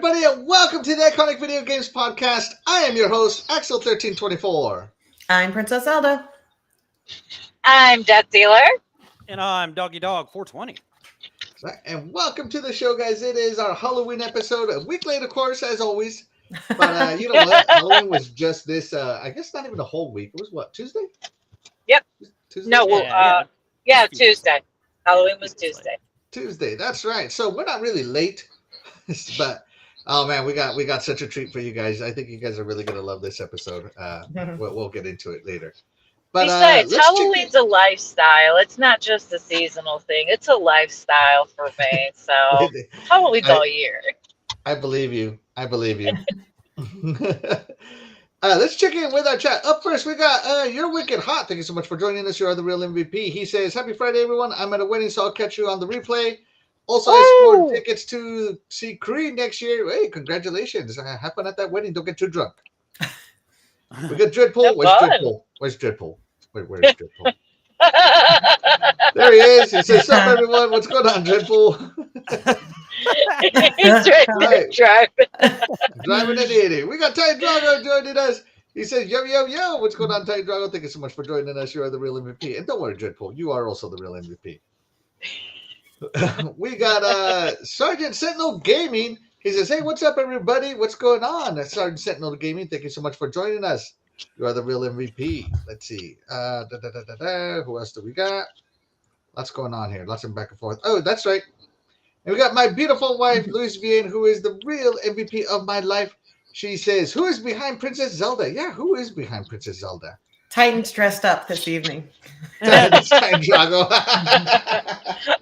everybody, and welcome to the Iconic Video Games Podcast. I am your host, Axel1324. I'm Princess Zelda. I'm DeathDealer. And I'm Doggy Dog 420. And welcome to the show, guys. It is our Halloween episode, a week late, of course, as always. But you know what? Halloween was just this, I guess not even a whole week. It was what, Tuesday? Yep. Tuesday? No, well, Tuesday. Halloween was Tuesday. Tuesday, that's right. So we're not really late, but oh man, we got such a treat for you guys. I think you guys are really gonna love this episode. We'll get into it later. But besides, Halloween's a lifestyle. It's not just a seasonal thing. It's a lifestyle for me. So Halloween's all year. I believe you. Let's check in with our chat. Up first, we got You're Wicked Hot. Thank you so much for joining us. You are the real MVP. He says, happy Friday, everyone. I'm at a wedding, so I'll catch you on the replay. Also, I scored tickets to see Creed next year. Hey, congratulations. Have fun at that wedding. Don't get too drunk. We got Dreadpool. Where's Dreadpool? Where's Dreadpool? There he is. He says, sup, everyone. What's going on, Dreadpool? He's driving an idiot. We got Ty Drago joining us. He says, yo, yo, yo. What's going on, Ty Drago? Thank you so much for joining us. You are the real MVP. And don't worry, Dreadpool. You are also the real MVP. We got Sergeant Sentinel Gaming. He says, hey, what's up, everybody? What's going on? Sergeant Sentinel Gaming, thank you so much for joining us. You are the real MVP. Let's see. Who else do we got? Lots going on here. Lots of back and forth. Oh, that's right. And we got my beautiful wife, Louise Vienne, who is the real MVP of my life. She says, who is behind Princess Zelda? Yeah, who is behind Princess Zelda? Titan's dressed up this evening. Titan's Drago.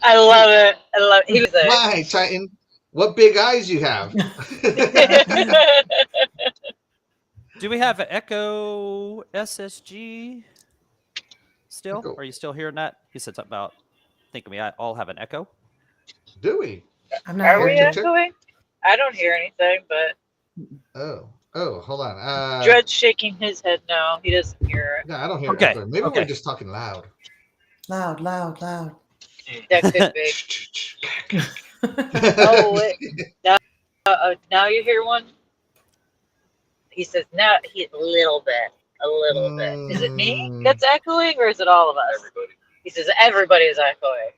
I love it. He was there. My Titan, what big eyes you have. Do we have an Echo SSG still? Echo. Are you still hearing that? He said something about thinking we all have an Echo. Do we? Are we echoing? I don't hear anything, but Oh, hold on. Dred's shaking his head no. He doesn't hear it. No, I don't hear Okay. it. Maybe we're just talking loud. Loud. That could be. Oh, wait. Now you hear one? He says, now a little bit. Is it me that's echoing, or is it all of us? Everybody. He says, everybody is echoing.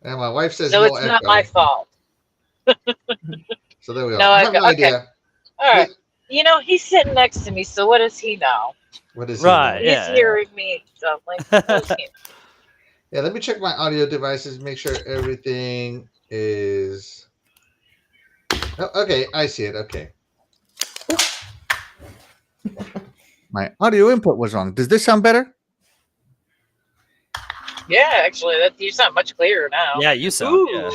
And my wife says, so it's not my fault. So there we go. No I have no okay. idea. All right. You know, he's sitting next to me, so what does he know? What is Right. He's hearing me. So what does he know? Yeah, let me check my audio devices, make sure everything is... Oh, okay, I see it. Okay. My audio input was wrong. Does this sound better? Yeah, actually, you sound much clearer now. Yeah, you sound. Ooh. Yeah.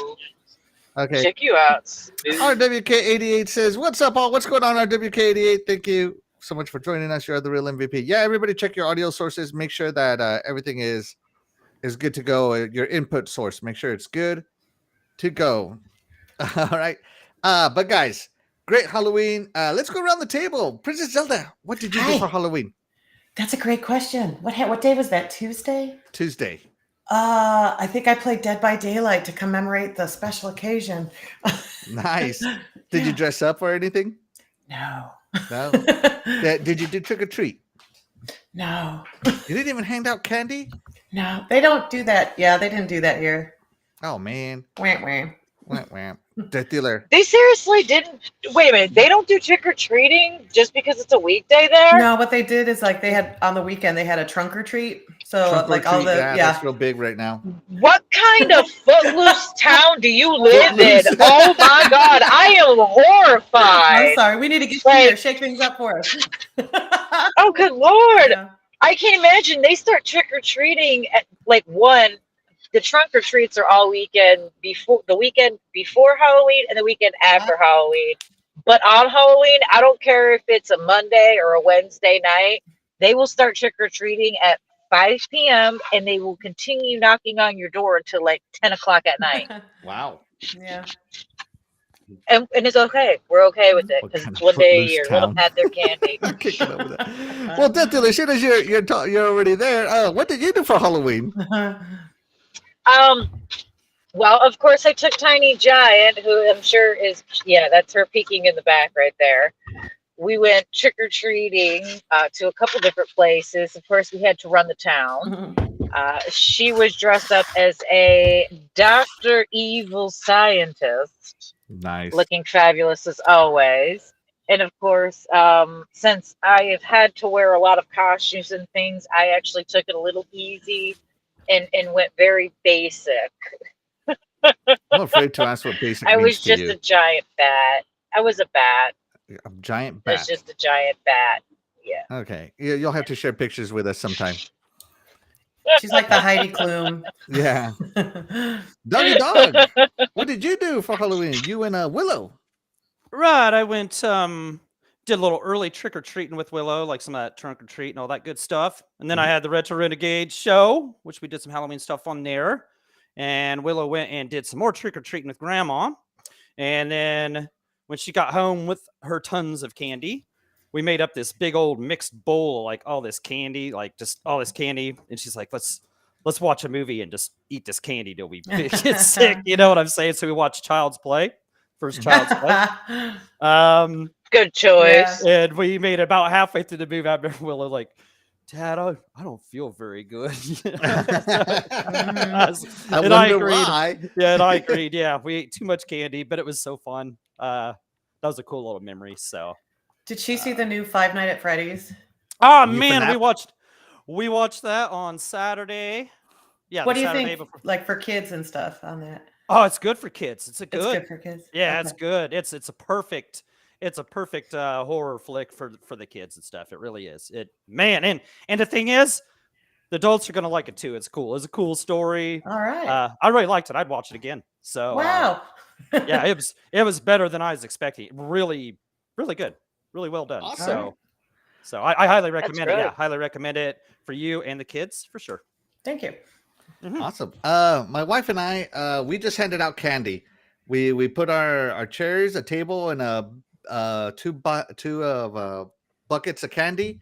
Okay. Check you out. RWK88 says, what's up, all? What's going on, RWK88? Thank you so much for joining us. You're the real MVP. Yeah, everybody check your audio sources. Make sure that everything is good to go. Your input source. Make sure it's good to go. All right. But guys, great Halloween. Let's go around the table. Princess Zelda, what did you do for Halloween? That's a great question. What day was that? Tuesday? Tuesday. I think I played Dead by Daylight to commemorate the special occasion. Nice. Did you dress up or anything? No. No. Did you do trick or treat? No. You didn't even hand out candy? No, they don't do that. Yeah, they didn't do that here. Oh man. Wah. DeathDealer. They seriously didn't. Wait a minute. They don't do trick or treating just because it's a weekday there? No, what they did is like they had on the weekend they had a trunk or treat. So Trunk or like all treat, the that's real big right now. What kind of footloose town do you live in? Oh my God, I am horrified. I'm sorry. We need to get you here. Shake things up for us. Oh, good Lord. Yeah. I can't imagine they start trick or treating at like 1. The trunk or treats are all weekend before Halloween and the weekend after Halloween. But on Halloween, I don't care if it's a Monday or a Wednesday night, they will start trick or treating at 5 p.m. and they will continue knocking on your door until like 10 o'clock at night. Wow. Yeah. And it's okay. We're okay with it because it's 1 day a year. Let them have their candy. Well, DeathDealer, as soon as you're already there, what did you do for Halloween? Well, of course, I took Tiny Giant, who I'm sure is, yeah, that's her peeking in the back right there. We went trick or treating to a couple different places. Of course, we had to run the town. She was dressed up as a Dr. Evil scientist, Nice. looking fabulous as always. And of course, since I have had to wear a lot of costumes and things, I actually took it a little easy and went very basic. I'm afraid to ask what basic I means was to just you. a giant bat. I was a bat. A giant I was bat. just a giant bat. Yeah. Okay. You'll have to share pictures with us sometime. She's like the Heidi Klum. Yeah. Doggy Dog, what did you do for Halloween? You and Willow. Right, I went did a little early trick or treating with Willow, like some of that trunk or treat and all that good stuff. And then I had the Retro Renegade show, which we did some Halloween stuff on there. And Willow went and did some more trick or treating with Grandma. And then when she got home with her tons of candy, we made up this big old mixed bowl, like all this candy, like just all this candy. And she's like, let's watch a movie and just eat this candy till we get sick. You know what I'm saying? So we watched Child's Play, first Child's Play. Good choice. Yeah. And we made it about halfway through the movie. I remember Willow like, Dad, I don't feel very good. I and wonder agreed. why. Yeah, and I agreed. Yeah, we ate too much candy, but it was so fun. That was a cool little memory. So, Did she see the new Five Nights at Freddy's? oh You man, FNAF? we watched that on Saturday. Yeah, What the do you Saturday think, before. like for kids and stuff on that? Oh, it's good for kids. It's It's good. good for kids. Yeah, Okay. it's good. It's a perfect horror flick for the kids and stuff. It really is. And the thing is, the adults are gonna like it too. It's cool. It's a cool story. All right. I really liked it. I'd watch it again. So Wow. yeah, it was better than I was expecting. Really, really good. Really well done. Awesome. So I highly recommend it. good. Yeah, highly recommend it for you and the kids for sure. Thank you. Awesome. My wife and I, we just handed out candy. We put our chairs, a table, and two buckets of candy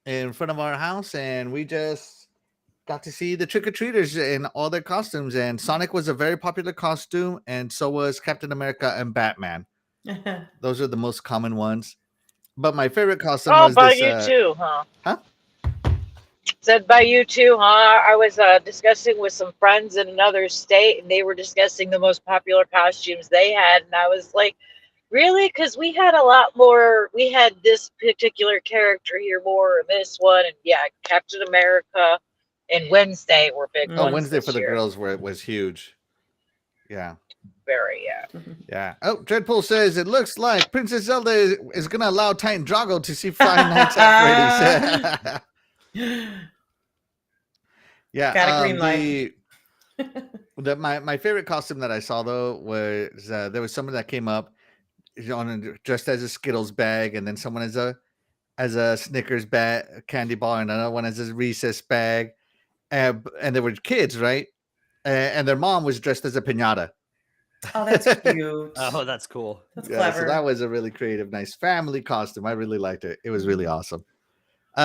in front of our house, and we just got to see the trick-or-treaters in all their costumes. And Sonic was a very popular costume, and so was Captain America and Batman. Those are the most common ones. But my favorite costume Oh, was by this. you too, huh? Huh? Said by you too, huh? I was discussing with some friends in another state, and they were discussing the most popular costumes they had, and I was like, really? Because we had a lot more. We had this particular character here more, and this one, and yeah, Captain America and Wednesday were big ones. Oh, Wednesday this for the year. girls was huge. Yeah. Very, yeah. Yeah. Oh, Dreadpool says it looks like Princess Zelda is going to allow Titan Drago to see Five Nights at Freddy's. Yeah. Got a green light. My favorite costume that I saw though was there was someone that came up dressed as a Skittles bag, and then someone as a Snickers bag, candy bar, and another one as a recess bag, and they were kids, right? And their mom was dressed as a piñata. Oh, that's cute. Oh, that's cool. That's Yeah, clever. so that was a really creative, nice family costume. I really liked it. It was really awesome.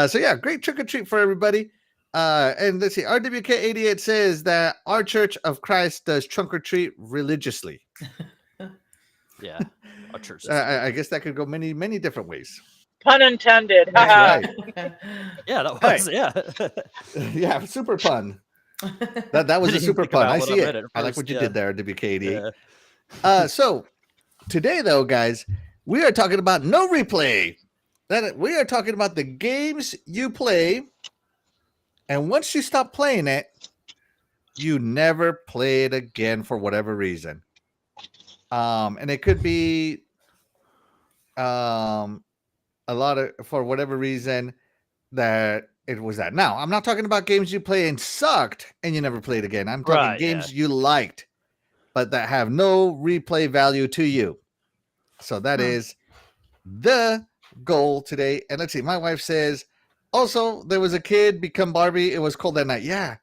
So yeah, great trick or treat for everybody. And let's see, RWK88 says that our Church of Christ does trunk or treat religiously. Yeah, our church. I guess that could go many, many different ways. Pun intended. That's right. Yeah, that Hey. was yeah. Yeah, super pun. That was a Didn't super think pun. about I what see I read it. at I like first, what you yeah. did there, RWK88. Yeah. So today, though, guys, we are talking about no replay. We are talking about the games you play, and once you stop playing it, you never play it again for whatever reason. And it could be a lot of for whatever reason that it was that. Now, I'm not talking about games you play and sucked and you never played again. I'm talking Right, games you liked, but that have no replay value to you. So that is the goal today. And let's see, my wife says, also, there was a kid become Barbie. It was cold that night. Yeah.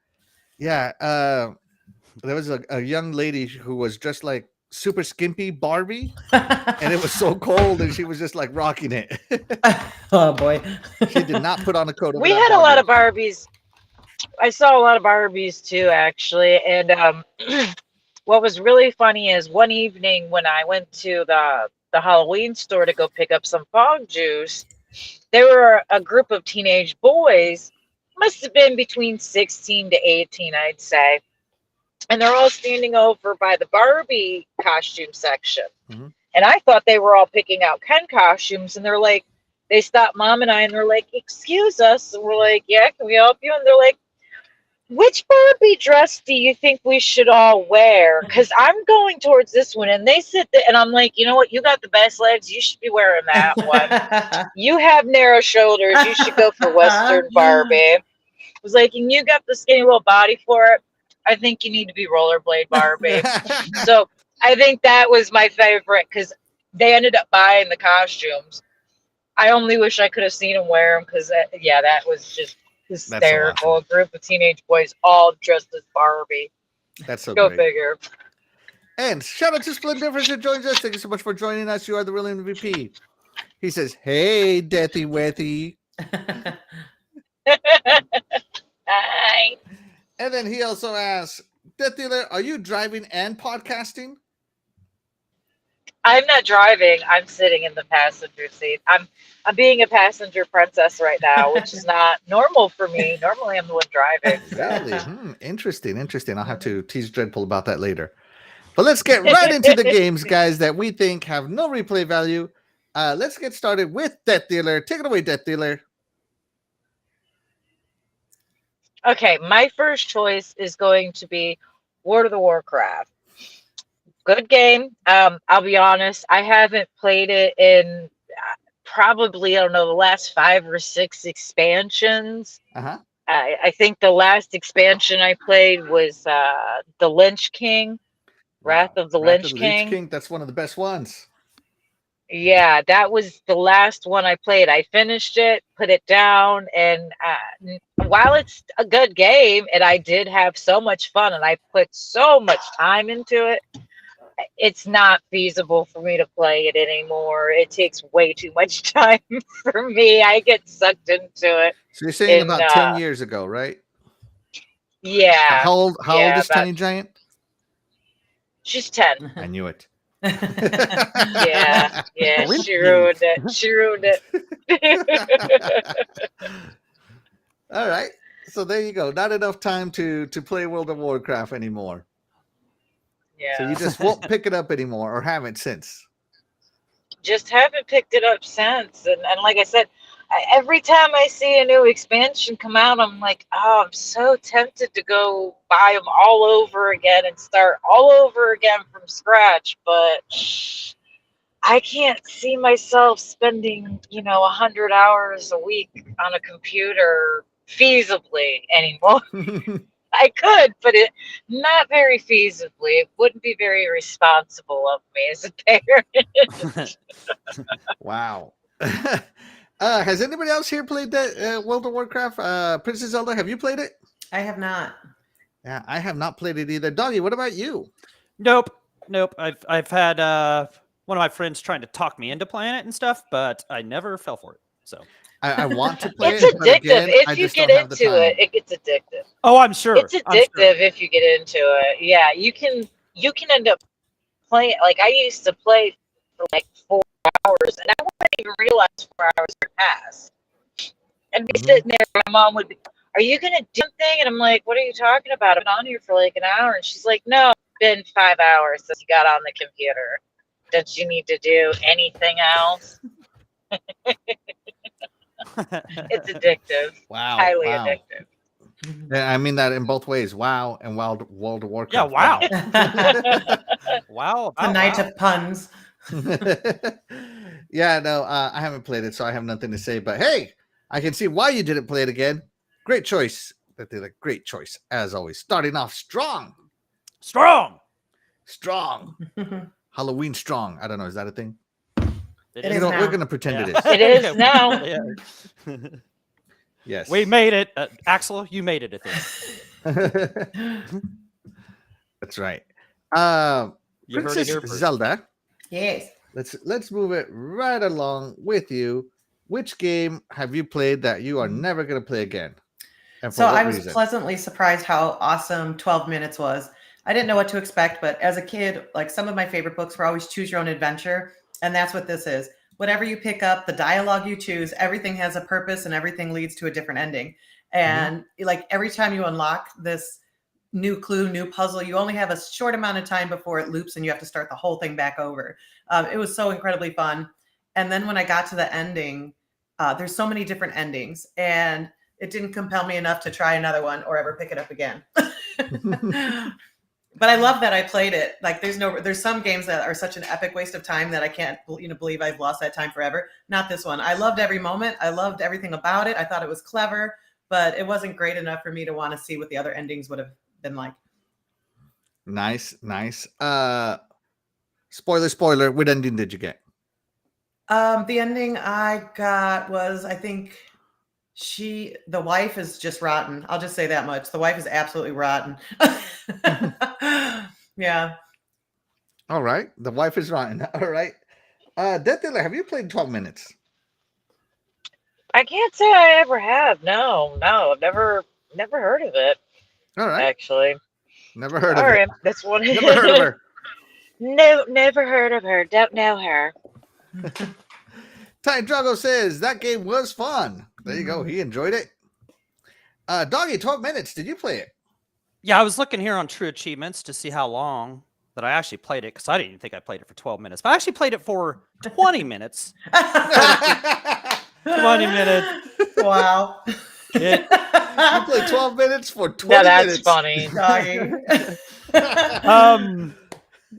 There was a young lady who was dressed like super skimpy Barbie, and it was so cold, and she was just like rocking it. Oh boy. She did not put on a coat. We had a lot of Barbies. I saw a lot of Barbies too, actually, and what was really funny is one evening when I went to the Halloween store to go pick up some fog juice, there were a group of teenage boys, must have been between 16 to 18, I'd say. And they're all standing over by the Barbie costume section. Mhm. And I thought they were all picking out Ken costumes. And they're like, they stopped Mom and I and they're like, excuse us. And we're like, yeah, can we help you? And they're like, which Barbie dress do you think we should all wear? Because I'm going towards this one. And they sit there and I'm like, you know what? You got the best legs. You should be wearing that one. You have narrow shoulders. You should go for Western Barbie. I was like, and you got the skinny little body for it. I think you need to be rollerblade Barbie. So I think that was my favorite because they ended up buying the costumes. I only wish I could have seen them wear them because, yeah, that was just hysterical. awesome. A group of teenage boys all dressed as Barbie. That's so Go great. figure. And shout out to Splendiferous who joins us. Thank you so much for joining us. You are the real MVP. He says, hey, Deathy Wethy. Hi. And then he also asks, DeathDealer, are you driving and podcasting? I'm not driving. I'm sitting in the passenger seat. I'm being a passenger princess right now, which is not normal for me. Normally, I'm the one driving. Really? Interesting. I'll have to tease Dreadpool about that later. But let's get right into the games, guys, that we think have no replay value. Let's get started with DeathDealer. Take it away, DeathDealer. Okay, my first choice is going to be World of Warcraft. Good game. I'll be honest, I haven't played it in probably, I don't know, the last 5 or 6 expansions. Uh-huh. I think the last expansion I played was the Lynch King, Wrath of the Lynch King. That's one of the best ones. Yeah, that was the last one I played. I finished it, put it down, and while it's a good game, and I did have so much fun, and I put so much time into it, it's not feasible for me to play it anymore. It takes way too much time for me. I get sucked into it. So you're saying about 10 years ago, right? Yeah. How old is Tiny Giant? She's 10. I knew it. Yeah, she ruined it. All right. So there you go. Not enough time to play World of Warcraft anymore. Yeah. So you just won't pick it up anymore or haven't since. Just haven't picked it up since. And like I said, every time I see a new expansion come out, I'm like, oh, I'm so tempted to go buy them all over again and start all over again from scratch. But I can't see myself spending, 100 hours a week on a computer feasibly anymore. I could, but not very feasibly. It wouldn't be very responsible of me as a parent. Wow. Has anybody else here played that World of Warcraft? Princess Zelda, have you played it? I have not. Yeah, I have not played it either. Doggy, what about you? Nope. I've had one of my friends trying to talk me into playing it and stuff, but I never fell for it. So I want to play it's it. addictive. Again, if you get into it, it gets addictive. Oh, I'm sure. It's addictive if you get into it. Yeah, you can end up playing. Like I used to play for like 4 hours, and I wouldn't even realize 4 hours would pass. And be sitting there, my mom would be, "Are you gonna do something?" And I'm like, "What are you talking about? I've been on here for like an hour." And she's like, "No, it's been 5 hours since you got on the computer. Don't you need to do anything else?" It's addictive. Wow. Highly addictive. Yeah, I mean that in both ways. WoW and World of Warcraft. Yeah, wow. Wow. The night of puns. Yeah, no, I haven't played it, so I have nothing to say. But hey, I can see why you didn't play it again. Great choice. Great choice, as always. Starting off strong. Halloween strong. I don't know. Is that a thing? It is now. We're going to pretend it is. It is now. Yeah. Yes. We made it. Axel, you made it a thing. That's right. You heard it Princess here first. Zelda. Yes. Let's move it right along with you. Which game have you played that you are never going to play again? And for So what I was reason? pleasantly surprised how awesome 12 minutes was. I didn't know what to expect, but as a kid, like some of my favorite books were always choose your own adventure. And that's what this is. Whatever you pick up, the dialogue you choose, everything has a purpose and everything leads to a different ending. And like every time you unlock this new clue, new puzzle, you only have a short amount of time before it loops and you have to start the whole thing back over. It was so incredibly fun. And then when I got to the ending, there's so many different endings and it didn't compel me enough to try another one or ever pick it up again. But I love that I played it. Like there's some games that are such an epic waste of time that I can't, believe I've lost that time forever. Not this one. I loved every moment. I loved everything about it. I thought it was clever, but it wasn't great enough for me to want to see what the other endings would have been like. Nice. Spoiler. What ending did you get? The ending I got was, I think the wife is just rotten. I'll just say that much. The wife is absolutely rotten. Yeah. All right. The wife is rotten. All right. DeathDealer, have you played 12 minutes? I can't say I ever have. No, I've never heard of it. All right. Actually, Never heard of all it. right, that's one. Never heard of her. No, never heard of her. Don't know her. Ty Drago says that game was fun. There you go. He enjoyed it. Doggy, 12 minutes. Did you play it? Yeah, I was looking here on True Achievements to see how long that I actually played it because I didn't even think I played it for 12 minutes. But I actually played it for 20 minutes. 20 minutes. Wow. You played 12 minutes for 20 Now that's minutes. funny. Doggy.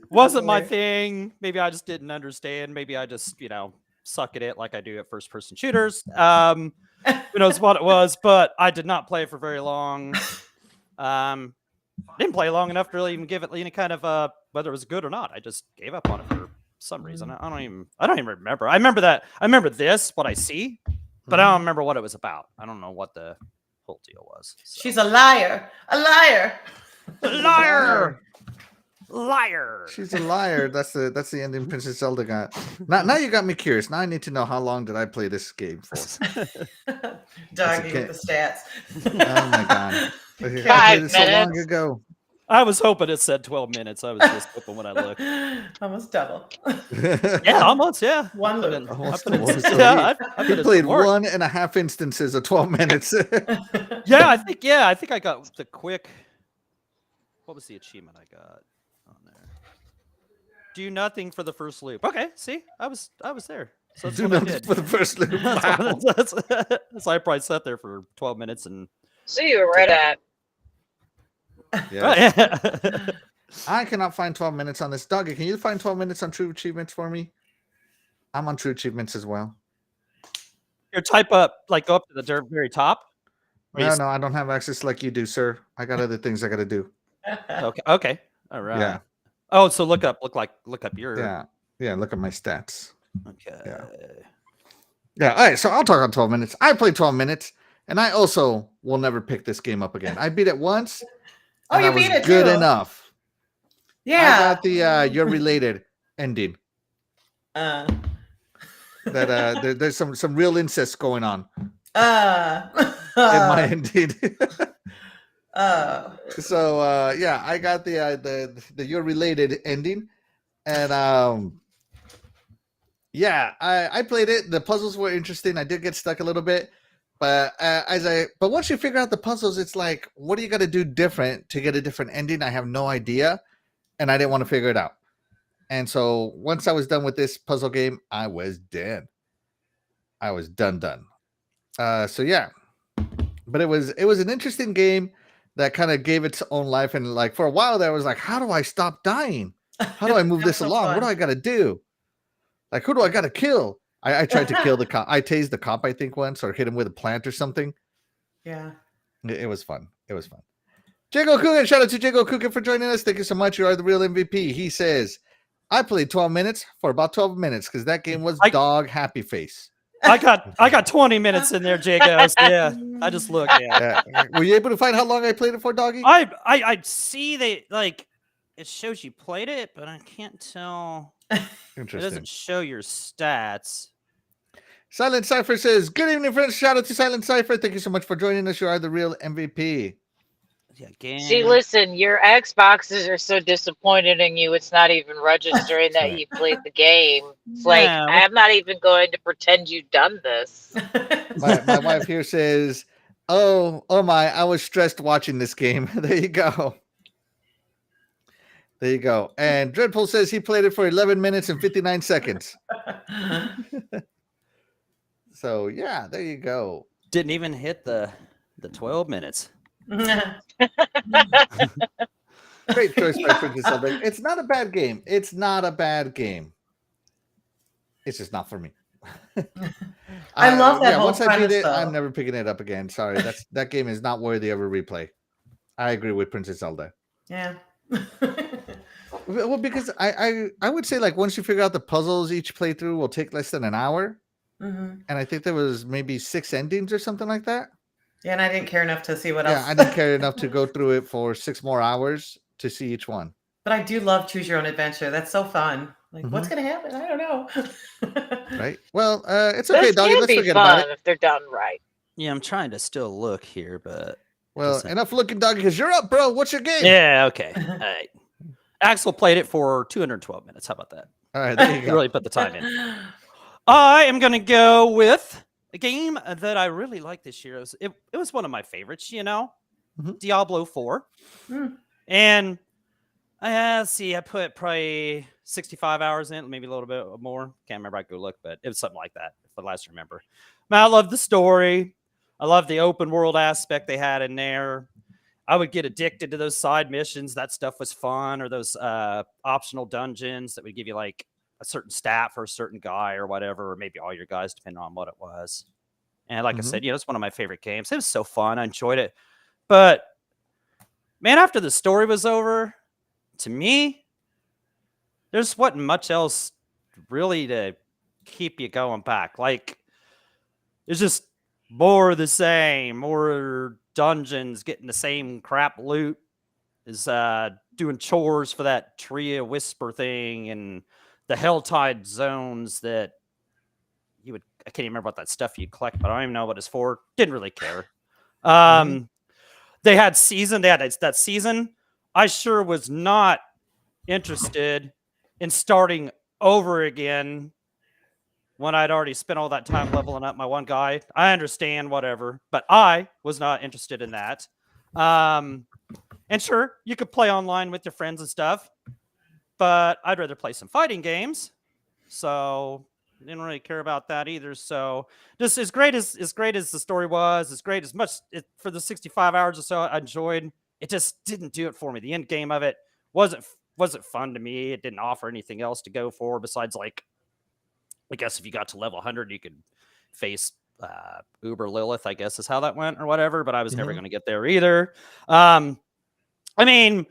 Wasn't my thing. Maybe I just didn't understand. Maybe I just, suck at it like I do at first-person shooters. Who knows what it was, but I did not play it for very long. Didn't play long enough to really even give it any kind of whether it was good or not. I just gave up on it for some reason. I don't even remember. I remember this, what I see, but I don't remember what it was about. I don't know what the whole deal was. So. She's a liar. A liar. Liar. She's a liar. That's the ending Princess Zelda got. Now you got me curious. Now I need to know how long did I play this game for? Doggy with the stats. Oh my god. I 5 played it so long minutes. ago. I was hoping it said 12 minutes. I was just hoping when I looked. Almost double. Yeah, almost. Yeah. One I loop. put in- Almost. yeah, I He put in played some work. 1.5 instances of 12 minutes. Yeah, I think I got the quick. What was the achievement I got on there? Do nothing for the first loop. Okay, see, I was there. So that's Do what I nothing did. for the first loop. Wow. So I probably sat there for 12 minutes and. So you were right at. Yeah. Yeah. I cannot find 12 minutes on this. Doggy, can you find 12 minutes on True Achievements for me? I'm on True Achievements as well. Your type up, like go up to the very top. Or No, you- no, I don't have access like you do, sir. I got other things I got to do. Okay. All right. Yeah. Oh, so look up your. Yeah. Yeah. Look at my stats. Okay. Yeah. All right. So I'll talk on 12 minutes. I played 12 minutes and I also will never pick this game up again. I beat it once. Oh, and you I was beat it good too. enough. Yeah. I got the You're Related ending. That there's some real incest going on in my ending. So yeah, I got the You're Related ending, and yeah, I played it. The puzzles were interesting. I did get stuck a little bit, but but once you figure out the puzzles, it's like, what do you got to do different to get a different ending? I have no idea, and I didn't want to figure it out. And so once I was done with this puzzle game, I was dead. I was done. So yeah, but it was an interesting game that kind of gave its own life. And like for a while there, I was like, how do I stop dying? How do I move this so along? fun. What do I got to do? Like, who do I got to kill? I tried to kill the cop. I tased the cop, I think, once, or hit him with a plant or something. Yeah. It was fun. It was fun. Jago Coogan, shout out to Jago Coogan for joining us. Thank you so much. You are the real MVP. He says, I played 12 minutes for about 12 minutes because that game was dog happy face. I got 20 minutes in there, Jacob. Yeah, I just looked. Yeah. Were you able to find how long I played it for, Doggy? I see they like it shows you played it, but I can't tell. It Interesting. doesn't show your stats. Silent Cypher says, good evening, friends. Shout out to Silent Cypher. Thank you so much for joining us. You are the real MVP. Yeah, game. See, listen, your Xboxes are so disappointed in you, it's not even registering that you played the game. It's like, Yeah, I'm not even going to pretend you've done this. My wife here says, "Oh my, I was stressed watching this game." There you go. There you go. And Dreadful says he played it for 11 minutes and 59 seconds. So yeah, there you go. didn't even hit the 12 minutes. Great choice by Princess Zelda. It's not a bad game. It's not a bad game. It's just not for me. I love that whole once I beat premise, it, though. I'm never picking it up again. Sorry, that game is not worthy of a replay. I agree with Princess Zelda. Yeah. Well, because I would say like once you figure out the puzzles, each playthrough will take less than an hour, Mhm. and I think there was maybe 6 endings or something like that. Yeah, and I didn't care enough to see what Yeah, else. I didn't care enough to go through it for 6 more hours to see each one. But I do love Choose Your Own Adventure. That's so fun. Like, what's Mhm. going to happen? I don't know. Right. Well, it's okay, This doggy. can Let's be forget about fun it. if they're done right. Yeah, I'm trying to still look here, but Well, doesn't- enough looking, doggy, because you're up, bro. What's your game? yeah, okay. All right. Axel played it for 212 minutes. How about that? All right, there you You go. really put the time in. I am going to go with a game that I really liked this year. It was one of my favorites, Mhm. Diablo 4. Mm. And I put probably 65 hours in, maybe a little bit more. Can't remember. I could go look, but it was something like that, if I last remember. I love the story. I love the open world aspect they had in there. I would get addicted to those side missions. That stuff was fun, or those optional dungeons that would give you like a certain stat for a certain guy or whatever, or maybe all your guys, depending on what it was. And like I said, it's one of my favorite games. It was so fun. I enjoyed it. But man, after the story was over, to me, there's wasn't much else really to keep you going back. Like, it's just more of the same, more dungeons, getting the same crap loot, is doing chores for that Tree of Whisper thing, and the Helltide zones that I can't even remember what that stuff you collect, but I don't even know what it's for. Didn't really care. They had that season. I sure was not interested in starting over again when I'd already spent all that time leveling up my one guy. I understand, whatever, but I was not interested in that. And sure, you could play online with your friends and stuff, but I'd rather play some fighting games. So I didn't really care about that either. So just as great as the story was, as great as much for the 65 hours or so I enjoyed, it just didn't do it for me. The end game of it wasn't fun to me. It didn't offer anything else to go for besides, like, I guess if you got to level 100, you could face Uber Lilith, I guess is how that went or whatever, but I was never going to get there either. I mean,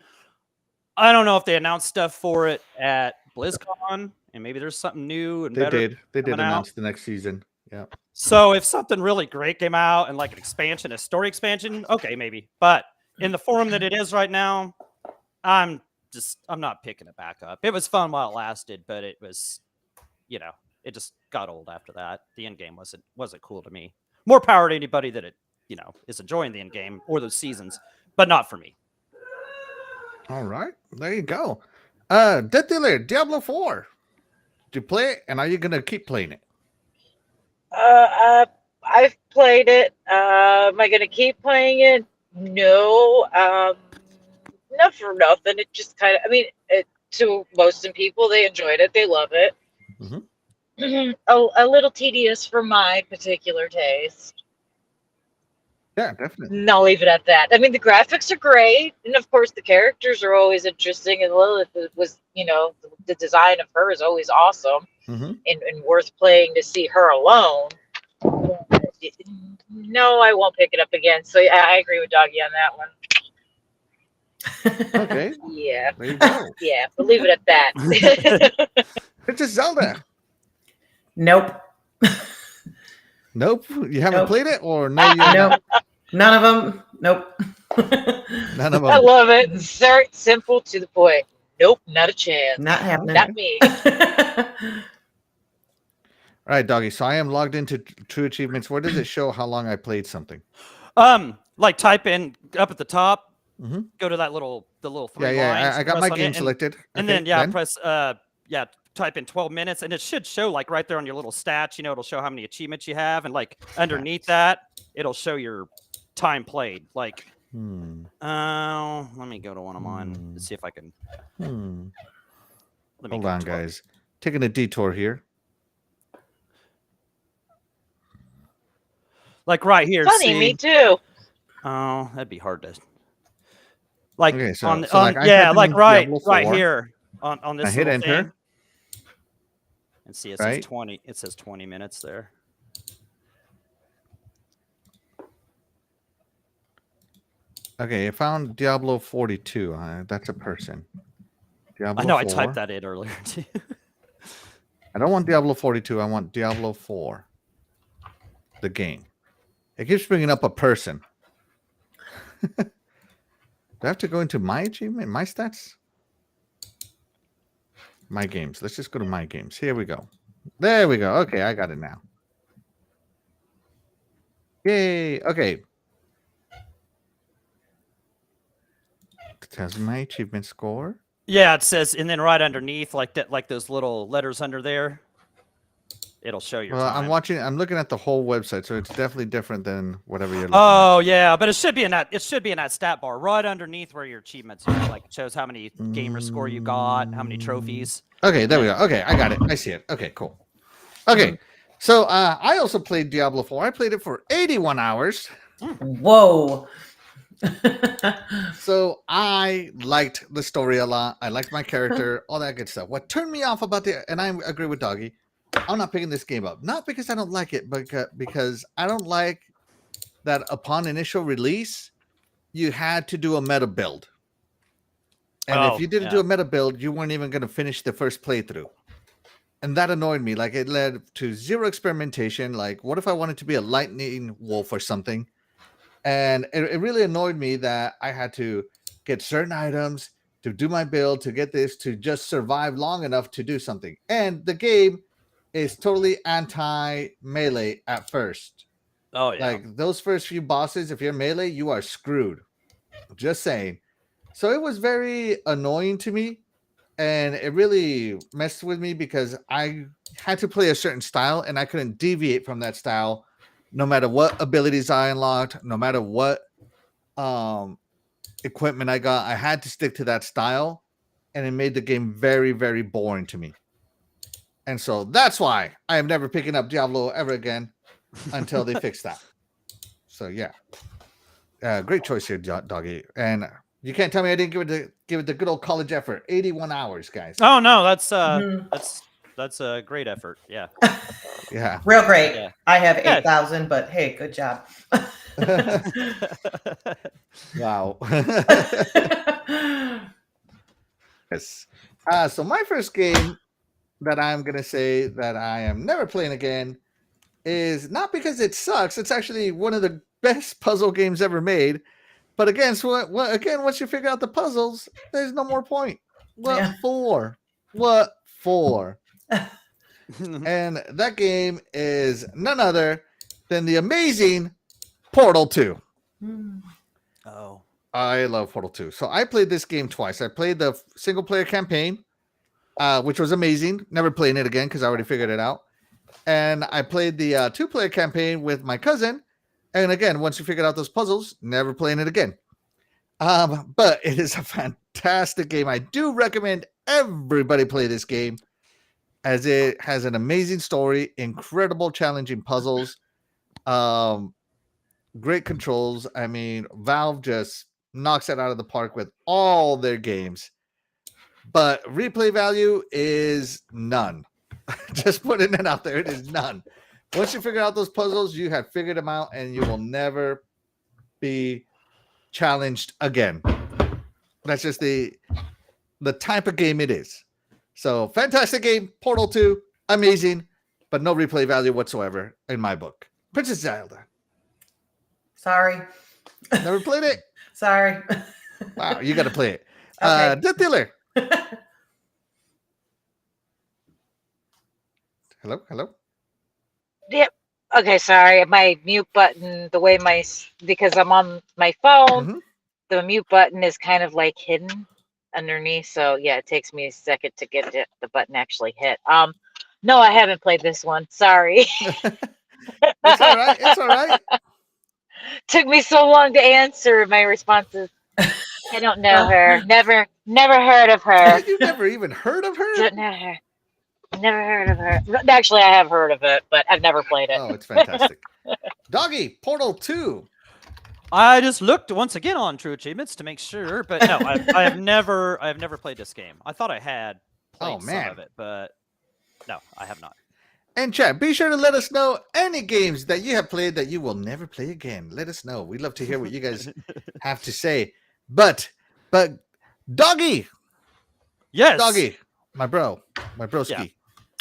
I don't know if they announced stuff for it at BlizzCon, and maybe there's something new and better. They did coming out. announce the next season. Yeah. So if something really great came out and like an expansion, a story expansion, okay, maybe. But in the form that it is right now, I'm not picking it back up. It was fun while it lasted, but it was, it just got old after that. The end game wasn't cool to me. More power to anybody that is enjoying the end game or those seasons, but not for me. All right, there you go. DeathDealer, Diablo 4. Did you play it, and are you gonna keep playing it? I've played it. Am I gonna keep playing it? No. Not for nothing. It just kind of. I mean, to most people, they enjoyed it. They love it. A little tedious for my particular taste. Yeah, definitely. And I'll leave it at that. I mean, the graphics are great, and of course, the characters are always interesting. And Lilith was, the design of her is always awesome and worth playing to see her alone. No, I won't pick it up again. So yeah, I agree with Doggy on that one. Okay. Yeah. There you go. Yeah, we'll leave it at that. Princess Zelda. Nope. Nope. You haven't Nope. played it, or no? You Nope. None of them. Nope. None of them. I love it. It's very simple to the point. Nope, not a chance. Not happening. Not me. All right, doggy. So I am logged into True Achievements. Where does it show how long I played something? Like type in up at the top, go to that the little three Yeah, lines. I got press my on game it, selected. and Okay, then press type in 12 minutes, and it should show like right there on your little stats. It'll show how many achievements you have, and like underneath that, it'll show your time played. Like, let me go to one of mine and see if I can. Let me Hold go on, to it. guys. Taking a detour here. Like right here. Funny, see? me too. Oh, that'd be hard to. Like Okay, so on like I yeah, typed like in right Diablo 4. here on this I hit little enter. thing. And see, it Right. says 20. It says 20 minutes there. Okay, I found Diablo 42. That's a person. Diablo I know 4. I typed that in earlier too. I don't want Diablo 42. I want Diablo 4. The game. It keeps bringing up a person. Do I have to go into my achievement, my stats? My games. Let's just go to my games. Here we go. There we go. Okay, I got it now. Yay. Okay. It tells me my achievement score. Yeah, it says, and then right underneath, like that, like those little letters under there, it'll show your Well, time. I'm looking at the whole website, so it's definitely different than whatever you're looking Oh yeah, but it should be in that. It should be in that stat bar right underneath where your achievements are. Like it shows how many gamer score you got, how many trophies. at. Okay, there we go. Okay, I got it. I see it. Okay, cool. Okay, so I also played Diablo 4. I played it for 81 hours. Whoa. So I liked the story a lot. I liked my character, all that good stuff. What turned me off about and I agree with Doggy, I'm not picking this game up. Not because I don't like it, but because I don't like that upon initial release, you had to do a meta build. And if you didn't do a meta build, you weren't even going to finish the first playthrough. And that annoyed me. Like, it led to zero experimentation. Like, what if I wanted to be a lightning wolf or something? And it really annoyed me that I had to get certain items to do my build, to get this, to just survive long enough to do something. And the game is totally anti-melee at first. Oh yeah. Like, those first few bosses, if you're melee, you are screwed. Just saying. So it was very annoying to me. And it really messed with me because I had to play a certain style and I couldn't deviate from that style no matter what abilities I unlocked, no matter what equipment I got. I had to stick to that style, and it made the game very, very boring to me. And so that's why I am never picking up Diablo ever again until they fix that. So yeah, great choice here, Doggy. And you can't tell me I didn't give it the good old college effort. 81 hours, guys. Oh no, that's a great effort. Yeah. Yeah. Real great. Yeah. I have Yeah. 8,000, but hey, good job. Wow. Yes. So my first game that I'm going to say that I am never playing again is not because it sucks. It's actually one of the best puzzle games ever made. But again, once you figure out the puzzles, there's no more point. What Yeah. for? What for? And that game is none other than the amazing Portal 2. Oh. I love Portal 2. So I played this game twice. I played the single player campaign, which was amazing. Never playing it again because I already figured it out. And I played the 2-player campaign with my cousin. And again, once you figured out those puzzles, never playing it again. But it is a fantastic game. I do recommend everybody play this game, as it has an amazing story, incredible challenging puzzles, great controls. I mean, Valve just knocks it out of the park with all their games. But replay value is none. Just putting it out there, it is none. Once you figure out those puzzles, you have figured them out, and you will never be challenged again. That's just the type of game it is. So, fantastic game, Portal 2, amazing, but no replay value whatsoever in my book. Princess Zelda. Sorry. Never played it? Sorry. Wow, you got to play it. Okay. DeathDealer. Hello? Yep. Okay, sorry. My mute button, because I'm on my phone, Mhm. the mute button is kind of like hidden underneath. So yeah, it takes me a second to get the button actually hit. No, I haven't played this one. Sorry. It's all right. It's all right. Took me so long to answer my responses. I don't know her. Never heard of her. You've never even heard of her? Don't know her. Never heard of her. Actually, I have heard of it, but I've never played it. Oh, it's fantastic. Doggy, Portal 2. I just looked once again on True Achievements to make sure, but no, I have never played this game. I thought I had played some of it, but no, I have not. And chat, be sure to let us know any games that you have played that you will never play again. Let us know. We'd love to hear what you guys have to say. But Doggy. Yes. Doggy, my broski.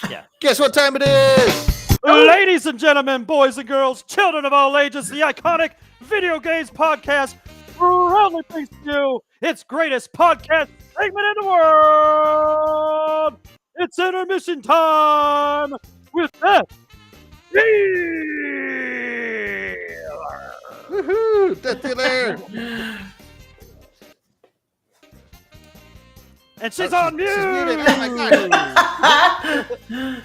Yeah. Guess what time it is? Ladies and gentlemen, boys and girls, children of all ages, the iconic Video Games Podcast proudly brings to you its greatest podcast segment in the world. It's intermission time with DeathDealer. Woohoo! DeathDealer. And she's on mute. She's muted. Oh my god.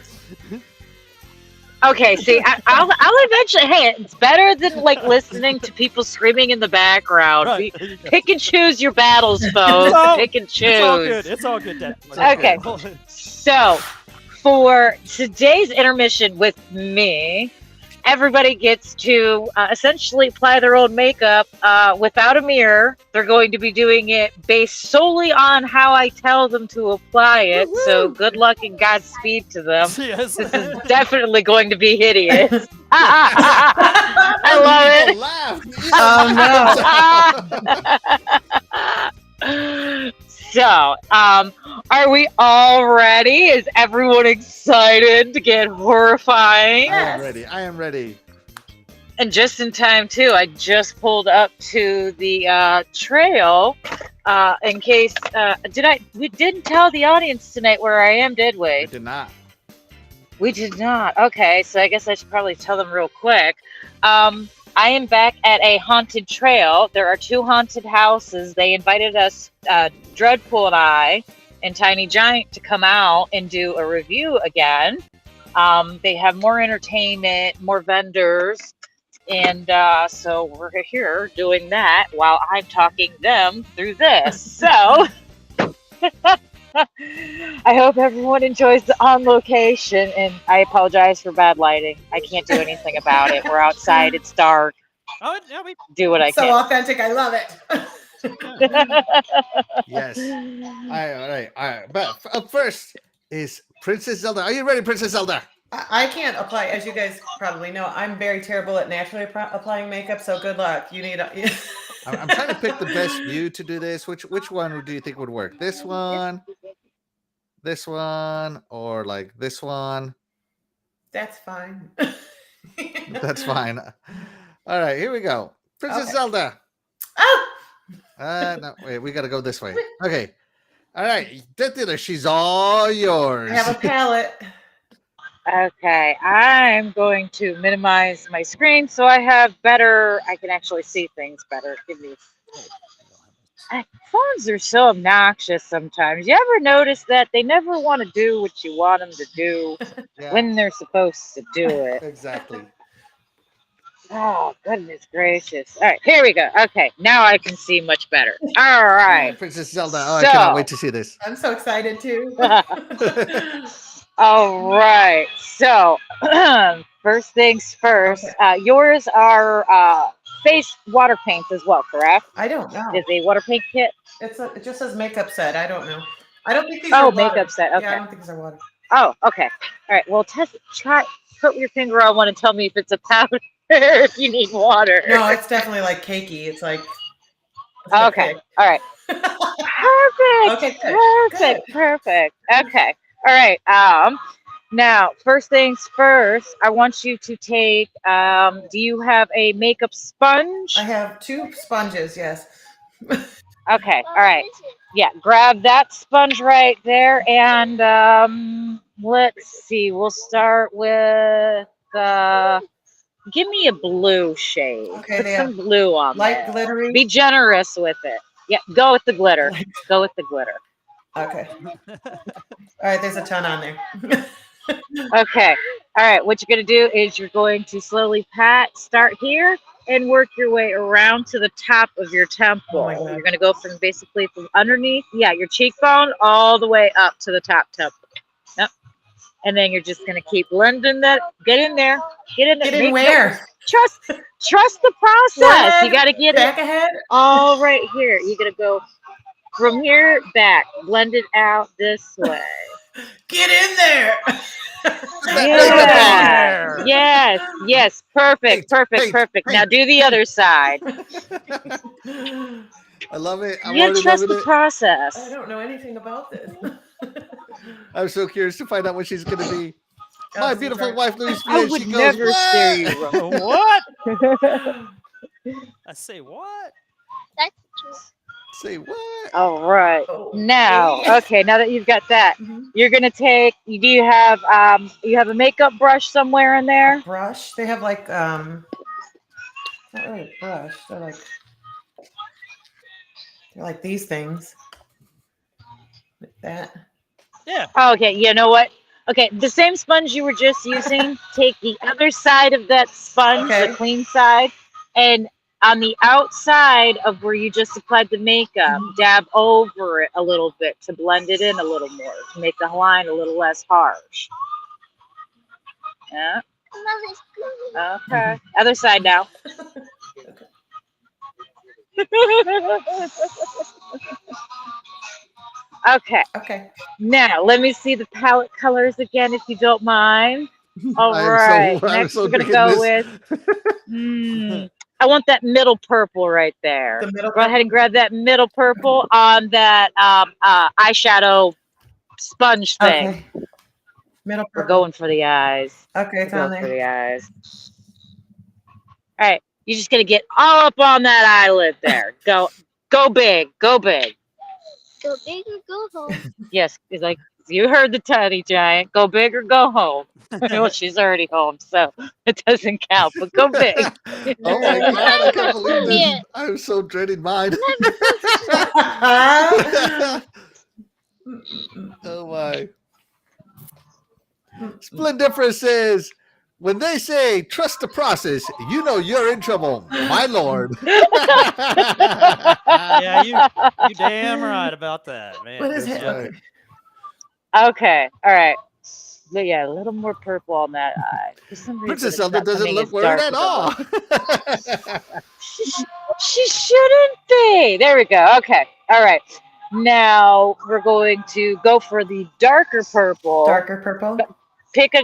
Okay, see, I'll eventually. Hey, it's better than like listening to people screaming in the background. Right. Pick and choose your battles, folks. Pick and choose. It's all good. It's all good, Dad. Okay. So, for today's intermission with me, everybody gets to essentially apply their own makeup without a mirror. They're going to be doing it based solely on how I tell them to apply it. Woo-hoo! So good luck and Godspeed to them. Yes. This is definitely going to be hideous. I love it. Oh no. So, are we all ready? Is everyone excited to get horrifying? I am ready. And just in time, too. I just pulled up to the trail in case... We didn't tell the audience tonight where I am, did we? We did not. We did not. Okay, so I guess I should probably tell them real quick. I am back at a haunted trail. There are 2 haunted houses. They invited us, Dreadpool and I, and Tiny Giant, to come out and do a review again. They have more entertainment, more vendors, and so we're here doing that while I'm talking them through this. So I hope everyone enjoys the on location, and I apologize for bad lighting. I can't do anything about it. We're outside. It's dark. Oh, yeah, Do what I can. So authentic. I love it. Yes. All right. But up first is Princess Zelda. Are you ready, Princess Zelda? I can't apply, as you guys probably know. I'm very terrible at naturally applying makeup. So good luck. You need. I'm trying to pick the best view to do this. Which one do you think would work? This one, or like this one? That's fine. That's fine. All right, here we go. Princess Zelda. Oh! No, wait, we got to go this way. Okay. All right, DeathDealer, she's all yours. I have a palette. Okay, I'm going to minimize my screen so I can actually see things better. Give me. Phones are so obnoxious sometimes. You ever notice that they never want to do what you want them to do when they're supposed to do it? Exactly. Oh, goodness gracious. All right, here we go. Okay, now I can see much better. All right. Princess Zelda. Oh, I cannot wait to see this. I'm so excited too. All right. So, first things first. Yours are face water paints as well, correct? I don't know. Is a water paint kit? It just says makeup set. I don't know. I don't think these are water. Makeup set. Okay. Yeah, I don't think these are water. Oh, okay. All right. Well, try put your finger on one and tell me if it's a powder if you need water. No, it's definitely like cakey. It's like. Okay. All right. Perfect. Okay. Perfect. Okay. All right. Now, first things first, I want you to take, do you have a makeup sponge? I have 2 sponges, yes. Okay. All right. Yeah, grab that sponge right there. And let's see, we'll start with give me a blue shade. Okay, Put they some have blue on light there. glittery. Be generous with it. Yeah, go with the glitter. Go with the glitter. Okay. All right, there's a ton on there. Okay. All right. What you're going to do is you're going to slowly start here and work your way around to the top of your temple. Oh my God. You're going to go from basically from underneath, your cheekbone, all the way up to the top temple. Yep. And then you're just going to keep blending that. Get in there. Get in there. Get in where? Trust the process. Forehead, You got to get back it ahead. all right here. You're going to go from here back, blend it out this way. Get in there. Yeah. Yes. Perfect. Paint. Now do the other side. I love it. I'm You already trust loving the it. process. I don't know anything about this. I'm so curious to find out what she's going to be. My beautiful wife, Louise, I she would goes, never what? steer you wrong. What? I say what? That's true. Say what? All right. Oh, Now, please. okay, now that you've got that, Mhm. you're gonna take. Do you have a makeup brush somewhere in there? Brush. They have like not really a brush. They're like these things. Like that. Yeah. Okay, you know what? Okay, the same sponge you were just using, take the other side of that sponge, Okay. the clean side, and on the outside of where you just applied the makeup, dab over it a little bit to blend it in a little more, to make the line a little less harsh. Yeah. Okay. Other side now. Okay. Okay. Now, let me see the palette colors again, if you don't mind. All right. Next, we're going to go with, I want that middle purple right there. The middle Go ahead and purple? grab that middle purple on that eyeshadow sponge thing. Okay. Middle We're purple. going for the eyes. Okay, it's We're on going for there. the eyes. All right. You're just going to get all up on that eyelid there. Go big. Go big. Go big or go home. Yes, it's like you heard the tiny giant. Go big or go home. Well, she's already home, so it doesn't count. But go big. Oh my God, I can't believe this. Yeah. I'm so dreading mine. Oh my. Splendiferous says, when they say trust the process, you know you're in trouble, my lord. Yeah, you damn right about that, man. What is it? right. Okay. Okay, all right. But yeah, a little more purple on that eye. For some reason, Princess it's Zelda not doesn't coming look as worried dark at as I all. want. She shouldn't be. There we go. Okay, all right. Now we're going to go for the darker purple. Darker purple. Pick a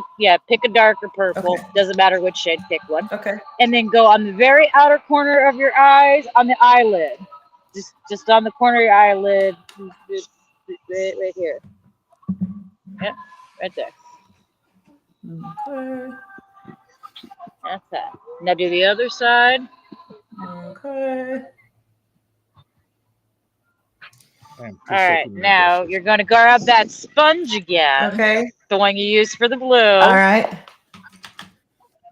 darker purple. Okay. Doesn't matter which shade. Pick one. Okay. And then go on the very outer corner of your eyes, on the eyelid. Just on the corner of your eyelid. Right here. Yep, right there. Okay. That's that. Now do the other side. Okay. All right. Now you're going to grab that sponge again. Okay. The one you used for the blue. All right.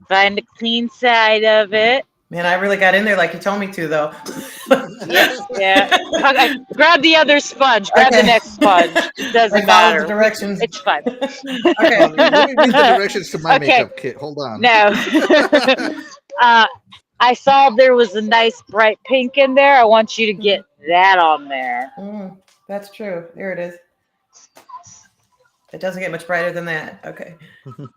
Find the clean side of it. Man, I really got in there like you told me to, though. Yeah. Okay. Grab the other sponge. Grab the Okay. next sponge. It doesn't I followed matter. the directions. It's fine. Okay. Let me read the directions to my Okay. makeup kit. Hold on. Now, I saw there was a nice bright pink in there. I want you to get that on there. That's true. There it is. It doesn't get much brighter than that. Okay.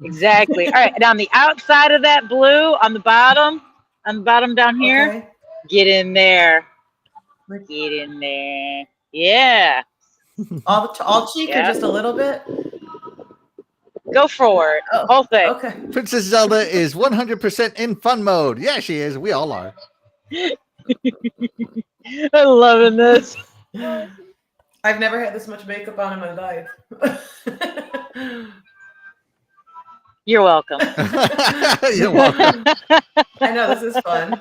Exactly. All right. And on the outside of that blue, on the bottom down here, Okay. get in there. Get in there. Yeah. All cheek or Yeah. just a little bit? Go for it. Oh, Whole thing. Okay. Princess Zelda is 100% in fun mode. Yeah, she is. We all are. I'm loving this. I've never had this much makeup on in my life. You're welcome. You're welcome. I know, this is fun.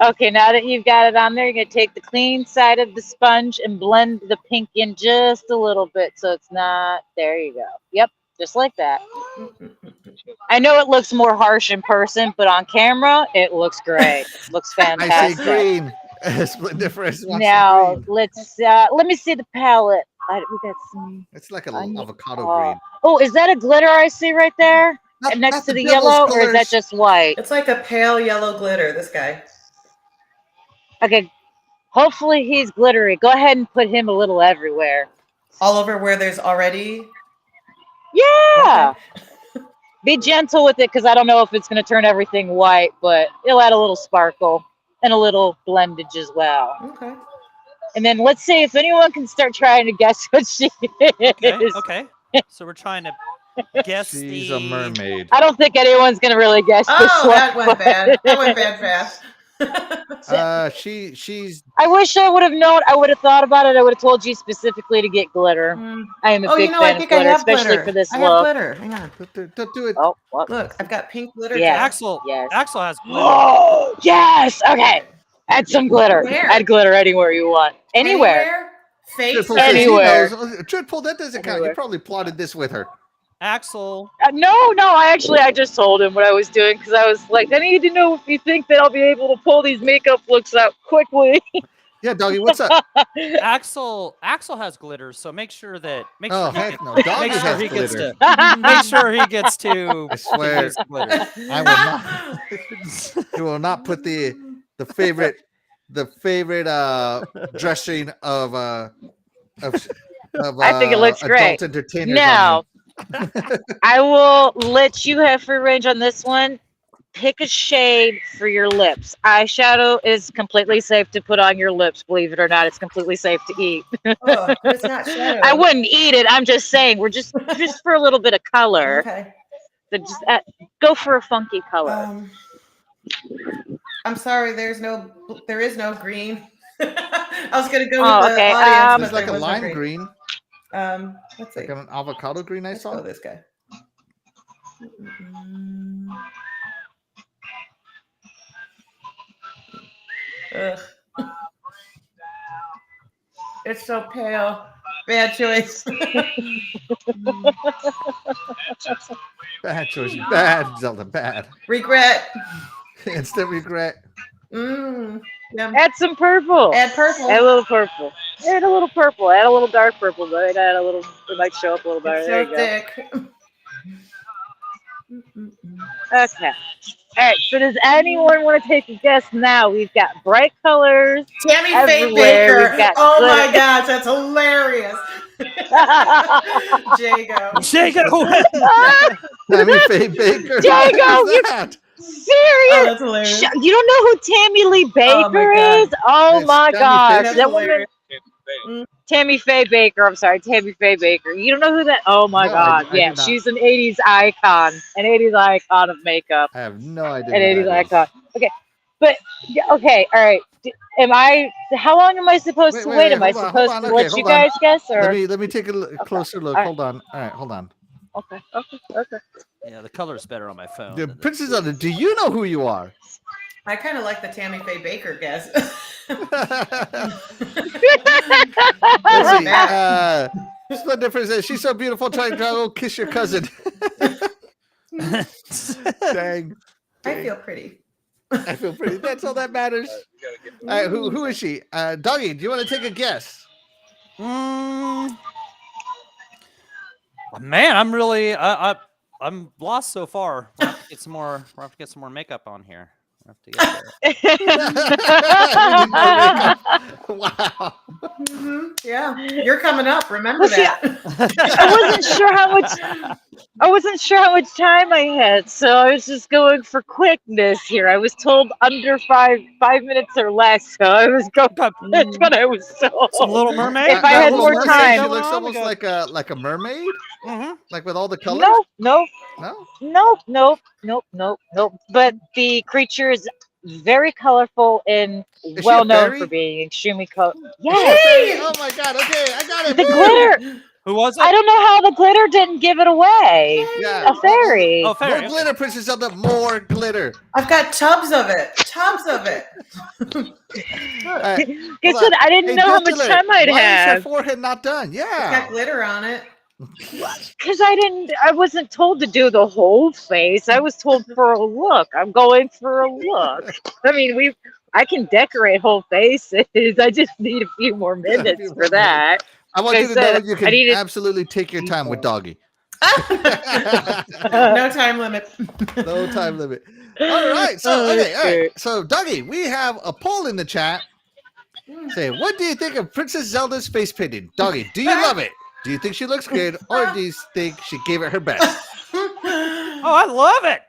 Okay, now that you've got it on there, you're going to take the clean side of the sponge and blend the pink in just a little bit so it's not. There you go. Yep, just like that. I know it looks more harsh in person, but on camera, it looks great. It looks I fantastic. say green. Split difference. wants some Now green. let me see the palette. We got some. It's like an onion- avocado green. Oh, is that a glitter I see right there next to the devil's yellow, or is that colors. just white? It's like a pale yellow glitter, this guy. Okay, hopefully he's glittery. Go ahead and put him a little everywhere. All over where there's already... Yeah. Be gentle with it, because I don't know if it's going to turn everything white, but it'll add a little sparkle and a little blendage as well. Okay. And then let's see if anyone can start trying to guess what she is. Okay. So we're trying to guess She's the a mermaid. I don't think anyone's going to really guess this Oh, one. that went bad. That went bad fast. She's I wish I would have known. I would have thought about it. I would have told you specifically to get glitter. I am a big you know, I fan of think I glitter, have especially glitter. for this I have look. glitter. Hang on. don't do it. Oh, what? Look, I've got pink glitter. Yeah. Axel. Yes. Axel has glitter. Oh, yes. Okay. Add some glitter. Where? Add glitter anywhere you want. Anywhere. Face. Triple says he Anywhere. knows. Triple, that doesn't count. You Anywhere. probably plotted this with her. Axel. No. I just told him what I was doing, because I was like, I need to know if you think that I'll be able to pull these makeup looks out quickly. Yeah, doggy, what's up? Axel has glitter, so make sure that Oh, heck no. Doggy make sure has he gets glitter. to make sure he gets to I swear. use glitter. I will not. You will not put the favorite dressing of I think it looks adult great. entertainers. Now, I will let you have free range on this one. Pick a shade for your lips. Eyeshadow is completely safe to put on your lips. Believe it or not, it's completely safe to eat. Oh, it's not shadow. I wouldn't eat it. I'm just saying, we're just for a little bit of color. Okay. So just go for a funky color. I'm sorry. There is no green. I was gonna go Oh, with the okay, audience. It's but like there a was no lime green, Let's see. like an avocado green. I Let's saw. go this guy. Ugh. It's so pale. Bad choice. Bad choice. Bad, Zelda. Bad. Regret. Instant regret. Yeah. Add some purple. Add purple. Add a little purple. Add a little purple. Add a little dark purple, but add a little. It might show up a little better. It's There you so go. thick. Okay. All right. So does anyone want to take a guess now? We've got bright colors. Tammy Faye Everywhere we've Baker. got Oh my glitter. gosh, that's hilarious. Jago. Jago. Tammy Faye Baker. Jago, What is that? Serious? Oh, that's hilarious. You don't know who Tammy Lee Oh my Baker God. is? Oh It's my Tammy gosh. Faye. That woman, Tammy Faye Baker. I'm sorry, Tammy Faye Baker. You don't know who that? Oh my No, God. I do Yeah, not. she's an 80s icon. An 80s icon of makeup. I have no idea. An who 80s that is. icon. Okay. But, okay, all right. How long am I supposed to wait? Am I hold on, supposed hold to on. let Okay, you hold on. guys guess? Or? Let me take a closer look. All right. Hold on. All right, hold on. Okay. Yeah, the color's better on my phone. The than Princess Zelda, do you know who you are? I kind of like the Tammy Faye Baker guess. Let's see. Split difference says she's so beautiful. Try to go kiss your cousin. Dang. I feel pretty. I feel pretty. That's all that matters. Who is she? Doggy, do you want to take a guess? Man, I'm really I'm lost so far. We'll have to get some more. We'll have to get some more makeup on here. We'll have to get there. Wow. Yeah, you're coming up. Remember Well, see, that. I wasn't sure how much time I had, so I was just going for quickness here. I was told under five minutes or less, so I was going. That's what I was told. Some Little Mermaid. If I had Little more Mermaid, time. She looks almost like a mermaid, like with all the colors. No. No? Nope. But the creature is very colorful and she well a known fairy? for being extremely colorful. Yes, Oh my God. Okay, I got it. the glitter. Who was it? I don't know how the glitter didn't give it away. Yeah. A fairy. Oh, fairy. More glitter, Princess Zelda. More glitter. I've got tubs of it. Tubs of it. All right. Guess hold what? on. I didn't Hey, know how much DeathDealer, time I'd why is her have. forehead not done? It's Yeah. got glitter on it. Because I wasn't told to do the whole face. I was told for a look. I'm going for a look. I mean, I can decorate whole faces. I just need a few more minutes for that. I want you to know you can I needed absolutely take your time with Doggy. No time limit. No time limit. All right. So, okay. All right. So, Doggy, we have a poll in the chat. Say, what do you think of Princess Zelda's face painting? Doggy, do you love it? Do you think she looks good? Or do you think she gave it her best? Oh, I love it.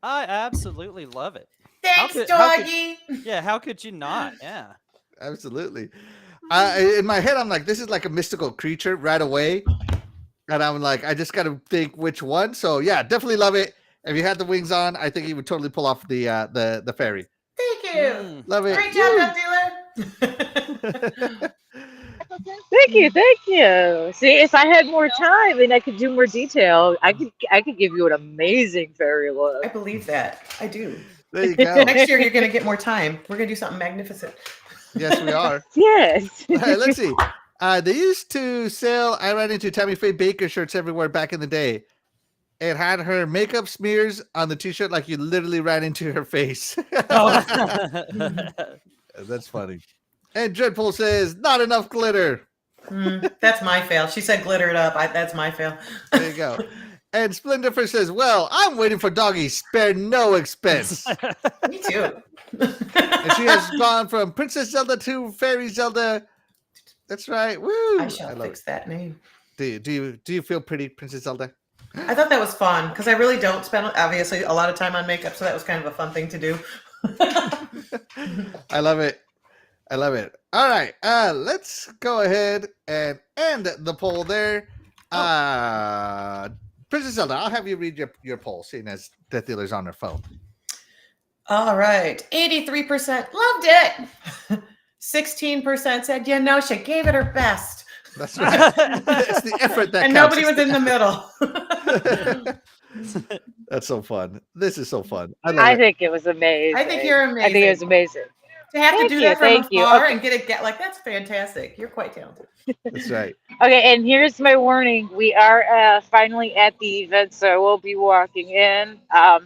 I absolutely love it. Thanks, Doggy. How could you not? Yeah. Absolutely. In my head, I'm like, this is like a mystical creature right away. And I'm like, I just got to think which one. So, yeah, definitely love it. If you had the wings on, I think he would totally pull off the fairy. Thank you. Love it. Great job, DeathDealer. Thank you. See, if I had more time and I could do more detail, I could give you an amazing fairy look. I believe that. I do. There you go. Next year, you're going to get more time. We're going to do something magnificent. Yes, we are. Yes. All right, let's see. They used to sell, I ran into Tammy Faye Baker shirts everywhere back in the day. It had her makeup smears on the t-shirt like you literally ran into her face. That's funny. And Dreadpool says, not enough glitter. That's my fail. She said glitter it up. That's my fail. There you go. And Splendifer says, well, I'm waiting for Doggy. Spare no expense. Me too. And she has gone from Princess Zelda to Fairy Zelda. That's right. Woo! I shall fix that name. Do you feel pretty, Princess Zelda? I thought that was fun because I really don't spend obviously a lot of time on makeup, so that was kind of a fun thing to do. I love it. I love it. All right. Let's go ahead and end the poll there. Princess Zelda, I'll have you read your poll, seeing as DeathDealer's on her phone. All right. 83% loved it. 16% said, she gave it her best. That's right. It's the effort that and counts. nobody was in the middle. That's so fun. This is so fun. I think it was amazing. I think you're amazing. I think it was amazing. To have to do that from thank afar you. and get like that's fantastic. You're quite talented. That's right. Okay, and here's my warning. We are finally at the event, so I will be walking in.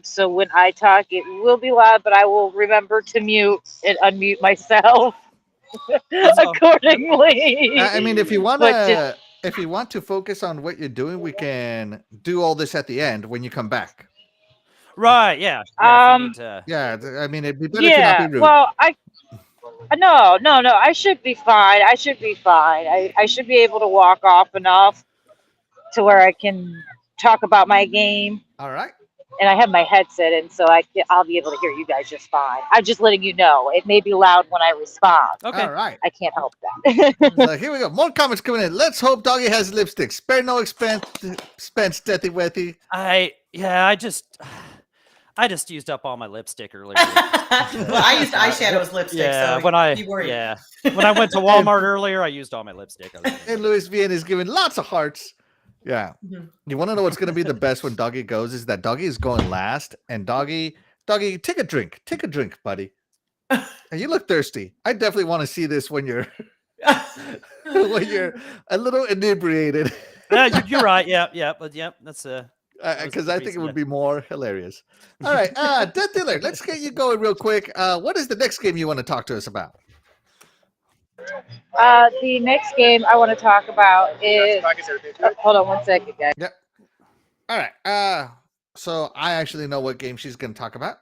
So when I talk, it will be loud, but I will remember to mute and unmute myself accordingly. I mean, if you want to focus on what you're doing, we can do all this at the end when you come back. Right. Yeah. Yeah. I mean, it'd be better to not be rude. Well, No. I should be fine. I should be able to walk off enough to where I can talk about my game. All right. And I have my headset in, so I'll be able to hear you guys just fine. I'm just letting you know. It may be loud when I respond. Okay. All right. I can't help that. So here we go. More comments coming in. Let's hope Doggy has lipstick. Spare no expense, Deathy Wethy. I just used up all my lipstick earlier. Well, I used eyeshadow as lipstick. Yeah, so when I went to Walmart earlier, I used all my lipstick. And Luis Vian is giving lots of hearts. Yeah. Mm-hmm. You want to know what's going to be the best when Doggy goes is that Doggy is going last, and Doggy, take a drink. Take a drink, buddy. You look thirsty. I definitely want to see this when you're when you're a little inebriated. Yeah, you're right. Yeah, but that's because I think it would be more hilarious. All right, DeathDealer, let's get you going real quick. What is the next game you want to talk to us about? The next game I want to talk about is. Hold on 1 second, guys. Yep. All right. So I actually know what game she's going to talk about.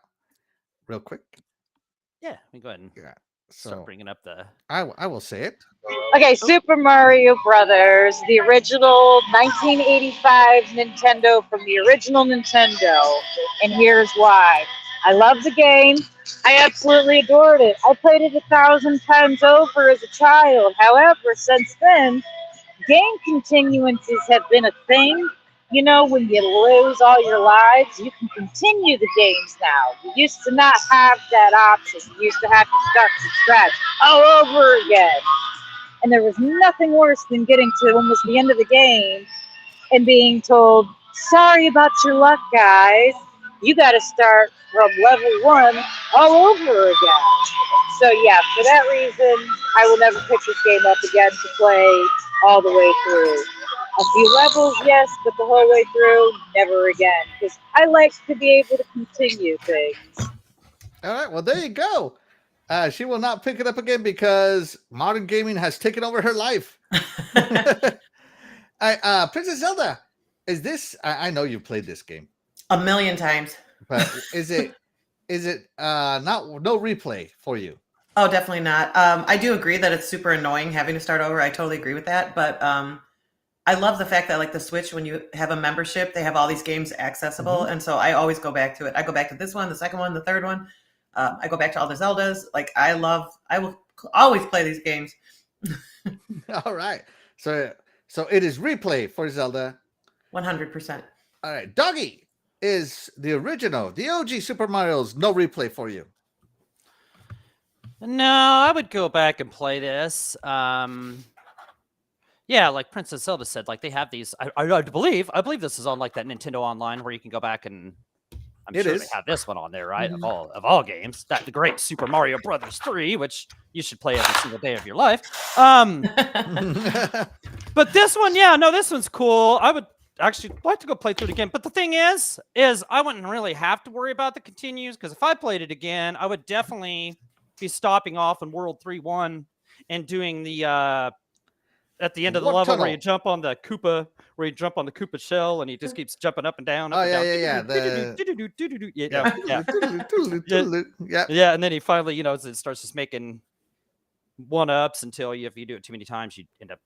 Real quick. Yeah, let me go ahead and start bringing up the. I will say it. Okay, Super Mario Brothers, the original 1985 Nintendo from the original Nintendo, and here's why. I love the game. I absolutely adored it. I played it 1,000 times over as a child. However, since then, game continuances have been a thing. You know, when you lose all your lives, you can continue the games now. You used to not have that option. You used to have to start from scratch all over again. And there was nothing worse than getting to almost the end of the game and being told, sorry about your luck, guys. You got to start from level 1 all over again. So, yeah, for that reason, I will never pick this game up again to play all the way through. A few levels, yes, but the whole way through, never again. Because I like to be able to continue things. All right, well, there you go. She will not pick it up again because modern gaming has taken over her life. Princess Zelda, is this? I know you've played this game, A million times. but is it not no replay for you? Oh, definitely not. I do agree that it's super annoying having to start over. I totally agree with that. But I love the fact that like the Switch, when you have a membership, they have all these games accessible. And so I always go back to it. I go back to this one, the second one, the third one. I go back to all the Zeldas. Like I will always play these games. All right. So it is replay for Zelda. 100%. All right. Doggy is the original, the OG Super Mario's no replay for you. No, I would go back and play this. Yeah, like Princess Zelda said, like they have these. I believe this is on like that Nintendo Online where you can go back and I'm It sure is. they have this one on there, right? Of all games, that the great Super Mario Brothers 3, which you should play every single day of your life. But this one, yeah, no, this one's cool. I would actually like to go play through it again. But the thing is I wouldn't really have to worry about the continues because if I played it again, I would definitely be stopping off in World 3-1 and doing the at the end of the Warp level tunnel. where you jump on the Koopa, shell and he just keeps jumping up and down. Up Oh, and yeah, down. Yeah. Yeah, and then he finally, it starts just making one-ups until if you do it too many times, you end up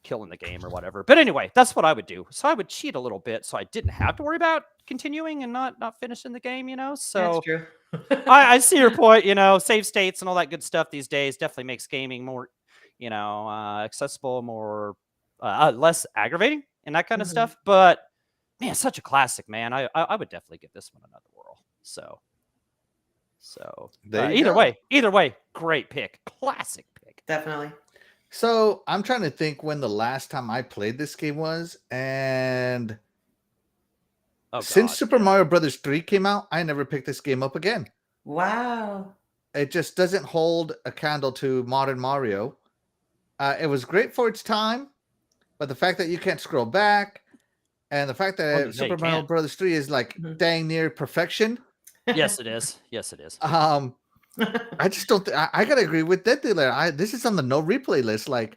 killing the game or whatever. But anyway, that's what I would do. So I would cheat a little bit so I didn't have to worry about continuing and not finishing the game, So That's true. I see your point, save states and all that good stuff these days definitely makes gaming more, accessible, more less aggravating and that kind of stuff. But man, such a classic, man. I would definitely give this one another whirl. So There you either go. way, great pick. Classic pick. Definitely. So I'm trying to think when the last time I played this game was, and since Super Mario Brothers 3 came out, I never picked this game up again. Wow. It just doesn't hold a candle to modern Mario. It was great for its time, but the fact that you can't scroll back, and the fact that Super Mario Brothers 3 is like dang near perfection. Yes, it is. I just don't. I gotta agree with DeathDealer. This is on the no replay list. Like,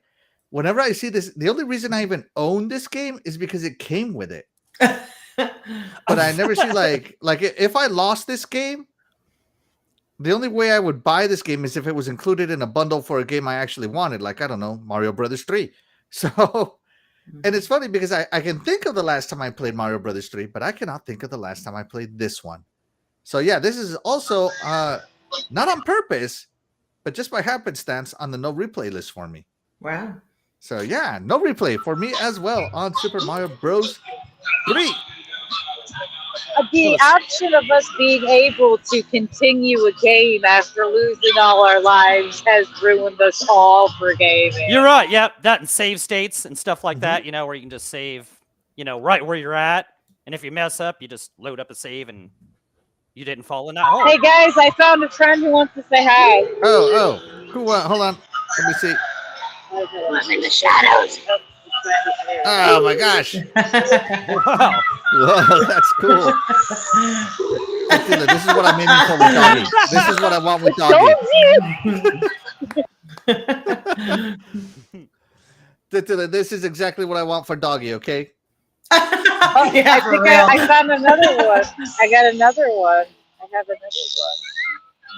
whenever I see this, the only reason I even own this game is because it came with it. But I never see like if I lost this game, the only way I would buy this game is if it was included in a bundle for a game I actually wanted, like I don't know, Mario Brothers 3. So, and it's funny because I can think of the last time I played Mario Brothers 3, but I cannot think of the last time I played this one. So yeah, this is also not on purpose, but just by happenstance on the no replay list for me. Wow. So yeah, no replay for me as well on Super Mario Bros. 3. The option of us being able to continue a game after losing all our lives has ruined us all for gaming. You're right. Yeah, that and save states and stuff like that, where you can just save, right where you're at. And if you mess up, you just load up a save and you didn't fall in that hole. Hey guys, I found a friend who wants to say hi. Oh. Who? Hold on. Let me see. I'm in the shadows. Oh my gosh. Wow. Whoa, that's cool. This is what I'm aiming for with Doggy. This is what I want with Doggy. This is exactly what I want for Doggy, okay? Yeah, for real. I found another one. I got another one. I have another one.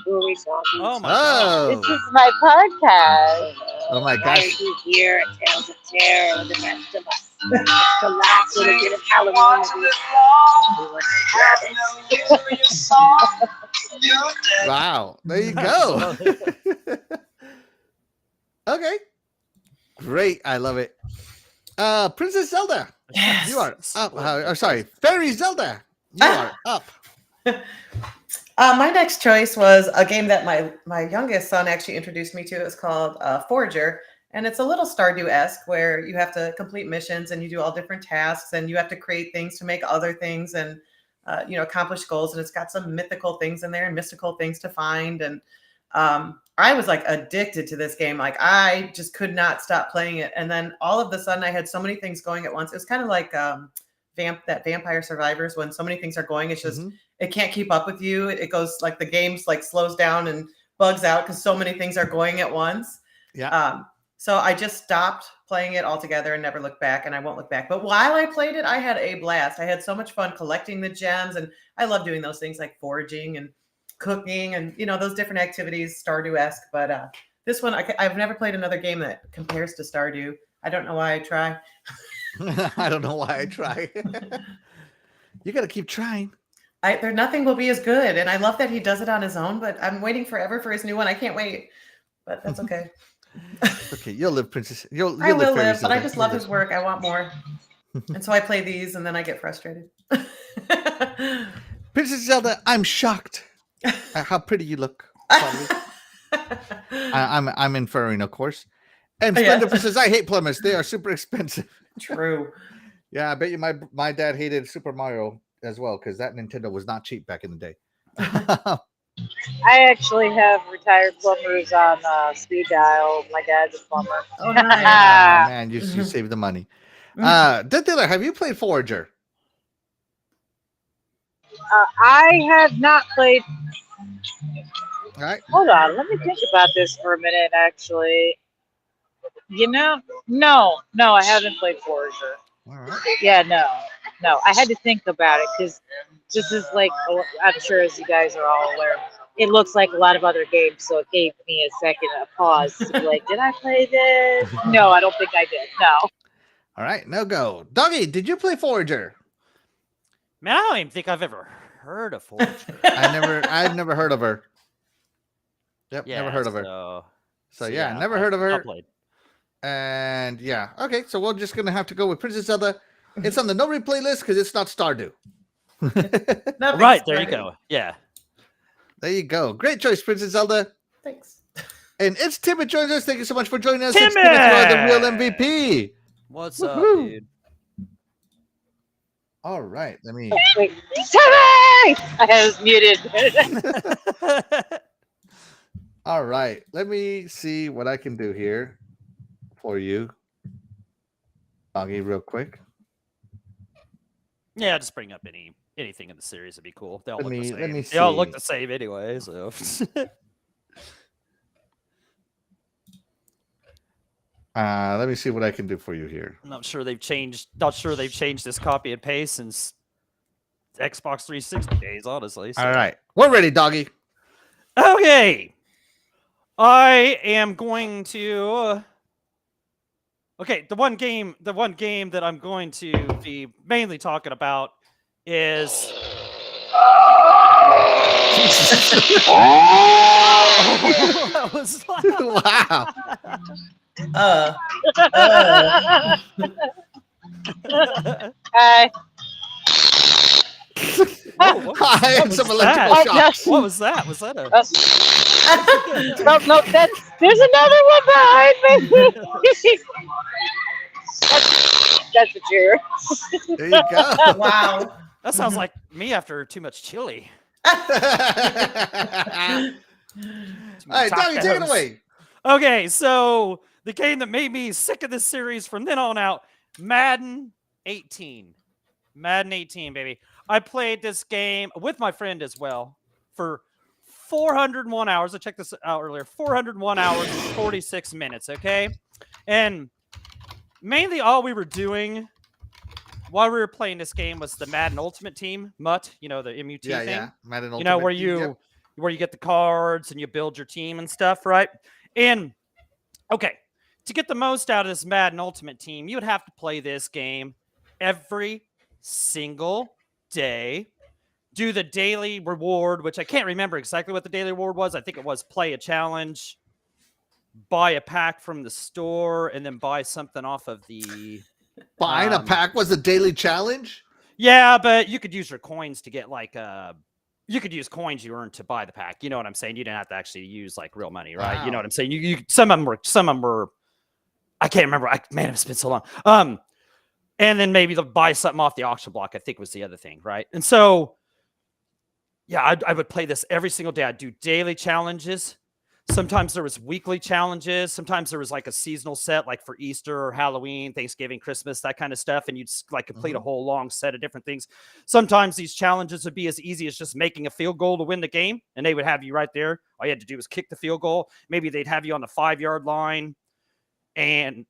Who are we talking? Oh my god. This is my podcast. Oh my Why are gosh. you here at Tales of Terror with the rest of us? The last little bit of Halloween. Wow. There you go. Okay. Great. I love it. Princess Zelda. Yes. You are up. Sorry. Fairy Zelda. You are up. My next choice was a game that my youngest son actually introduced me to. It's called Forager, and it's a little Stardew-esque where you have to complete missions and you do all different tasks and you have to create things to make other things and accomplish goals. And it's got some mythical things in there and mystical things to find. And I was like addicted to this game. Like I just could not stop playing it. And then all of a sudden I had so many things going at once. It was kind of like that Vampire Survivors, when so many things are going, it's just it can't keep up with you. It goes like the game's like slows down and bugs out because so many things are going at once. Yeah. So I just stopped playing it altogether and never looked back, and I won't look back. But while I played it, I had a blast. I had so much fun collecting the gems, and I love doing those things like foraging and cooking and, you know, those different activities, Stardew-esque. But this one, I've never played another game that compares to Stardew. I don't know why I try. I don't know why I try. You got to keep trying. Nothing will be as good. And I love that he does it on his own, but I'm waiting forever for his new one. I can't wait, but that's okay. Okay, you'll live, Princess. You'll I will live, Fairy but I Silver. just love his work. I want more. And so I play these and then I get frustrated. Princess Zelda, I'm shocked at how pretty you look. I'm inferring, of course. And Splendor says, I hate plumbers. They are super expensive. True. Yeah, I bet you my dad hated Super Mario as well, because that Nintendo was not cheap back in the day. I actually have retired plumbers on speed dial. My dad's a plumber. Oh, nice. Oh, man, you saved the money. DeathDealer, have you played Forager? I have not played. All right. Hold on, let me think about this for a minute. Actually, you know, no, I haven't played Forager. All right. Yeah, no, I had to think about it because this is like, I'm sure as you guys are all aware, it looks like a lot of other games, so it gave me a second, a pause to be like, did I play this? No, I don't think I did. No. All right, no go. Doggy, did you play Forager? Man, I don't even think I've ever heard of Forager. I've never heard of her. Yep, Yeah, never heard of her. So yeah, never heard of her. And yeah, okay, so we're just gonna have to go with Princess Zelda. It's on the no replay list because it's not Stardew. Right, there you go. Yeah. There you go. Great choice, Princess Zelda. Thanks. And it's Timmy joins us. Thank you so much for joining us. Timmy! It's Timmy, you are the real MVP. What's up, Woohoo. dude? All right, let me. Wait, Timmy! I was muted. All right, let me see what I can do here for you, Doggy, real quick. Yeah, just bring up anything in the series would be cool. They all Let look me the same. see. They all look the same anyway, so. Let me see what I can do for you here. I'm not sure they've changed. Not sure they've changed this copy and paste since Xbox 360 days, honestly. So. All right, we're ready, Doggy. Okay. I am going to. Okay, the one game that I'm going to be mainly talking about is. That was loud. Wow. Hi. I had some electrical that? shocks. What was that? Was that a? No, there's another one behind me. That's a cheer. There you go. Wow. That sounds like me after too much chili. All right, Doggy, take it away. Okay, so the game that made me sick of this series from then on out, Madden 18. Madden 18, baby. I played this game with my friend as well for 401 hours. I checked this out earlier. 401 hours and 46 minutes, okay? And mainly all we were doing while we were playing this game was the Madden Ultimate Team, MUT, you know, the MUT thing. Yeah, Madden Ultimate. You know, where Team, you get the cards and you build your team and stuff, right? And okay, to get the most out of this Madden Ultimate Team, you would have to play this game every single day. Do the daily reward, which I can't remember exactly what the daily reward was. I think it was play a challenge, buy a pack from the store, and then buy something off of the... Buying a pack was a daily challenge? Yeah, but you could use your coins to get like you could use coins you earned to buy the pack. You know what I'm saying? You didn't have to actually use like real money, right? Wow. You know what I'm saying? You some of them were I can't remember. Man, it's been so long. And then maybe they'll buy something off the auction block, I think was the other thing, right? And so yeah, I would play this every single day. I'd do daily challenges. Sometimes there was weekly challenges. Sometimes there was like a seasonal set, like for Easter or Halloween, Thanksgiving, Christmas, that kind of stuff. And you'd like complete a whole long set of different things. Sometimes these challenges would be as easy as just making a field goal to win the game. And they would have you right there. All you had to do was kick the field goal. Maybe they'd have you on the 5-yard line. And,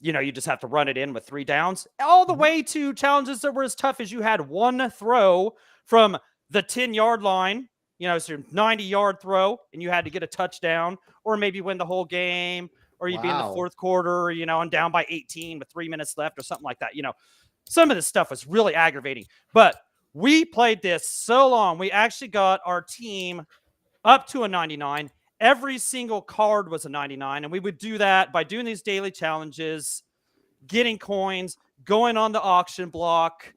you just have to run it in with 3 downs. All the way to challenges that were as tough as you had one throw from the 10-yard line. So your 90-yard throw, and you had to get a touchdown, or maybe win the whole game, or you'd be in the fourth quarter, and down by 18 with 3 minutes left, or something like that. Some of this stuff was really aggravating. But we played this so long, we actually got our team up to a 99. Every single card was a 99, and we would do that by doing these daily challenges, getting coins, going on the auction block,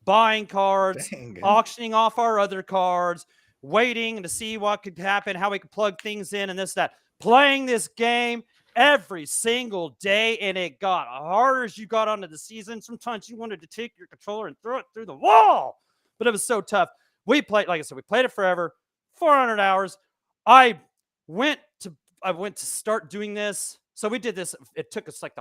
buying cards, auctioning off our other cards, waiting to see what could happen, how we could plug things in and this, that. Playing this game every single day, and it got harder as you got onto the season. Sometimes you wanted to take your controller and throw it through the wall, but it was so tough. We played, like I said, we played it forever, 400 hours. I went to start doing this. So we did this. It took us like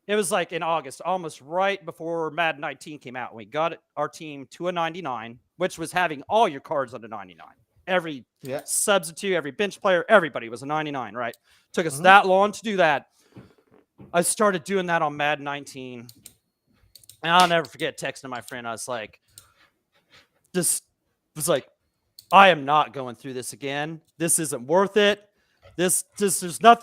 it was like in August, almost right before Madden 19 came out. And we got our team to a 99, which was having all your cards on a 99. Every substitute, every bench player, everybody was a 99, right? Took us that long to do that. I started doing that on Madden 19. And I'll never forget texting my friend. I was like, I am not going through this again. This isn't worth it. There's no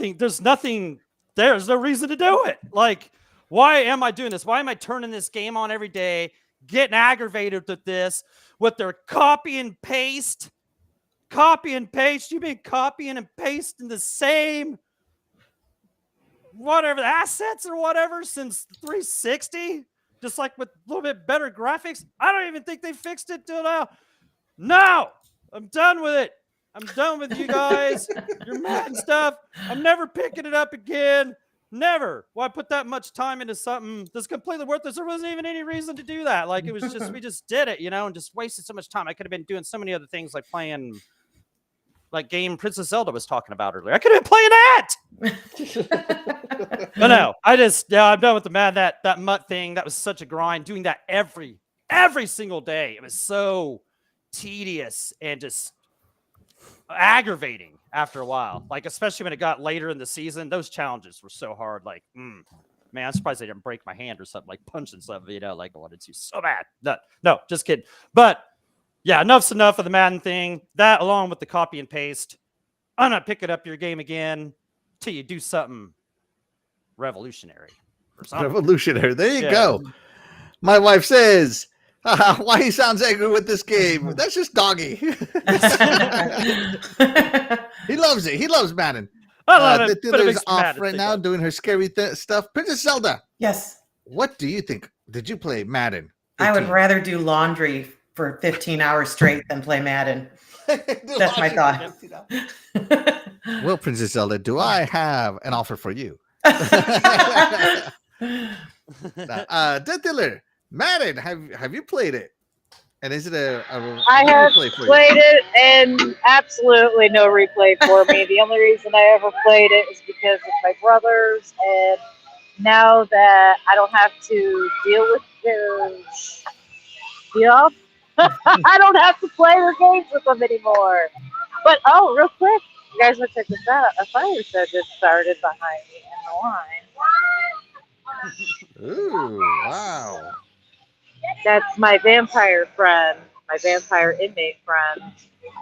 reason to do it. Like, why am I doing this? Why am I turning this game on every day, getting aggravated with this, with their copy and paste? You've been copying and pasting the same whatever assets or whatever since 360, just like with a little bit better graphics. I don't even think they fixed it till now. No, I'm done with it. I'm done with you guys. Your Madden stuff. I'm never picking it up again. Never. Why put that much time into something that's completely worthless? There wasn't even any reason to do that. Like, it was just, we just did it, and just wasted so much time. I could have been doing so many other things, like playing, like game Princess Zelda was talking about earlier. I could have been playing that. But no, I'm done with the Madden, that MUT thing. That was such a grind. Doing that every single day. It was so tedious and just aggravating after a while, like especially when it got later in the season. Those challenges were so hard. Like, man, I'm surprised they didn't break my hand or something, like punching something, like I wanted to so bad. No, just kidding. But yeah, enough's enough of the Madden thing. That, along with the copy and paste, I'm not picking up your game again till you do something revolutionary. Revolutionary. There you go. My wife says, why he sounds angry with this game? That's just Doggy. He loves it. He loves Madden. I love it. DeathDealer's off right now doing her scary stuff. Princess Zelda. Yes. What do you think? Did you play Madden 18? I would rather do laundry for 15 hours straight than play Madden. That's my thought. Well, Princess Zelda, do I have an offer for you? DeathDealer, Madden, have you played it? And is it I have played it, and absolutely no replay for me. The only reason I ever played it is because of my brothers, and now that I don't have to deal with their stuff, I don't have to play their games with them anymore. But real quick, you guys want to check this out? A fire show just started behind me in the line. Ooh, wow. That's my vampire friend, my vampire inmate friend.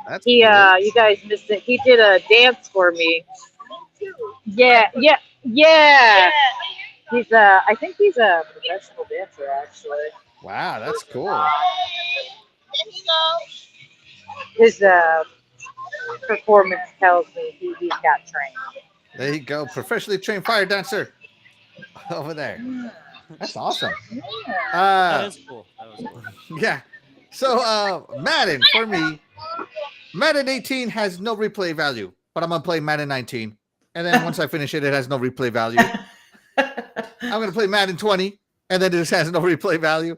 That's he, cool. You guys missed it. He did a dance for me. Yeah. I think he's a professional dancer, actually. Wow, that's cool. His performance tells me he's got trained. There you go, professionally trained fire dancer over there. That's awesome. That is cool. Yeah. So Madden, for me, Madden 18 has no replay value, but I'm gonna play Madden 19, and then once I finish it, it has no replay value. I'm gonna play Madden 20, and then it just has no replay value.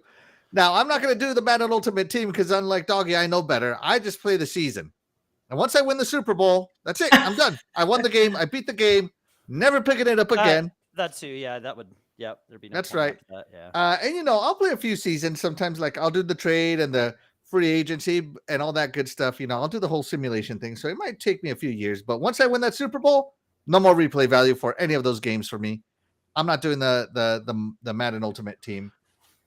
Now I'm not gonna do the Madden Ultimate Team because unlike Doggy, I know better. I just play the season. And once I win the Super Bowl, that's it. I'm done. I won the game. I beat the game. Never picking it up again. That too. Yeah, that would. Yep. There'd be no That's point right. after that. Yeah. And you know, I'll play a few seasons. Sometimes, like I'll do the trade and the free agency and all that good stuff. You know, I'll do the whole simulation thing. So it might take me a few years. But once I win that Super Bowl, no more replay value for any of those games for me. I'm not doing the Madden Ultimate Team.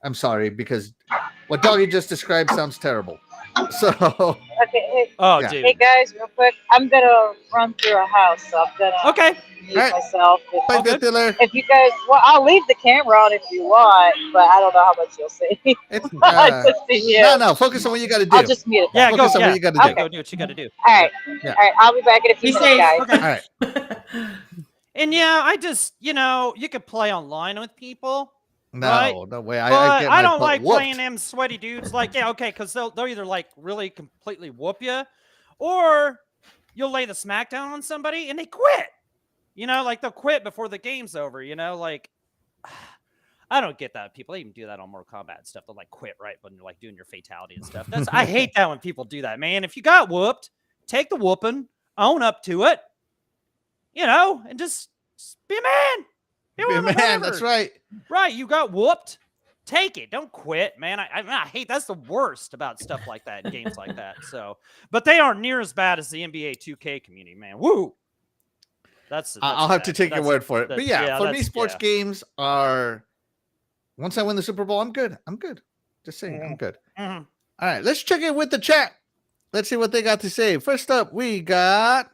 I'm sorry, because what Doggy just described sounds terrible. So Okay, hey, Oh, Yeah. dude. hey guys, real quick. I'm gonna run through a house, so I'm gonna Okay. mute Alright. myself. play All good. DeathDealer. If you guys, well, I'll leave the camera on if you want, but I don't know how much you'll see. It's Just to you. no. Focus on what you got to do. I'll just mute it. Yeah, Focus go. on what Yeah, you got to yeah, do. go do what you got to do. All right, Yeah. all right. I'll be back in a few Be minutes, safe. guys. Okay. All right. And yeah, I just, you could play online with people, No, Right. no way. but I get I my don't butt like whooped. playing them sweaty dudes. Like, yeah, okay, because they'll either like really completely whoop you, or you'll lay the smackdown on somebody and they quit. Like they'll quit before the game's over. Like I don't get that. People even do that on Mortal Kombat and stuff. They'll like quit right when you're like doing your fatality and stuff. I hate that when people do that, man. If you got whooped, take the whooping, own up to it, and just be a man. Be a man. That's right. Right, you got whooped. Take it. Don't quit, man. I hate that's the worst about stuff like that, games like that. So, but they aren't near as bad as the NBA 2K community, man. Woo. That's I'll have to bad. take your That's- word for it. But that's- yeah, for me, that's- sports yeah. games are. Once I win the Super Bowl, I'm good. I'm good. Just saying, I'm good. Mhm. All right, let's check in with the chat. Let's see what they got to say. First up, we got.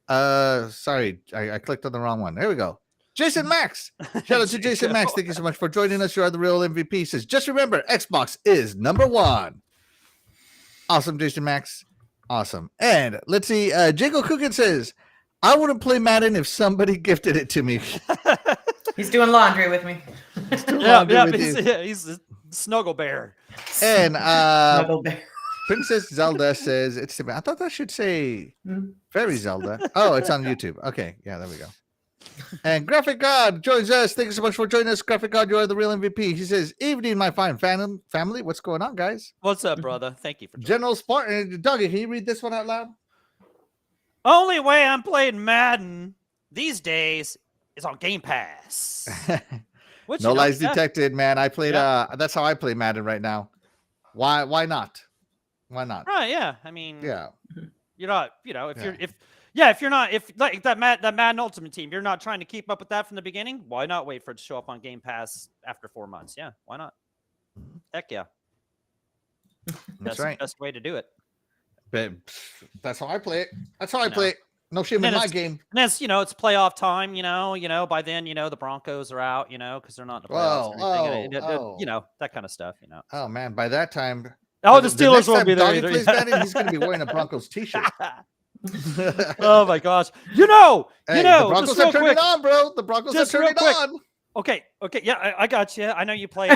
Sorry, I clicked on the wrong one. There we go. Jason Max. Shout out to Jason Max. Thank you so much for joining us. You are the real MVP. He says, just remember, Xbox is #1. Awesome, Jason Max. Awesome. And let's see. Jago Cookin says, I wouldn't play Madden if somebody gifted it to me. He's doing laundry with me. Yeah, he's a snuggle bear. And Snuggle bear. Princess Zelda says, it's. I thought that should say Fairy Zelda. Oh, it's on YouTube. Okay. Yeah, there we go. And Graphic God joins us. Thank you so much for joining us. Graphic God, you are the real MVP. He says, evening, my fine family. What's going on, guys? What's up, brother? Thank you for joining. General Spartan. Doggy, can you read this one out loud? Only way I'm playing Madden these days is on Game Pass. Which, No lies yeah. detected, man. I played that's how I play Madden right now. Why not? Why not? Right, yeah. I mean, Yeah. you're not, if you're not, if like that Madden Ultimate Team, you're not trying to keep up with that from the beginning, why not wait for it to show up on Game Pass after 4 months? Yeah, why not? Heck yeah. That's right. The best way to do it. But that's how I play it. That's how I No. play it. No shame in And my it's- game. And it's, it's playoff time, by then, the Broncos are out, because they're not in the playoffs. And everything, that kind of stuff, Oh man, by that time. Oh, the next Steelers won't time be there Doggy either. plays Madden, he's gonna be wearing a Broncos t-shirt. Oh my gosh. Hey, the Broncos just are real turning quick. on, bro. The Broncos Just are real turning quick. on. Okay. Yeah, I got you. I know you played.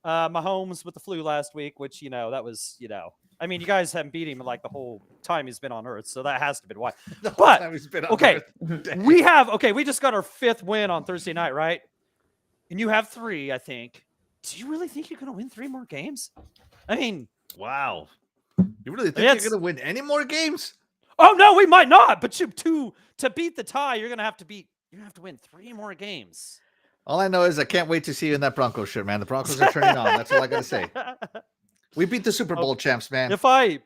Mahomes with the flu last week, which that was I mean, you guys haven't beat him like the whole time he's been on Earth, so that has to be why. The whole But, time he's been on okay, Earth. we just got our 5th win on Thursday night, right? And you have 3, I think. Do you really think you're gonna win 3 more games? I mean, Wow. You really think Yes. you're gonna win any more games? oh no, we might not. But to beat the tie, you're gonna have to win 3 more games. All I know is I can't wait to see you in that Broncos shirt, man. The Broncos are turning on. That's all I gotta say. We beat the Super Bowl champs, man. If I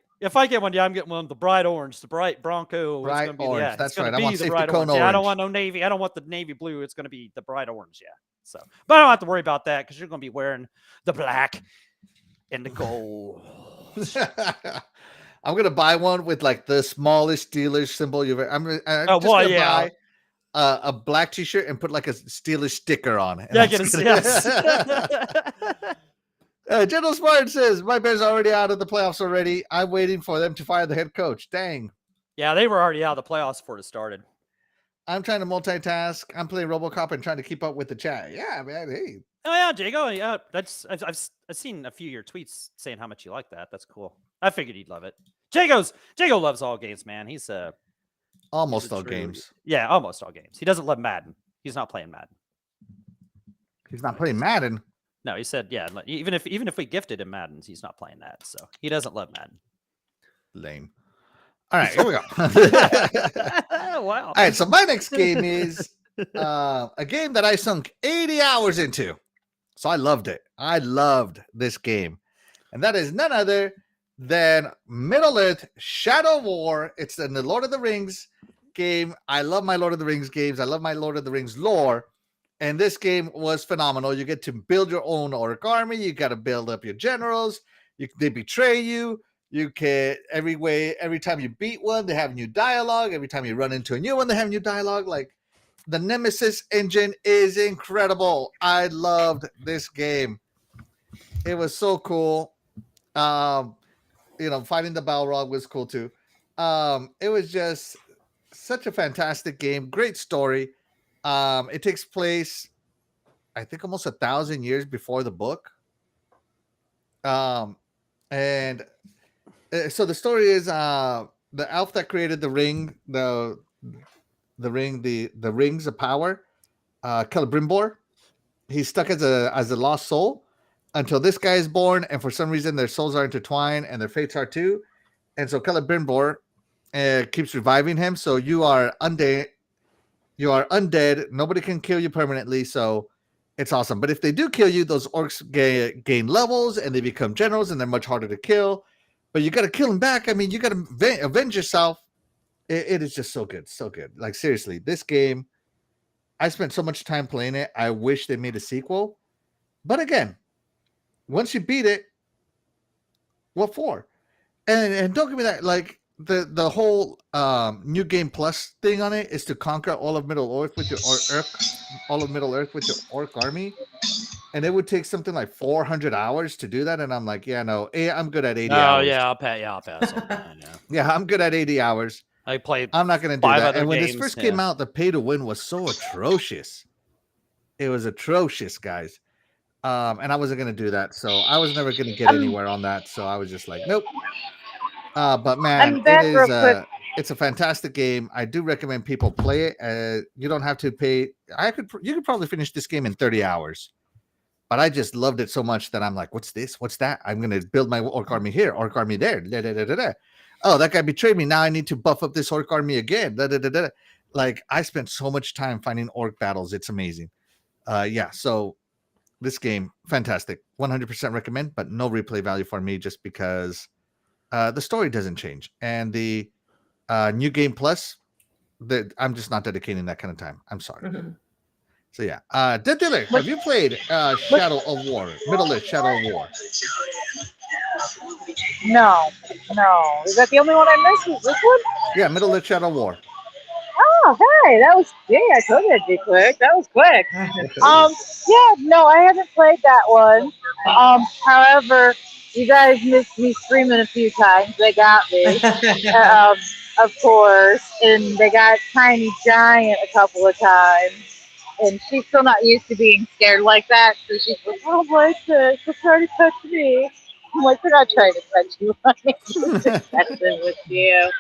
get one, yeah, I'm getting one. The bright orange, the bright Bronco. Bright it's gonna be, orange, Yeah, that's it's gonna right. I be want the safety bright cone orange. Yeah, I don't orange. want no navy. I don't want the navy blue. It's gonna be the bright orange. Yeah. So, but I don't have to worry about that because you're gonna be wearing the black and the gold. I'm gonna buy one with like the smallest Steelers symbol you've ever. I'm just well, gonna yeah. buy a black T-shirt and put like a Steelers sticker on it. Yeah, And get that's it. gonna- Yes. General Smart says my Bears are already out of the playoffs already. I'm waiting for them to fire the head coach. Dang. Yeah, they were already out of the playoffs before it started. I'm trying to multitask. I'm playing RoboCop and trying to keep up with the chat. Yeah, man. Hey, Oh yeah, Jago. Yeah, I've seen a few of your tweets saying how much you like that. That's cool. I figured you'd love it. Jago loves all games, man. He's almost He's a all true- games. Yeah, almost all games. He doesn't love Madden. He's not playing Madden. He's not playing Madden. No, he said, yeah. Even if we gifted him Madden, he's not playing that. So he doesn't love Madden. Lame. All right, here we go. Wow. All right, so my next game is a game that I sunk 80 hours into. So I loved it. I loved this game. And that is none other than Middle-earth Shadow War. It's in the Lord of the Rings game. I love my Lord of the Rings games. I love my Lord of the Rings lore. And this game was phenomenal. You get to build your own orc army. You got to build up your generals. They betray you. You can every time you beat one, they have new dialogue. Every time you run into a new one, they have new dialogue. Like the Nemesis engine is incredible. I loved this game. It was so cool. Fighting the Balrog was cool too. It was just such a fantastic game. Great story. It takes place, I think, almost 1,000 years before the book. And so the story is the elf that created the ring, the rings of power, Celebrimbor. He's stuck as a lost soul until this guy is born, and for some reason their souls are intertwined and their fates are too. And so Celebrimbor keeps reviving him. So you are undead. You are undead. Nobody can kill you permanently. So it's awesome. But if they do kill you, those orcs gain levels and they become generals, and they're much harder to kill. But you got to kill them back. I mean, you got to avenge yourself. It is just so good. So good. Like, seriously, this game, I spent so much time playing it. I wish they made a sequel. But again, once you beat it, what for? And don't give me that. Like, the whole New Game Plus thing on it is to conquer all of Middle Earth with your orc army. And it would take something like 400 hours to do that. And I'm like, yeah, no, I'm good at 80 hours. Oh, yeah, I'll pass on that. Yeah. Yeah, I'm good at 80 hours. I played. I'm not going to do 5 that. other And when this games, first came out, the pay to win was so atrocious. It was atrocious, guys. And I wasn't going to do that. So I was never going to get anywhere on that. So I was just like, nope. But man, I'm back real quick. It's a fantastic game. I do recommend people play it. You don't have to pay. You could probably finish this game in 30 hours. But I just loved it so much that I'm like, what's this? What's that? I'm going to build my orc army here, orc army there. Da, da, da, da, da. Oh, that guy betrayed me. Now I need to buff up this orc army again. Da, da, da, da. Like, I spent so much time finding orc battles. It's amazing. So this game, fantastic. 100% recommend, but no replay value for me just because the story doesn't change. And the New Game Plus, I'm just not dedicating that kind of time. I'm sorry. Mm-hmm. So yeah, DeathDealer, have you played Shadow of War, Middle-earth Shadow of War? No. Is that the only one I missed? Was this one? Yeah, Middle-earth Shadow of War. Oh, hey, I told you it'd be quick. That was quick. No, I haven't played that one. However, you guys missed me screaming a few times. They got me, of course, and they got Tiny Giant a couple of times. And she's still not used to being scared like that, so she's like, "Oh, what's this? She'll try to touch me." I'm like, "They're not trying to touch you. I'm just messing with you."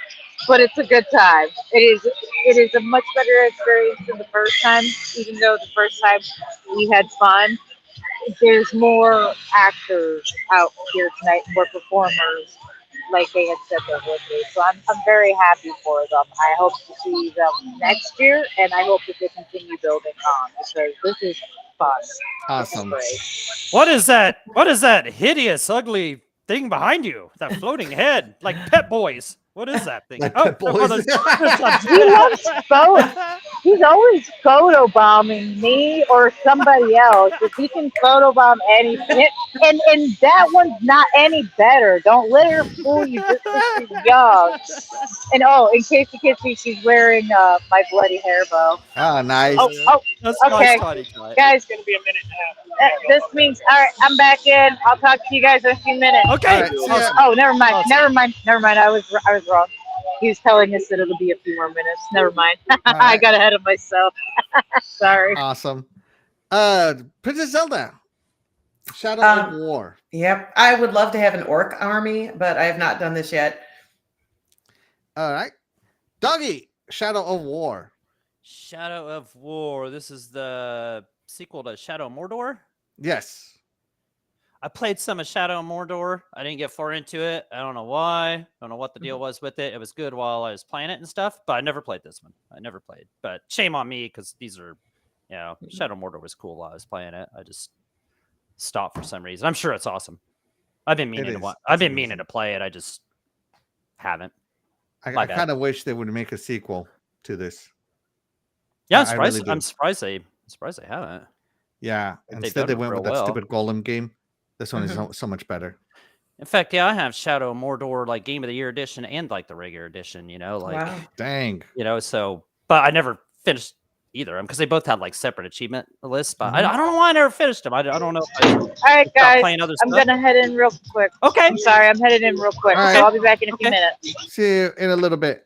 But it's a good time. It is a much better experience than the first time, even though the first time we had fun. There's more actors out here tonight, more performers, like they had said there would be. So I'm very happy for them. I hope to see them next year, and I hope that they continue building on because this is fun. Awesome. What is that? What is that hideous, ugly thing behind you? That floating head, like Pet Boys. What is that thing? Like Pet Boys? He loves both. He's always photobombing me or somebody else. If he can photobomb anything, and that one's not any better. Don't let her fool you just because she's young. And in case you can't see, she's wearing my bloody hair bow. Oh, nice. That's Okay. Nice, Guys, It's gonna be a minute and a half. this means all right. I'm back in. I'll talk to you guys in a few minutes. Okay. All right, see ya. Oh, never mind. Awesome. Never mind. I was wrong. He was telling us that it'll be a few more minutes. Never mind. All I right. got ahead of myself. Sorry. Awesome. Princess Zelda, Shadow of War. Yep. I would love to have an orc army, but I have not done this yet. All right. Doggy, Shadow of War. Shadow of War. This is the sequel to Shadow of Mordor. Yes. I played some of Shadow of Mordor. I didn't get far into it. I don't know why. I don't know what the deal was with it. It was good while I was playing it and stuff, but I never played this one. I never played. But shame on me because these are, Shadow of Mordor was cool while I was playing it. I just stopped for some reason. I'm sure it's awesome. I've been meaning to. I've been meaning to play it. I just haven't. I kind of wish they would make a sequel to this. Yeah, I really do. I'm surprised they haven't. Yeah, They've instead done they it went real with that well. stupid Golem game. This one is so much better. In fact, yeah, I have Shadow of Mordor like Game of the Year edition and like the regular edition. Wow. Dang. So, but I never finished either of them because they both had like separate achievement lists. But I don't know why I never finished them. I don't know. All right, guys. Playing other I'm stuff. gonna head in real quick. Okay. I'm sorry. I'm headed in real quick. All right. So I'll be back in a few Okay. minutes. See you in a little bit.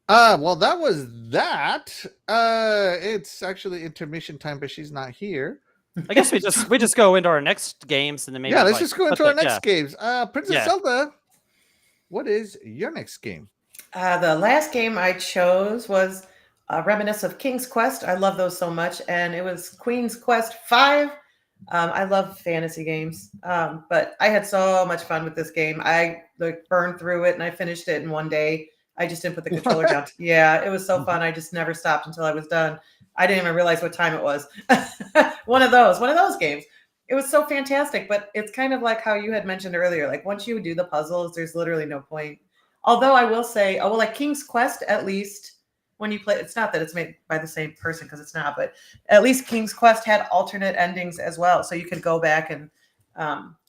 Well, that was that. It's actually intermission time, but she's not here. I guess we just go into our next games and then maybe Let's just go into our next games. Princess Yeah. Zelda, what is your next game? The last game I chose was reminiscent of King's Quest. I love those so much, and it was Queen's Quest 5. I love fantasy games, but I had so much fun with this game. I burned through it, and I finished it in one day. I just didn't put the controller down. Yeah, it was so fun. I just never stopped until I was done. I didn't even realize what time it was. One of those games. It was so fantastic, but it's kind of like how you had mentioned earlier. Like once you do the puzzles, there's literally no point. Although I will say, like King's Quest, at least when you play, it's not that it's made by the same person because it's not, but at least King's Quest had alternate endings as well. So you could go back and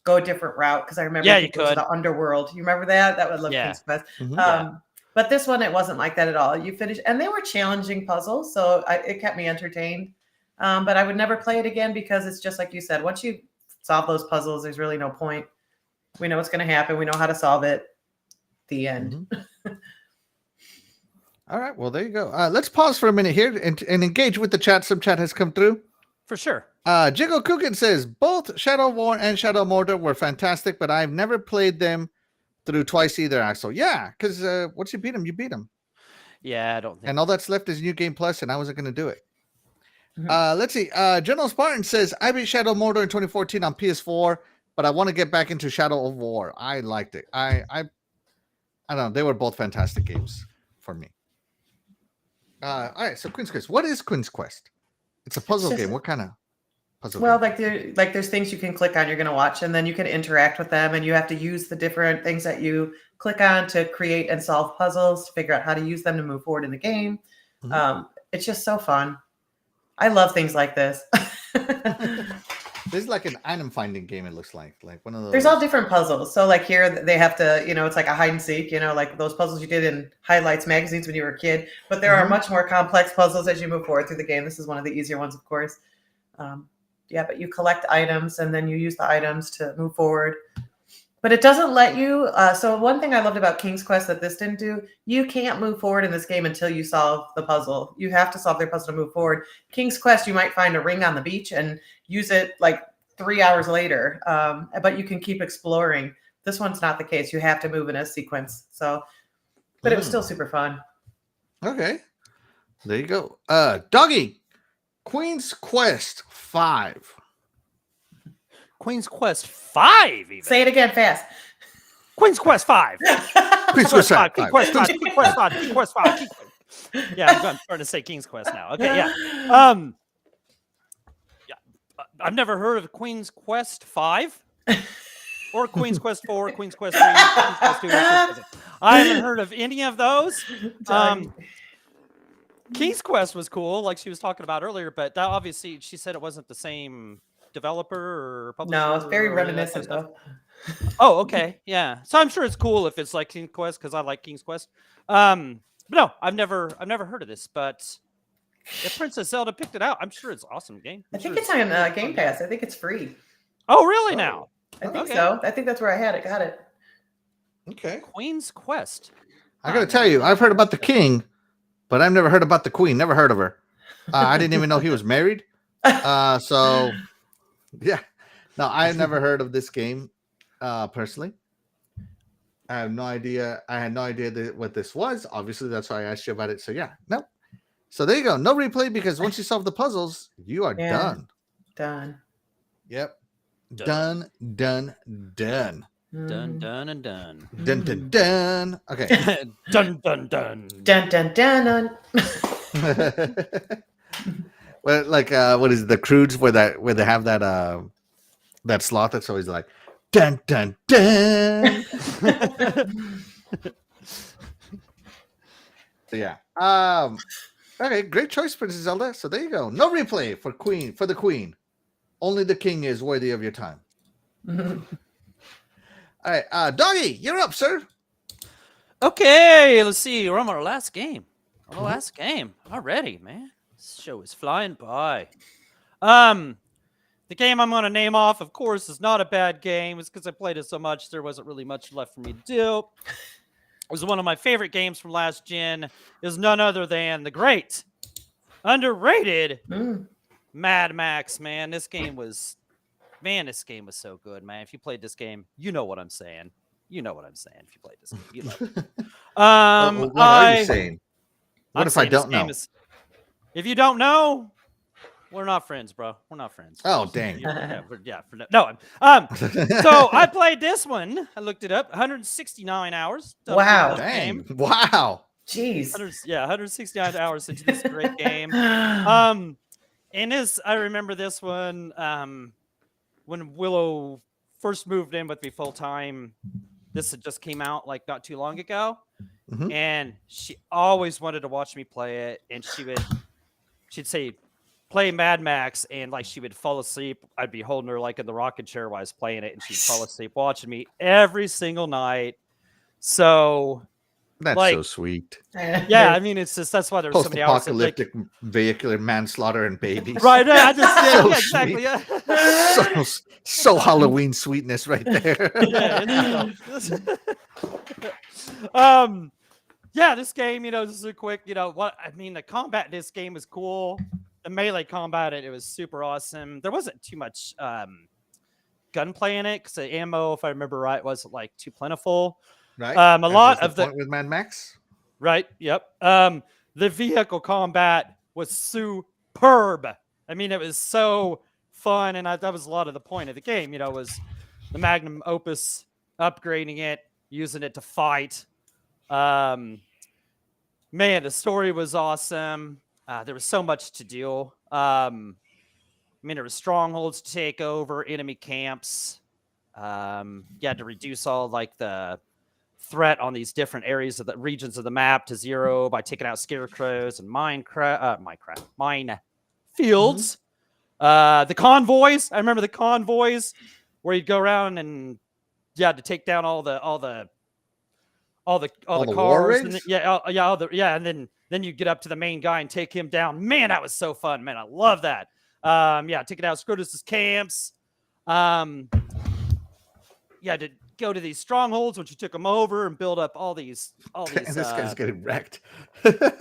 go a different route. Because I remember you it was could. the Underworld. You remember that? That would love King's Quest. But this one, it wasn't like that at all. You finish, and they were challenging puzzles, so it kept me entertained. But I would never play it again because it's just like you said. Once you solve those puzzles, there's really no point. We know what's going to happen. We know how to solve it. The end. All right. Well, there you go. Let's pause for a minute here and engage with the chat. Some chat has come through. For sure. Jiggle Coogan says both Shadow of War and Shadow of Mordor were fantastic, but I've never played them through twice either, Axel. Yeah, because once you beat him, you beat him. Yeah, I don't think. And all that's left is New Game Plus, and I wasn't going to do it. Let's see. General Spartan says, I beat Shadow of Mordor in 2014 on PS4, but I want to get back into Shadow of War. I liked it. I don't know. They were both fantastic games for me. All right, so Queen's Quest. What is Queen's Quest? It's a puzzle game. What kind of puzzle game? There's things you can click on, you're going to watch, and then you can interact with them, and you have to use the different things that you click on to create and solve puzzles, to figure out how to use them to move forward in the game. It's just so fun. I love things like this. This is like an item finding game, it looks like one of those. There's all different puzzles. So like here, they have to, it's like a hide and seek, like those puzzles you did in highlights magazines when you were a kid. But there are much more complex puzzles as you move forward through the game. This is one of the easier ones, of course. But you collect items and then you use the items to move forward. But it doesn't let you. So one thing I loved about King's Quest that this didn't do, you can't move forward in this game until you solve the puzzle. You have to solve their puzzle to move forward. King's Quest, you might find a ring on the beach and use it like 3 hours later, but you can keep exploring. This one's not the case. You have to move in a sequence. So, but it was still super fun. Okay, there you go. Doggy, Queen's Quest 5. Queen's Quest 5. Even. Say it again fast. Queen's Quest 5. Queen's Quest 5. Queen's Quest 5. Queen's Quest 5. Queen's Quest 5. Yeah, I'm starting to say King's Quest now. Okay, yeah. I've never heard of Queen's Quest 5 or Queen's Quest 4, Queen's Quest 3, Queen's Quest 2. I haven't heard of any of those. King's Quest was cool, like she was talking about earlier, but that obviously she said it wasn't the same developer or publisher. No, it's very reminiscent though. Oh, okay, yeah. So I'm sure it's cool if it's like King's Quest because I like King's Quest. But no, I've never heard of this. But if Princess Zelda picked it out, I'm sure it's an awesome game. I think it's on Game Pass. I think it's free. Oh, really? Now? I think so. I think that's where I had it. Got it. Okay. Queen's Quest. I got to tell you, I've heard about the king, but I've never heard about the queen. Never heard of her. I didn't even know he was married. So, yeah. No, I never heard of this game personally. I have no idea. I had no idea what this was. Obviously, that's why I asked you about it. So, yeah. No. So, there you go. No replay because once you solve the puzzles, you are done. Done. Yep. Done. Done. Done. Done, done, and done. Dun dun dun. Okay. Dun, dun, dun. Dun dun dun. Well, like what is it, the Croods where they have that sloth that's always like dun dun dun. So, yeah. Okay, great choice, Princess Zelda. So there you go. No replay for the Queen. Only the King is worthy of your time. All right, Doggy, you're up, sir. Okay, let's see. We're on our last game. Our last game already, man. This show is flying by. The game I'm going to name off, of course, is not a bad game. It's because I played it so much, there wasn't really much left for me to do. It was one of my favorite games from last gen. Is none other than the great, underrated Mad Max. Man, this game was so good, man. If you played this game, you know what I'm saying. You know what I'm saying. If you played this game, you know. What are you saying? What if I don't know? If you don't know, we're not friends, bro. We're not friends. Oh, dang. No. So I played this one. I looked it up. 169 hours. Wow. Dang. Wow. Jeez. 169 hours into this great game. And this, I remember this one when Willow first moved in with me full time. This had just came out like not too long ago. And she always wanted to watch me play it. And she'd say, play Mad Max, and like she would fall asleep. I'd be holding her like in the rocking chair while I was playing it, and she'd fall asleep watching me every single night. So that's like, so sweet. Yeah, I mean, it's just that's why there's so many hours. Post-apocalyptic vehicular manslaughter and babies. Right, I just so exactly. Yeah. So Halloween sweetness right there. Yeah, this game, just a quick, the combat in this game was cool. The melee combat, it was super awesome. There wasn't too much gunplay in it because the ammo, if I remember right, wasn't like too plentiful. Right. A lot of the with Mad Max. Right. Yep. The vehicle combat was superb. I mean, it was so fun, and that was a lot of the point of the game. Was the magnum opus, upgrading it, using it to fight. Man, the story was awesome. There was so much to do. There were strongholds to take over, enemy camps. You had to reduce all like the threat on these different areas of the regions of the map to zero by taking out scarecrows and mine fields. The convoys. I remember the convoys where you'd go around and you had to take down all the cars. And then you get up to the main guy and take him down. Man, that was so fun, man. I love that. Taking out Scrotus's camps. You had to go to these strongholds once you took them over and build up all these. And this guy's getting wrecked.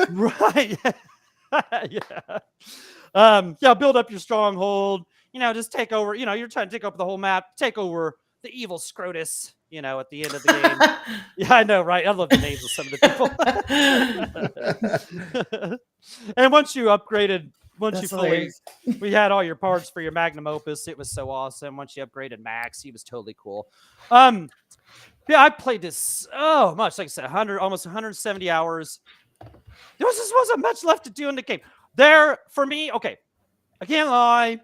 Right. Build up your stronghold. Just take over. You're trying to take over the whole map. Take over the evil Scrotus. At the end of the game. Yeah, I know, right? I love the names of some of the people. And once you we had all your parts for your magnum opus. It was so awesome. Once you upgraded Max, he was totally cool. I played this so much. Like I said, almost 170 hours. There just wasn't much left to do in the game. For me, okay, I can't lie.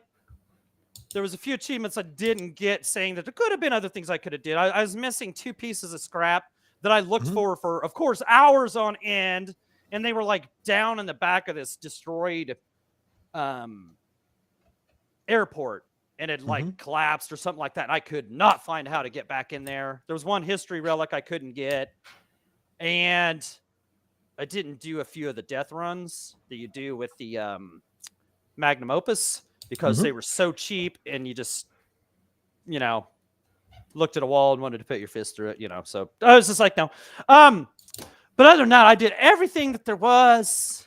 There was a few achievements I didn't get, saying that there could have been other things I could have did. I was missing 2 pieces of scrap that I looked for, of course, hours on end, and they were like down in the back of this destroyed airport, and it like collapsed or something like that. And I could not find how to get back in there. There was one history relic I couldn't get, and I didn't do a few of the death runs that you do with the magnum opus. Because they were so cheap, and you just, looked at a wall and wanted to put your fist through it, So I was just like, no. But other than that, I did everything that there was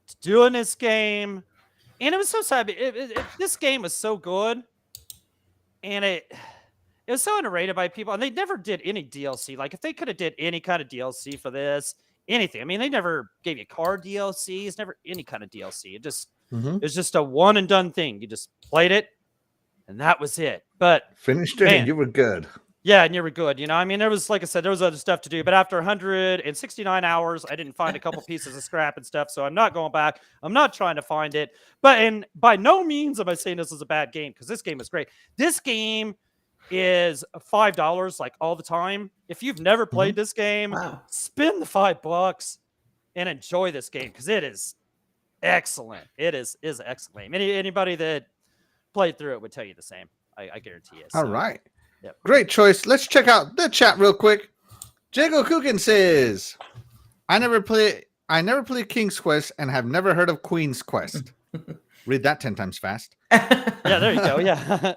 to do in this game, and it was so sad. This game was so good, and it was so underrated by people, and they never did any DLC. Like if they could have did any kind of DLC for this, anything. I mean, they never gave you card DLCs, never any kind of DLC. It was just a one and done thing. You just played it, and that was it. But Finished it Man. and you were good. yeah, and you were good. You know, I mean, there was, like I said, there was other stuff to do. But after 169 hours, I didn't find a couple pieces of scrap and stuff. So I'm not going back. I'm not trying to find it. And by no means am I saying this is a bad game, because this game is great. This game is $5 like all the time. If you've never played this game, Wow. spend the $5 and enjoy this game, because it is excellent. It is excellent. Anybody that played through it would tell you the same. I guarantee you. All So, right. yep. Great choice. Let's check out the chat real quick. Jago Coogan says, I never play King's Quest and have never heard of Queen's Quest. Read that 10 times fast. Yeah, there you go. Yeah.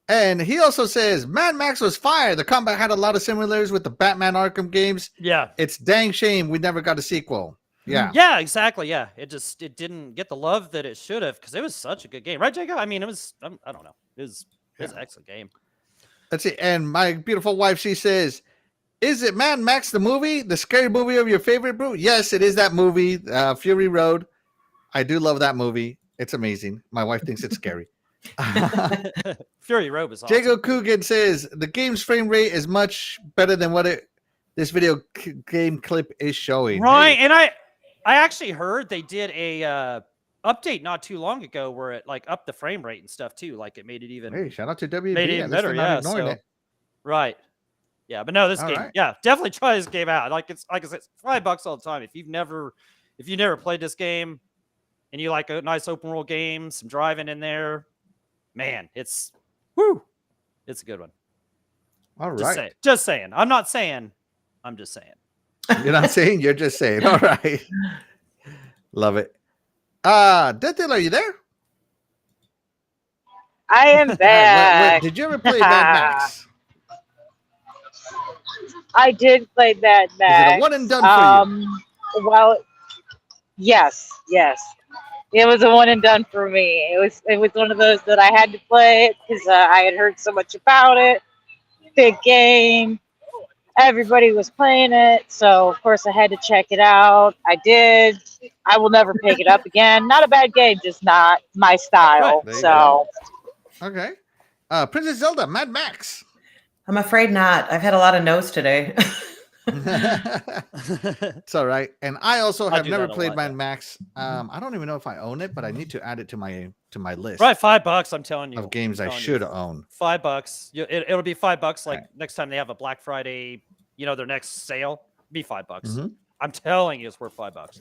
And he also says, Mad Max was fire. The combat had a lot of similarities with the Batman Arkham games. Yeah. It's dang shame we never got a sequel. Yeah. Yeah, exactly. Yeah. It didn't get the love that it should have, because it was such a good game. Right, Jacob? I mean, it was, I don't know. It was an excellent game. Let's see. And my beautiful wife, she says, is it Mad Max the movie? The scary movie of your favorite, bro? Yes, it is that movie, Fury Road. I do love that movie. It's amazing. My wife thinks it's scary. Fury Road is awesome. Jago Coogan says, the game's frame rate is much better than what this video game clip is showing. Right. Hey. And I actually heard they did a update not too long ago where it like upped the frame rate and stuff too. Like it made it even Hey, shout out to WB. made it even better. Yeah. So, right. Yeah, but no, this All game, right. yeah, definitely try this game out. Like it's like I said, it's $5 all the time. If you never played this game and you like a nice open world game, some driving in there, man, it's a good one. All right. Just saying. I'm not saying. I'm just saying. You're not saying, you're just saying. All right. Love it. DeathDealer, are you there? I am back. Did you ever play Mad Max? I did play Mad Max. Is it a one and done for you? Well, yes. It was a one and done for me. It was one of those that I had to play because I had heard so much about it. Big game. Everybody was playing it, so of course I had to check it out. I did. I will never pick it up again. Not a bad game, just not my style. Right, So okay. Princess Zelda, Mad Max. I'm afraid not. I've had a lot of no's today. It's all right. And I also I have do never that a played lot, Mad yeah. Max. I don't even know if I own it, but I need to add it to my list Right, $5. I'm telling you. of games I telling you. should own. $5. It'll be $5 like Right. next time they have a Black Friday, their next sale. Be $5. Mhm. I'm telling you, it's worth $5.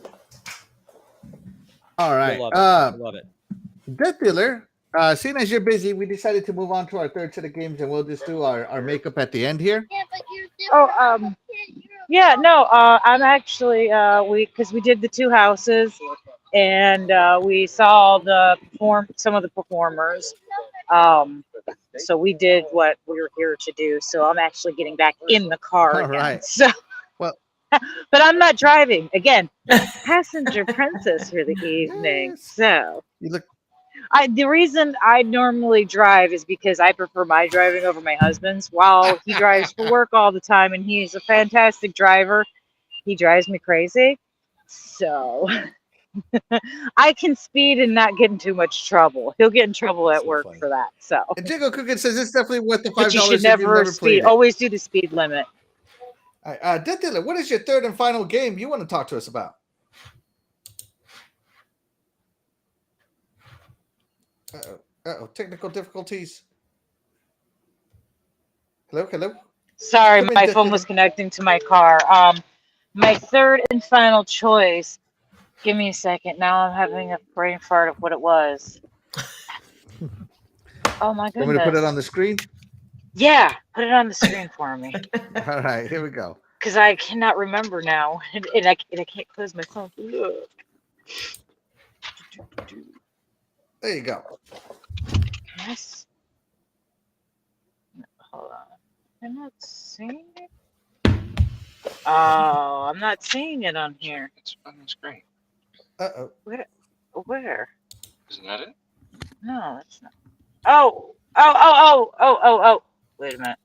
All right. You'll love it. You'll love it. DeathDealer, seeing as you're busy, we decided to move on to our third set of games, and we'll just do our makeup at the end here. Yeah, but you're Oh, different. yeah, no, I'm actually because we did the two houses and we saw some of the performers. So we did what we were here to do. So I'm actually getting back in the car All again. right. So, Well- but I'm not driving again. Passenger princess for the evening. Yes. So You look. the reason I normally drive is because I prefer my driving over my husband's. While he drives for work all the time and he's a fantastic driver, he drives me crazy. So I can speed and not get in too much trouble. He'll get in trouble at So work funny. for that. So, And Jago Coogan says it's definitely worth the $5 but you should if you've never played speed. it. Always do the speed limit. All right, DeathDealer, what is your third and final game you want to talk to us about? Uh-oh, technical difficulties. Hello? Sorry, Come in, my Dick. phone was connecting to my car. My third and final choice. Give me a second. Now I'm having a brain fart of what it was. Oh my Want goodness. me to put it on the screen? Yeah, put it on the screen for me. All right, here we go. Because I cannot remember now. And I can't close my phone. Ugh. There you go. Yes. Hold on. I'm not seeing it. Oh, I'm not seeing it on here. It's on the screen. Uh-oh. Where? Isn't that it? No, it's not. Oh. Wait a minute.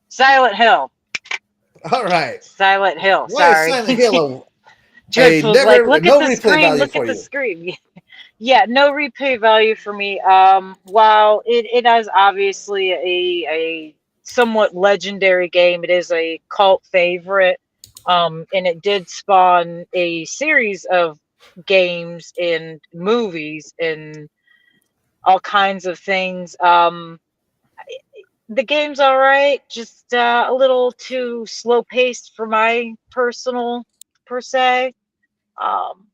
Silent Hill. All right. Silent Hill. What is Sorry. Silent Hill? Dreadful's like, look no at the replay screen, value look for at the you. screen. Yeah, no replay value for me. While it is obviously a somewhat legendary game, it is a cult favorite. And it did spawn a series of games and movies and all kinds of things. The game's all right, just a little too slow paced for my personal per se. Um,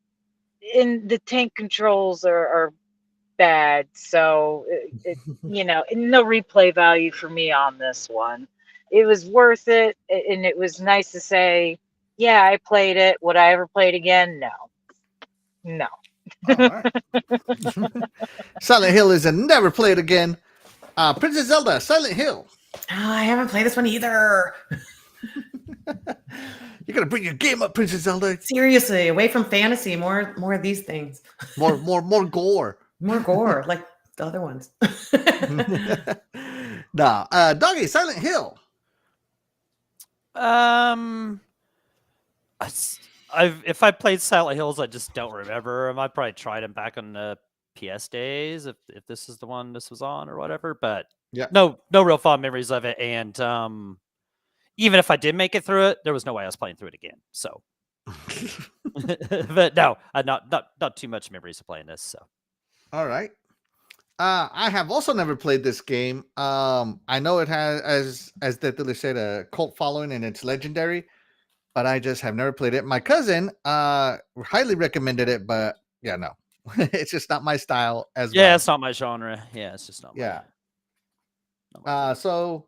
and the tank controls are bad, so no replay value for me on this one. It was worth it, and it was nice to say, yeah, I played it. Would I ever play it again? No. All right. Silent Hill is a never played again. Princess Zelda, Silent Hill. Oh, I haven't played this one either. You gotta bring your game up, Princess Zelda. Seriously, away from fantasy, more of these things. More gore. More gore, like the other ones. Nah, Doggy, Silent Hill. If I played Silent Hills, I just don't remember them. I probably tried them back on the PS days, if this is the one this was on or whatever. But Yeah. no real fond memories of it. And even if I did make it through it, there was no way I was playing through it again. So, but no, not too much memories of playing this. So, All right. I have also never played this game. I know it has, as DeathDealer said, a cult following and it's legendary, but I just have never played it. My cousin highly recommended it, but yeah, no, it's just not my style as yeah, well. it's not my genre. Yeah, it's just not. Yeah. Not my thing. So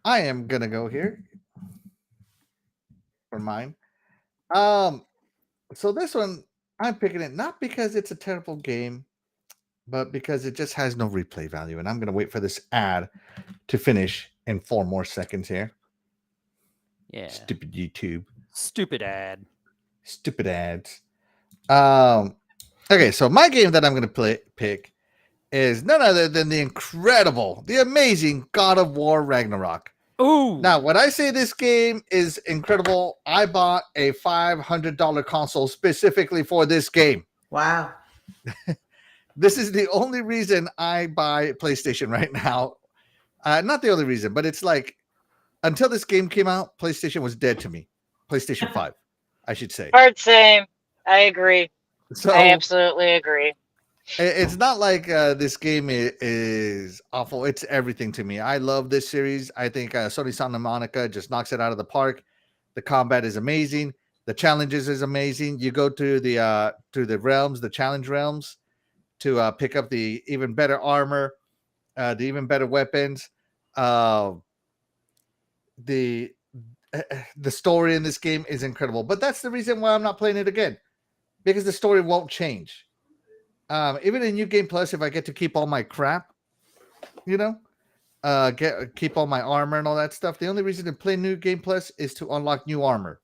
I am gonna go here for mine. So this one I'm picking it not because it's a terrible game, but because it just has no replay value. And I'm going to wait for this ad to finish in 4 more seconds here. Yeah. Stupid YouTube. Stupid ad. Stupid ads. Okay, so my game that I'm going to pick is none other than the incredible, the amazing God of War Ragnarok. Ooh. Now, when I say this game is incredible, I bought a $500 console specifically for this game. Wow. This is the only reason I buy PlayStation right now. Not the only reason, but it's like until this game came out, PlayStation was dead to me. PlayStation 5, I should say. Hard same. I agree. So I absolutely agree. it's not like this game is awful. It's everything to me. I love this series. I think Sony Santa Monica just knocks it out of the park. The combat is amazing. The challenges is amazing. You go to the realms, the challenge realms, to pick up the even better armor, the even better weapons. The story in this game is incredible. But that's the reason why I'm not playing it again, because the story won't change. Even in New Game Plus, if I get to keep all my crap, keep all my armor and all that stuff, the only reason to play New Game Plus is to unlock new armor.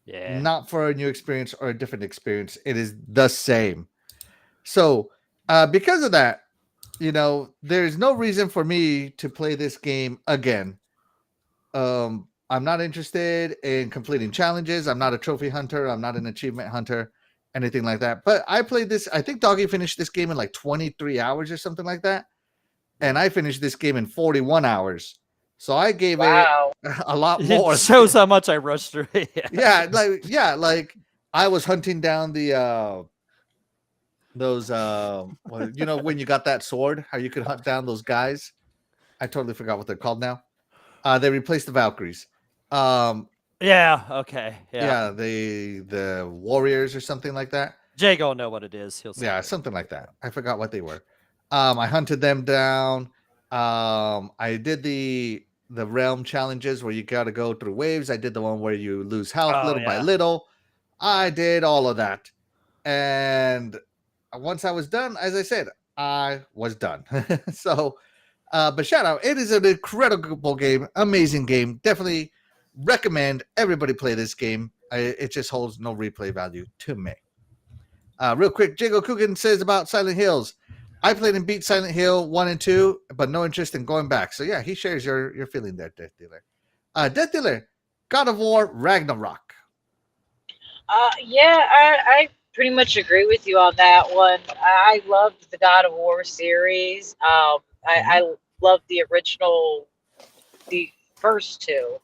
Yeah. Not for a new experience or a different experience. It is the same. So, because of that, there's no reason for me to play this game again. I'm not interested in completing challenges. I'm not a trophy hunter. I'm not an achievement hunter, anything like that. But I played this. I think Doggy finished this game in like 23 hours or something like that. And I finished this game in 41 hours. So I gave it a lot more. It shows how much I rushed through it. Like I was hunting down the those when you got that sword, how you could hunt down those guys. I totally forgot what they're called now. They replaced the Valkyries. Yeah, okay. Yeah, the warriors or something like that. Jago will know what it is. He'll say Yeah, it. something like that. I forgot what they were. I hunted them down. I did the realm challenges where you got to go through waves. I did the one where you lose health little by little. I did all of that. And once I was done, as I said, I was done. So, but shout out. It is an incredible game. Amazing game. Definitely recommend everybody play this game. It just holds no replay value to me. Real quick, Jago Coogan says about Silent Hills. I played and beat Silent Hill 1 and 2, but no interest in going back. So yeah, he shares your feeling there, DeathDealer. DeathDealer, God of War Ragnarok. Yeah, I pretty much agree with you on that one. I loved the God of War series. I love the original. The first two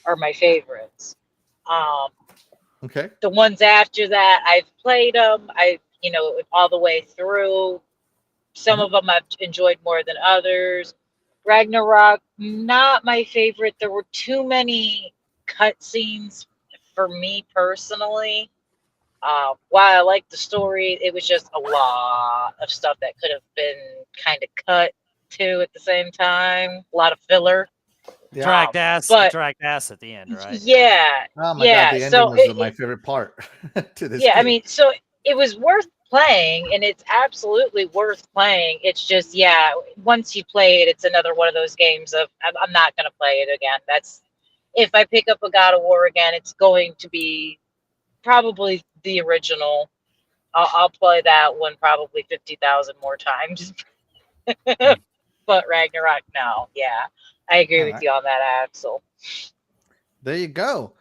are my favorites. Um, Okay. the ones after that, I've played them. All the way through. Some of them I've enjoyed more than others. Ragnarok, not my favorite. There were too many cutscenes for me personally. While I liked the story, it was just a lot of stuff that could have been kind of cut too at the same time. A lot of filler. Yeah. Dragged ass, But dragged ass at the end, right? yeah, Oh my yeah. god, the So ending was my favorite part to this yeah, I game. mean, so it was worth playing, and it's absolutely worth playing. It's just, yeah, once you play it, it's another one of those games of I'm not going to play it again. That's if I pick up a God of War again, it's going to be probably the original. I'll play that one probably 50,000 more times. But Ragnarok, no, yeah, I agree All with right. you on that, Axel. There you go.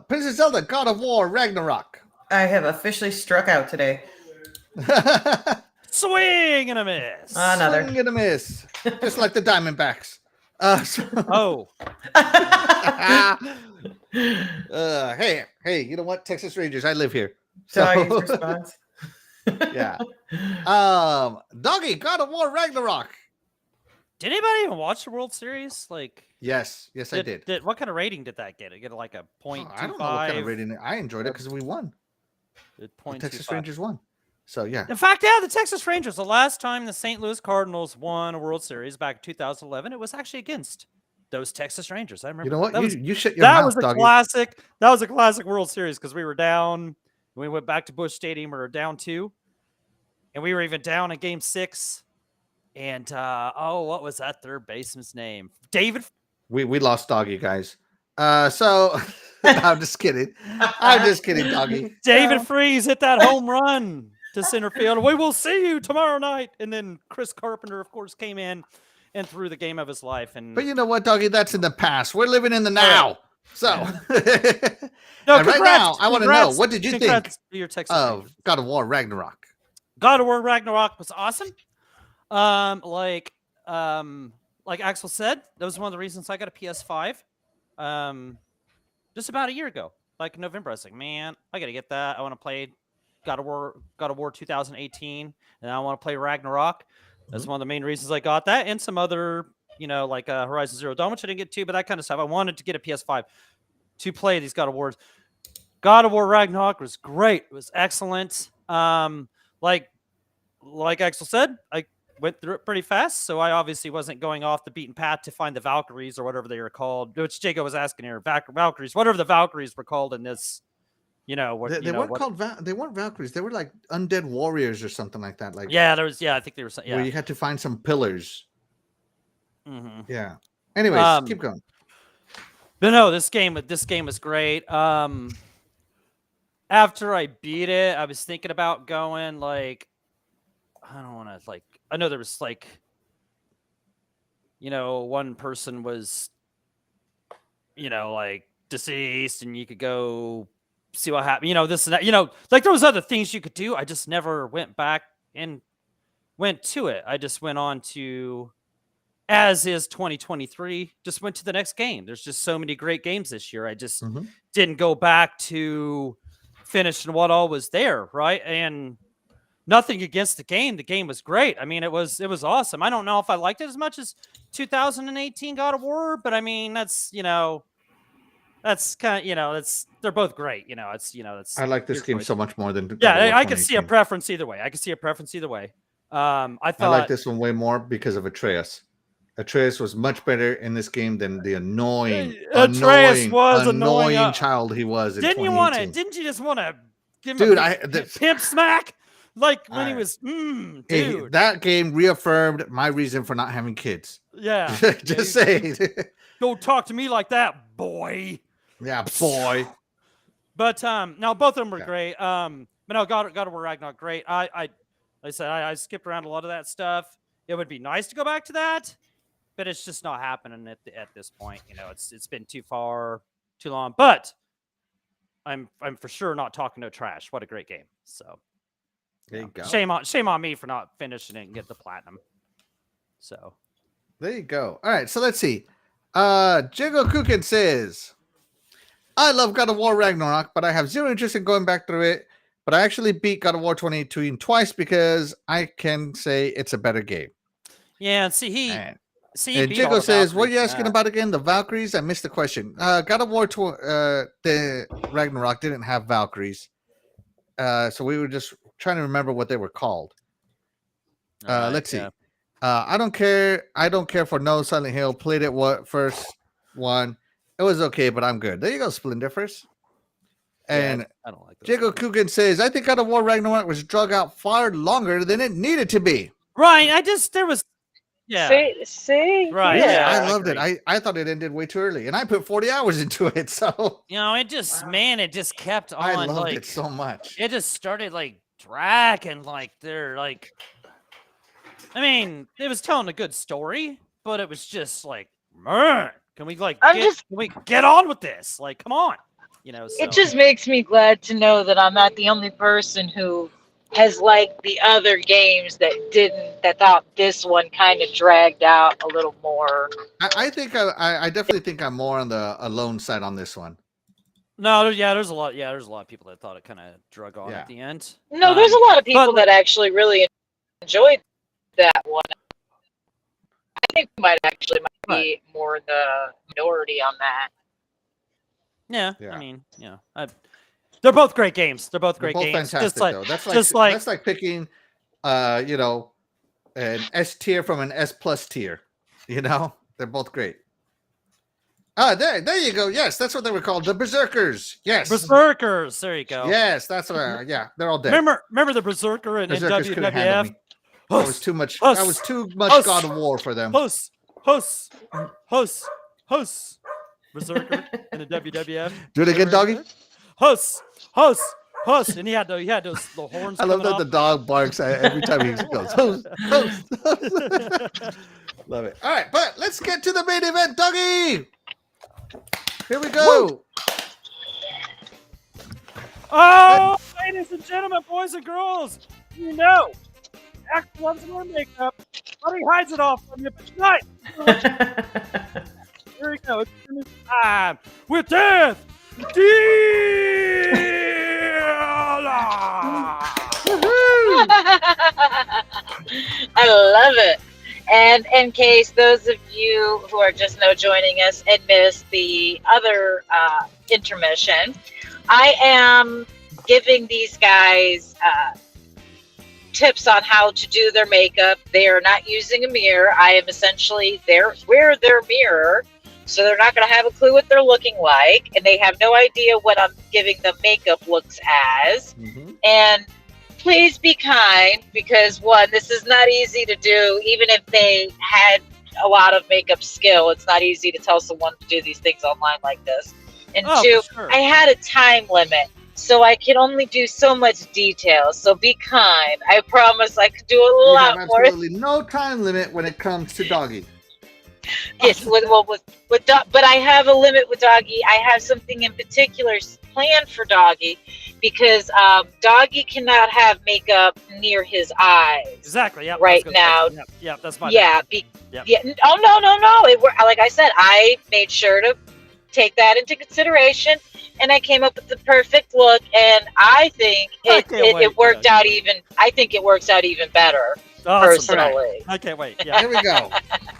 Princess Zelda, God of War, Ragnarok. I have officially struck out today. Swing and a miss. Another. Swing and a miss. Just like the Diamondbacks. Oh, Hey, you know what? Texas Rangers, I live here. Doggy's response. Yeah. Doggy, God of War, Ragnarok. did anybody even watch the World Series? Like, Yes, I did. What kind of rating did that get? It get like a point. I don't know what kind of rating. I enjoyed it because we won. The Texas Rangers won. So yeah. In fact, yeah, the Texas Rangers. The last time the St. Louis Cardinals won a World Series back in 2011, it was actually against those Texas Rangers. I remember. You know what? That You shut your that mouth, was a doggy. classic. That was a classic World Series because we were down. We went back to Busch Stadium. We were down 2, and we were even down in Game 6. And what was that third baseman's name? David. We lost doggy, guys. So no, I'm just kidding. I'm just kidding, doggy. David Freese hit that home run to center field. We will see you tomorrow night. And then Chris Carpenter, of course, came in and threw the game of his life. And But you know what, doggy? That's in the past. We're living in the now. So no, and right now, I want to know, what did you think to your Texas of Rangers. God of War Ragnarok? God of War Ragnarok was awesome. Like Axel said, that was one of the reasons I got a PS5. Just about a year ago, like in November, I was like, man, I gotta get that. I want to play God of War 2018, and I want to play Ragnarok. That's one of the main reasons I got that, and some other, like Horizon Zero Dawn, which I didn't get to, but that kind of stuff. I wanted to get a PS5 to play these God of Wars. God of War Ragnarok was great. It was excellent. Like Axel said, I went through it pretty fast, so I obviously wasn't going off the beaten path to find the Valkyries or whatever they were called, which Jacob was asking here. Valkyries, whatever the Valkyries were called in this, They weren't called they weren't Valkyries. They were like undead warriors or something like that. Like I think they were. Yeah, where you had to find some pillars. Mm-hmm. Yeah. Anyways, keep going. But no, this game was great. After I beat it, I was thinking about going like, I don't want to like. I know there was like, one person was, like deceased, and you could go see what happened. This and that. Like there was other things you could do. I just never went back and went to it. I just went on to, as is 2023, just went to the next game. There's just so many great games this year. I just didn't go back to finishing what all was there, right? And nothing against the game. The game was great. I mean, it was awesome. I don't know if I liked it as much as 2018 God of War, but I mean, that's that's kind of they're both great. I like this game so much more than I could see a preference either way. I like this one way more because of Atreus. Atreus was much better in this game than the annoying child he was in 2018. Didn't you just want to give him a pimp smack? Like when he was, dude. That game reaffirmed my reason for not having kids. Yeah. Just saying. Don't talk to me like that, boy. Yeah, boy. But no, both of them were great. But no, God of War Ragnarok, great. I skipped around a lot of that stuff. It would be nice to go back to that, but it's just not happening at this point. It's been too long. But I'm for sure not talking no trash. What a great game. So There you go. shame on me for not finishing it and get the platinum. So There you go. All right, so let's see. Jigo Kukin says, I love God of War Ragnarok, but I have zero interest in going back through it. But I actually beat God of War 2018 twice because I can say it's a better game. yeah, and see And beat all Jigo the says, what are you Valkyries, asking about again? The Valkyries? I missed the question. God of War the Ragnarok didn't have Valkyries. So we were just trying to remember what they were called. All right, Let's see. yeah. I don't care. I don't care for no Silent Hill. Played it first one. It was okay, but I'm good. There you go, Splendiferous. And I don't like those Jago games. Coogan says, I think God of War Ragnarok was drug out far longer than it needed to be. Right. Yeah. See, Right, Really? yeah, I I loved it. agree. I thought it ended way too early, and I put 40 hours into it. So You know, it just it just kept on I loved like it so much. it just started like dragging like they're like I mean, it was telling a good story, but it was just like, man, can we can we get on with this? Like, come on. You know, so. It just makes me glad to know that I'm not the only person who has liked the other games that thought this one kind of dragged out a little more. I think I definitely think I'm more on the alone side on this one. No, there's a lot of people that thought it kind of drug on at the end. No, there's a lot of people that actually really enjoyed that one. I think we might be more the minority on that. Yeah. I mean, they're both great games. They're both great games. Fantastic, though. That's like picking, an S tier from an S plus tier. You know, they're both great. There you go. Yes, that's what they were called, the Berserkers. Yes, Berserkers. There you go. Yes, that's what. Yeah, they're all dead. Remember the Berserker in WWF? That was too much. That was too much God of War for them. Host. Berserker in the WWF. Do it again, doggy. Host, and he had those the horns. I love that the dog barks every time he goes. Host. Love it. All right, but let's get to the main event, doggy. Here we go. Woo. Oh, ladies and gentlemen, boys and girls, you know, Act loves more makeup, but he hides it all from you. But tonight, here we go. It's time with DeathDealer. I love it. And in case those of you who are just now joining us and missed the other intermission, I am giving these guys tips on how to do their makeup. They are not using a mirror. I am essentially we're their mirror, so they're not going to have a clue what they're looking like, and they have no idea what I'm giving them makeup looks as. Mm-hmm. And please be kind, because one, this is not easy to do. Even if they had a lot of makeup skill, it's not easy to tell someone to do these things online like this. And two, sure, I had a time limit, so I can only do so much detail. So be kind. I promise I could do a lot more. Absolutely no time limit when it comes to doggy. Yes, but I have a limit with doggy. I have something in particular planned for doggy, because doggy cannot have makeup near his eyes. Exactly. Yeah. Right now. Yeah, that's my. Yeah. Oh no. Like I said, I made sure to take that into consideration, and I came up with the perfect look, and I think it worked out even. I think it works out even better. Awesome. Personally, right. I can't wait. Yeah. Here we go.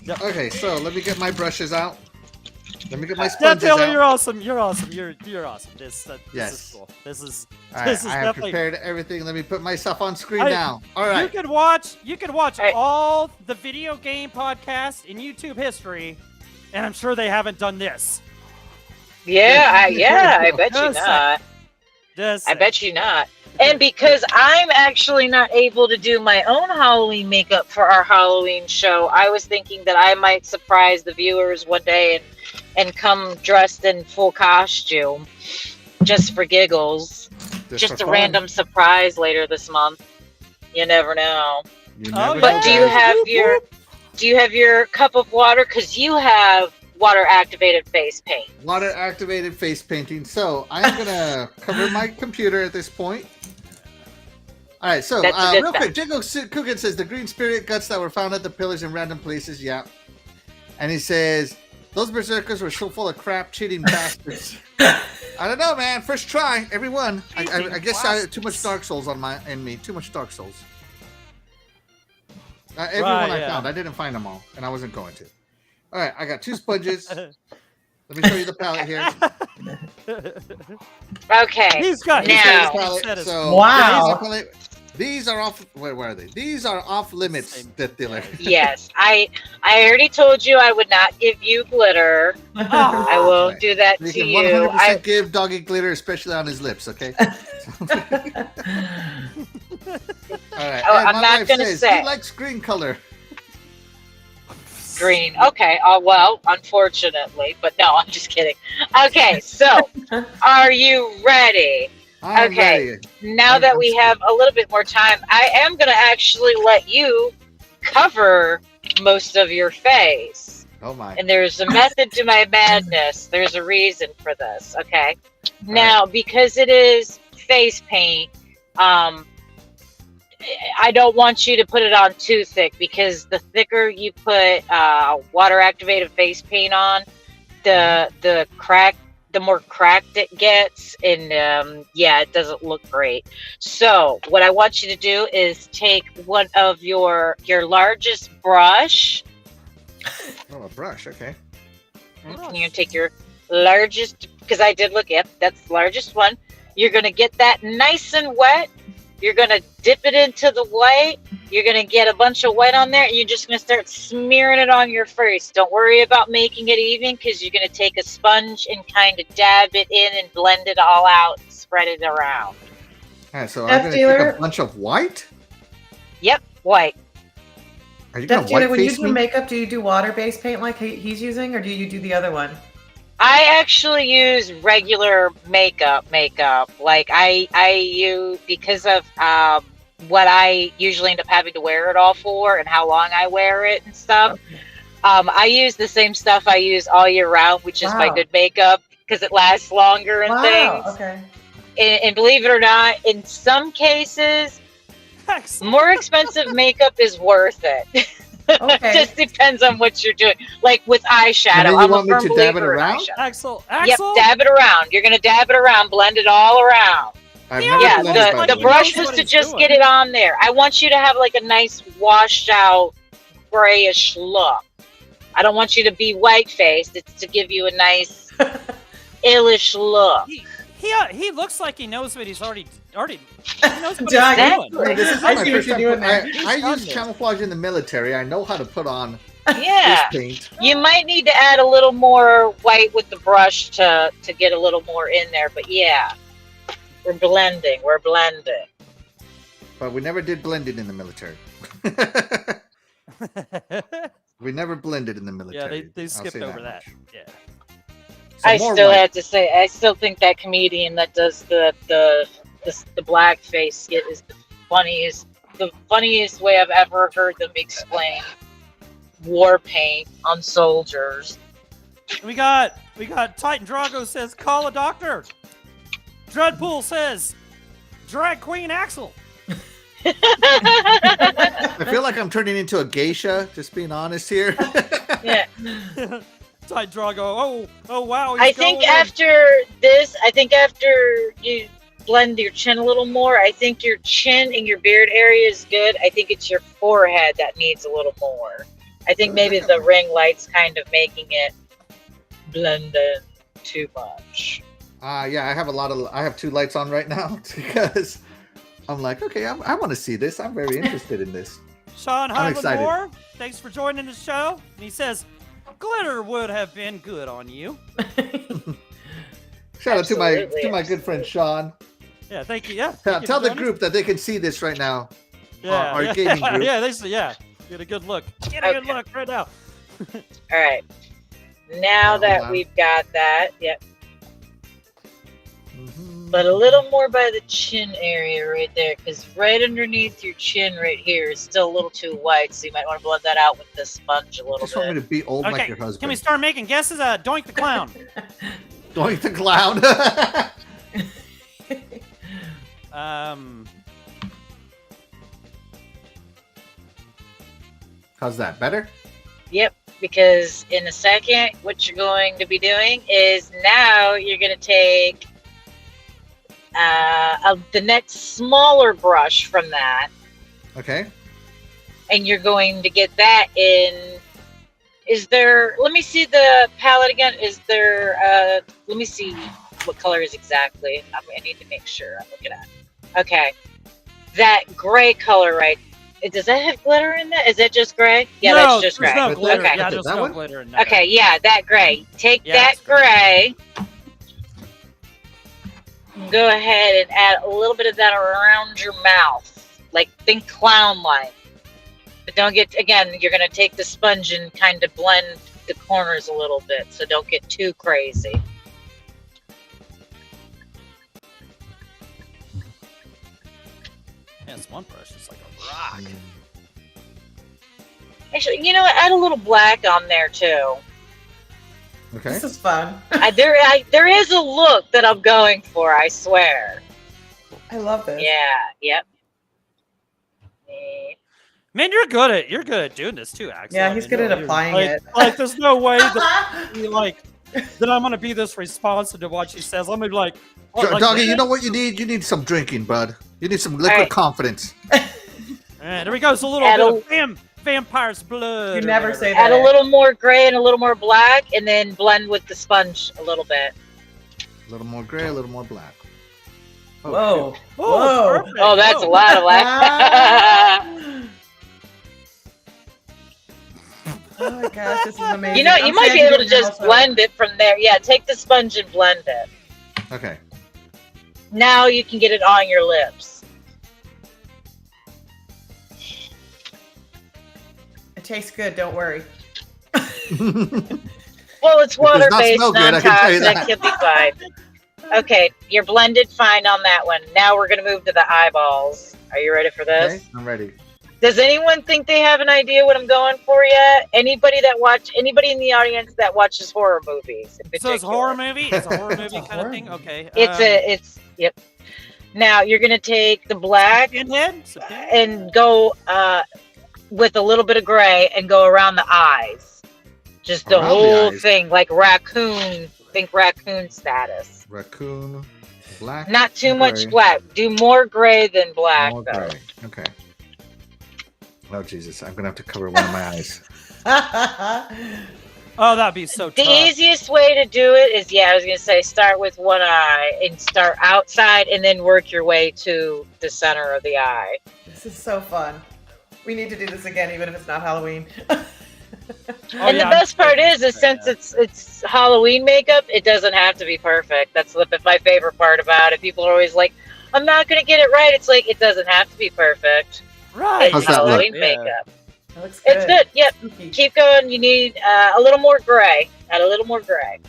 Yep. Okay, so let me get my brushes out. Let me get my sponges out. You're awesome. You're awesome. You're awesome. This is cool. This is I have prepared everything. Let me put myself on screen now. All right. You can watch all the video game podcasts in YouTube history, and I'm sure they haven't done this. I bet you not. I bet you not. And because I'm actually not able to do my own Halloween makeup for our Halloween show, I was thinking that I might surprise the viewers one day and come dressed in full costume, just for giggles. Just a random surprise later this month. You never know. But do you have your cup of water? Because you have water activated face paint. Water activated face painting. So I'm gonna cover my computer at this point. All right, so That's a good real quick, bet. Jingo Coogan says the green spirit guts that were found at the pillars in random places. Yeah, and he says those berserkers were so full of crap, cheating bastards. I don't know, man. First try, everyone. I guess I had too much Dark Souls in me. Too much Dark Souls. Everyone I found, I didn't find them all, and I wasn't going to. All right, I got 2 sponges. Let me show you the palette here. Okay. He's got Now- Palette. So Wow. these are off. Where are they? These are off limits, Death Dealer. Yes, I already told you I would not give you glitter. I won't do that You to can you. 100% give Doggy glitter, especially on his lips. Okay. All right. Oh, and I'm my not wife gonna says say. he likes green color. Green. Okay. Well, unfortunately, but no, I'm just kidding. Okay, so are you ready? I'm Okay. ready. Now that we have a little bit more time, I am going to actually let you cover most of your face. Oh my. And there's a method to my madness. There's a reason for this. Okay. Now, because it is face paint, I don't want you to put it on too thick, because the thicker you put water activated face paint on, the more cracked it gets, and it doesn't look great. So what I want you to do is take one of your largest brush. Oh, a brush. Okay. You're gonna take your largest, because I did look at that's the largest one. You're gonna get that nice and wet. You're gonna dip it into the white. You're gonna get a bunch of white on there, and you're just gonna start smearing it on your face. Don't worry about making it even, because you're gonna take a sponge and kind of dab it in and blend it all out and spread it around. All right, so Death I'm gonna Dealer? take a bunch of white. Yep, white. Are you gonna Death white Dealer, when you face do me? makeup, do you do water-based paint like he's using, or do you do the other one? I actually use regular makeup. Like I use, because of what I usually end up having to wear it all for and how long I wear it and stuff. I use the same stuff I use all year round, which is my Wow. good makeup, because it lasts longer and things. Okay. And believe it or not, in some cases, Excellent. more expensive makeup is worth it. Okay. It just depends on what you're doing. Like with eyeshadow, And then you I'm a want me firm to dab it believer in around? eyeshadow. Axel. Yep, dab it around. You're gonna dab it around, blend it all around. I've Yeah, never Yeah, blended, by the like the the he way. brush knows is what to he's just doing. get it on there. I want you to have like a nice washed out grayish look. I don't want you to be white faced. It's to give you a nice illish look. He looks like he knows what he's already. He knows what Doug, he's Exactly. doing. This is I not my see what first you're time. doing there. I He's done use this. camouflage in the military. I know how to put on Yeah. this paint. You might need to add a little more white with the brush to get a little more in there, but yeah. We're blending. But we never did blended in the military. We never blended in the Yeah, military. they I'll skipped say over that. much. Yeah. So I more still white. have to say, I still think that comedian that does the blackface skit is the funniest way I've ever heard them explain war paint on soldiers. We got Titan Drago says call a doctor. Dreadpool says drag queen Axel. I feel like I'm turning into a geisha, just being honest here. Yeah. Titan Drago. Oh wow. I he's think going in. after you blend your chin a little more, I think your chin and your beard area is good. I think it's your forehead that needs a little more. I think maybe the ring light's kind of making it blend in too much. Yeah, I have 2 lights on right now because I'm like, okay, I want to see this. I'm very interested in this. Sean I'm Hyman excited. Moore, thanks for joining the show. And he says, glitter would have been good on you. Shout out to my Absolutely. good friend Sean. Yeah, thank you. Yeah. Tell, thank you tell for the joining us. group that they can see this right now. Yeah, our yeah. gaming group. Yeah, get a good look. Get a good Okay. look right now. All right. Now Hold that on. we've got that, yep. Mhm. But a little more by the chin area right there, because right underneath your chin right here is still a little too white, so you might want to blend that out with the sponge a little Just want me bit. to be old like Okay, your husband. can we start making guesses? Doink the clown. Doink the clown. How's that? Better? Yep, because in a second, what you're going to be doing is now you're going to take the next smaller brush from that, Okay. and you're going to get that in. Is there, let me see the palette again. Is there, let me see what color is exactly. I need to make sure I'm looking at. Okay. That gray color, right? Does that have glitter in that? Is it just gray? Yeah, no, that's just there's gray. no glitter. Okay. Yeah, Okay, there's that no one? glitter in that. Okay, yeah, that gray. Take Yeah, that it's gray. gray. Go ahead and add a little bit of that around your mouth. Like, think clown-like. But don't get, again, you're going to take the sponge and kind of blend the corners a little bit, so don't get too crazy. Yeah, this one brush is like a rock. Actually, you know what? Add a little black on there, too. Okay. This is fun. There is a look that I'm going for, I swear. I love this. Yeah, yep. Man, you're good at doing this too, Axel. Yeah, I he's mean, good at you're- applying like, it. Like, there's no way that that I'm gonna be this responsive to what she says. I'm gonna be like, oh, like Doggy, you this? know what you need? You need some drinking, bud. You need some liquid Alright. confidence. And there we go. It's a little Add bit of vampire's blood. You or never whatever. say that. Add a little more gray and a little more black, and then blend with the sponge a little bit. A little more gray, a little more black. Oh, Whoa. Oh, Whoa. perfect. Oh, that's Whoa. a lot of black. Oh my gosh, this is amazing. You know, you I'm might be saying able to it just also. blend it from there. Yeah, take the sponge and blend it. shit. Okay. Now you can get it on your lips. It tastes good, don't worry. Well, it's does not water-based, smell good, I can tell you non-toxic, that. it'll be fine. Okay, you're blended fine on that one. Now we're going to move to the eyeballs. Are you ready for this? Okay, I'm ready. Does anyone think they have an idea what I'm going for yet? Anybody in the audience that watches horror movies in So it's a particular? horror movie. It's a horror movie a kind horror of thing. movie. Okay. Yep. Now you're gonna take the black Pinhead. and go with a little bit of gray and go around the eyes. Just the Around the whole eyes? thing, like raccoon. Think raccoon status. Raccoon, black. Not too much gray, black. Do more gray than black, more though. gray. Okay. Oh Jesus, I'm gonna have to cover one of my eyes. Oh, that'd be so The tough. easiest way to do it is, I was gonna say, start with one eye and start outside, and then work your way to the center of the eye. This is so fun. We need to do this again, even if it's not Halloween. Oh, And yeah, the I'm best part totally is since it's Halloween makeup, it doesn't have to be perfect. That's my favorite part about it. People are always like, "I'm not gonna get it right." It's like it doesn't have to be perfect. right. How's It's that look? Halloween Yeah. makeup. That looks good. It's good. Yep. Spooky. Keep going. You need a little more gray. Add a little more gray.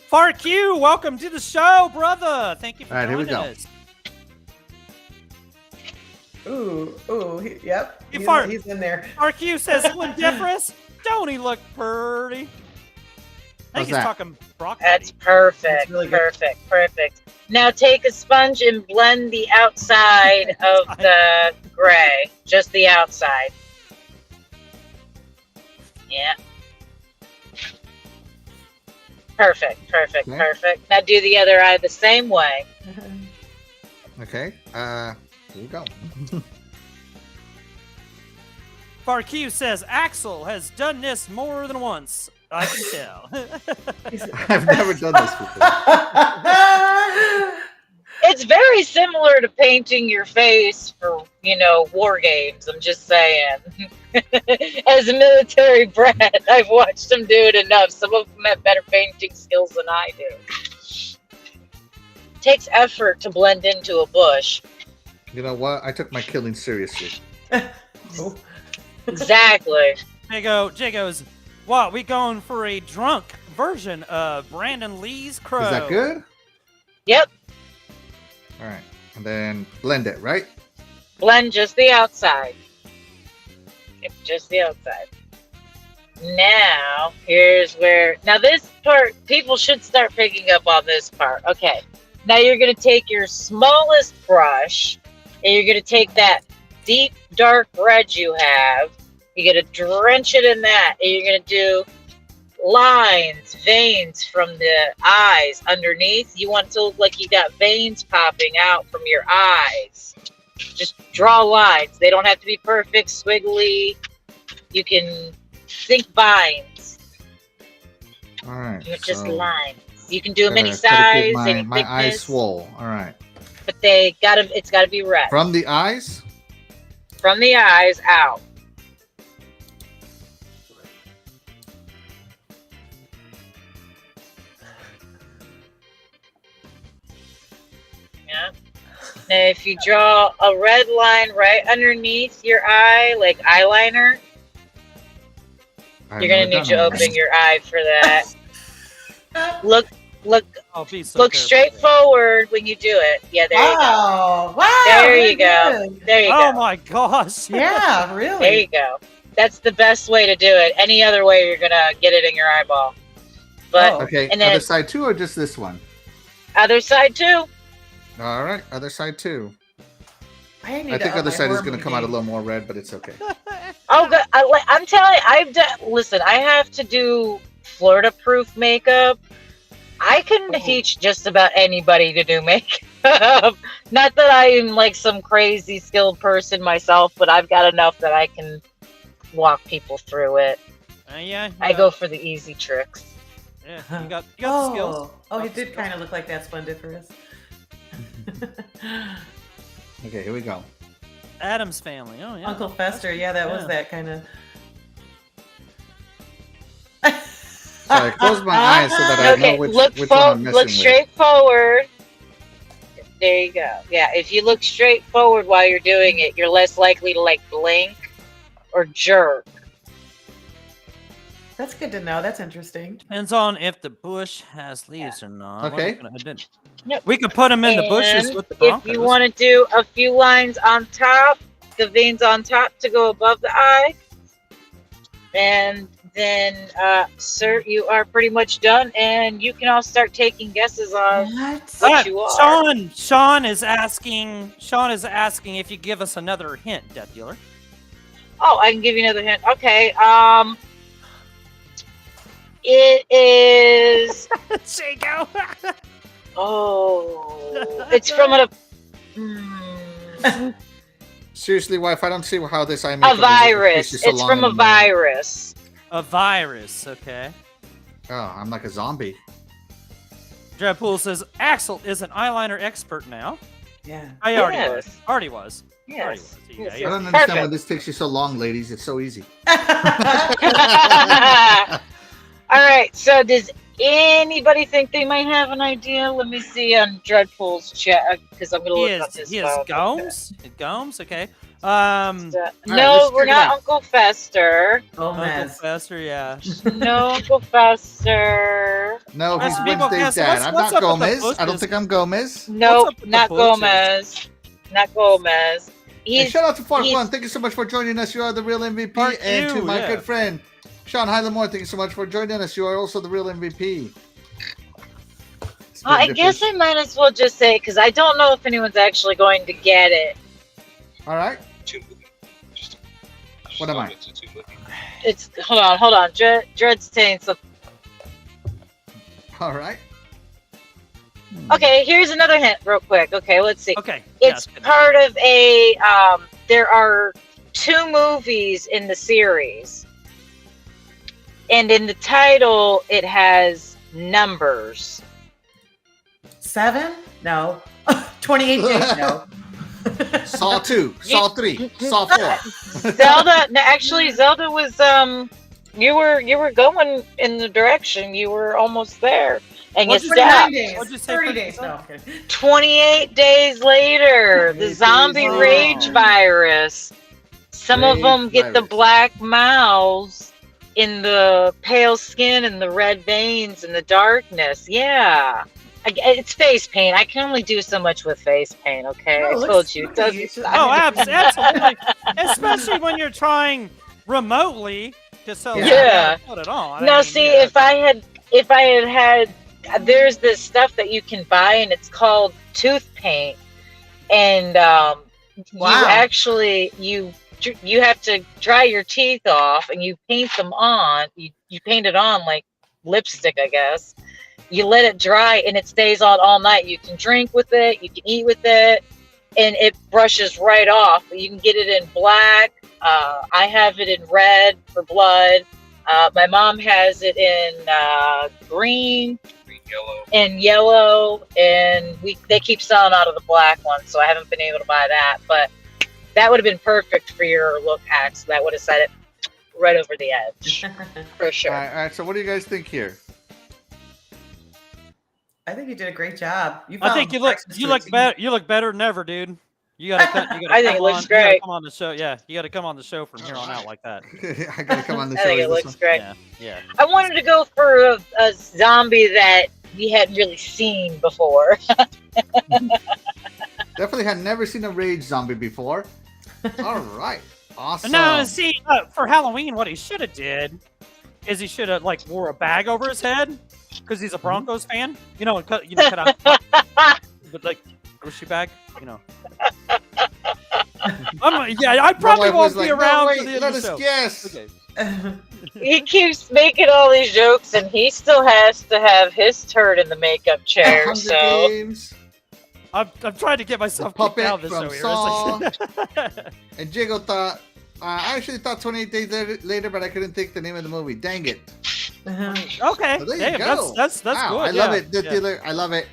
Far Q, welcome to the show, brother. Thank you for All right, here we joining go. us. Ooh, yep. Hey, Fart. He's in there. Far Q says, "Splendiferous, don't he look pretty?" I think How's he's that? talking broccoli. That's perfect. That's really good. Perfect. Now take a sponge and blend the outside of the gray. Just the outside. Yeah. Perfect. Okay. Now do the other eye the same way. Okay. Here we go. Far Q says, "Axel has done this more than once. I can tell." I've never done this before. It's very similar to painting your face for, war games. I'm just saying. As a military brat, I've watched them do it enough. Some of them have better painting skills than I do. It takes effort to blend into a bush. You know what? I took my killing seriously. Ooh. Exactly. Jay goes, "What? We going for a drunk version of Brandon Lee's Crow?" Is that good? Yep. All right. And then blend it, right? Blend just the outside. Yep, just the outside. Now, here's where... Now, this part, people should start picking up on this part. Okay. Now, you're going to take your smallest brush, and you're going to take that deep, dark red you have. You're going to drench it in that, and you're going to do lines, veins from the eyes underneath. You want it to look like you got veins popping out from your eyes. Just draw lines. They don't have to be perfect, squiggly. You can think vines. All right. They're just so lines. You can do them any gotta keep size, any my eyes thickness, swole. All right. but it's gotta be red. From the eyes? From the eyes out. Yeah. Now, if you draw a red line right underneath your eye, like eyeliner, I've you're gonna never need to done open that. your eye for that. Look Oh, be so look careful. straight forward when you do it. Yeah, there you go. Wow. There really you go. good. There you Oh go. my gosh. Yeah, There really. you go. That's the best way to do it. Any other way, you're gonna get it in your eyeball. But Oh. Okay. And then- Other side too, or just this one? other side too. All right. Other side too. I, need I to think up other my side is horror going to come out a movie. little more red, but it's okay. Oh, good. I'm telling you, I've done. Listen, I have to do Florida-proof makeup. I can teach just about anybody to do makeup. Not that I am like some crazy skilled person myself, but I've got enough that I can walk people through it. Yeah. I go for the easy tricks. Yeah, you got the skills. Oh, he Got the did skills. kind of look like that splendiferous. Okay, here we go. Adam's family. Oh yeah. Uncle Fester, yeah, that was Yeah. that kind of. So I close my eyes so that I Okay, know which look one I'm messing look with. straight forward. There you go. Yeah, if you look straight forward while you're doing it, you're less likely to like blink or jerk. That's good to know. That's interesting. Depends on if the bush has leaves or not. What are we Okay. gonna do? Yep. We could put them in the bushes And with the if Broncos. you want to do a few lines on top, the veins on top to go above the eye, and then, sir, you are pretty much done, and you can all start taking guesses on What? what you are. Sean is asking if you give us another hint, Death Dealer. Oh, I can give you another hint. Okay. It is. Chico. Oh, it's from Seriously, wife, I don't see how this eye a makeup virus. is so It's long from in a the middle. virus. A virus. Okay. Oh, I'm like a zombie. Dreadpool says Axel is an eyeliner expert now. Yeah. I already Yes. was. Already was. Yes. Already was. Yeah, Yes, I yeah. don't understand why Perfect. this takes you so long, ladies. It's so easy. All right. So, does anybody think they might have an idea? Let me see on Dreadpool's chat because I'm gonna He look up is. his He is phone. Gomes. Gomes. Okay. So- let's no, we're check it not out. Uncle Fester. Uncle Gomez. Fester. Yeah. No, Uncle Fester. No, he's Let's people Wednesday's guess. dad. I'm What's not up with the Gomez. I don't bushes? think I'm Gomez. Nope, with the not bushes? Gomez. Not Gomez. Hey, He's shout out to Fart he's- One. Thank you so much for joining us. You are the real MVP. Part And to two, my yeah. good friend, Sean Hylamore, thank you so much for joining us. You are also the real MVP. I guess I might as well just say because I don't know if anyone's actually going to get it. All right. What am I? It's hold on. Dread's saying something. All right. Okay, here's another hint, real quick. Okay, let's see. Okay. It's yes. part of a. There are 2 movies in the series, and in the title, it has numbers. 7? No. 28 days? No. Saw 2, Saw 3, Saw 4. Zelda. No, actually, Zelda was You were going in the direction. You were almost there, and you What'd you say? stopped. 29 days. What'd you say, 30 Frank? days. No, I'm kidding. 28 days later, the 28 zombie days rage later. virus. Some of Rage them get the virus. black mouths in the pale skin and the red veins and the darkness. Yeah. It's face paint. I can only do so much with face paint. Okay, No, it I looks told you. It pretty. doesn't. Oh, absolutely. Especially when you're trying remotely to sell. Yeah. Put it on. No, see, if I had, there's this stuff that you can buy, and it's called tooth paint, and you actually you have to dry your teeth off, and you paint them on. You paint it on like lipstick, I guess. You let it dry, and it stays on all night. You can drink with it, you can eat with it, and it brushes right off. You can get it in black. I have it in red for blood. My mom has it in green, and yellow, and they keep selling out of the black one, so I haven't been able to buy that. But that would have been perfect for your look, Axe. That would have set it right over the edge for sure. All right. So what do you guys think here? I think you did a great job. I think you look better. You look better than ever, dude. You gotta I think it looks great. Come on the show. Yeah, you gotta come on the show from here on out like that. I gotta come on the show. I think it looks great. Yeah. I wanted to go for a zombie that we hadn't really seen before. Definitely had never seen a rage zombie before. All right. Awesome. No, see, for Halloween, what he should have did is he should have wore a bag over his head because he's a Broncos fan. Cut out, but grocery bag. I probably won't be around for the end let of the us show. guess. Okay. He keeps making all these jokes, and he still has to have his turn in the makeup chair. Hunger So Games, I'm trying to get myself The kicked out of puppet this from show here. It's like- and Jiggle thought. I actually thought 28 Days Later, but I couldn't think the name of the movie. Dang it. Okay, So there you hey, go. that's Wow, good. I love yeah, it, DeathDealer. I love it.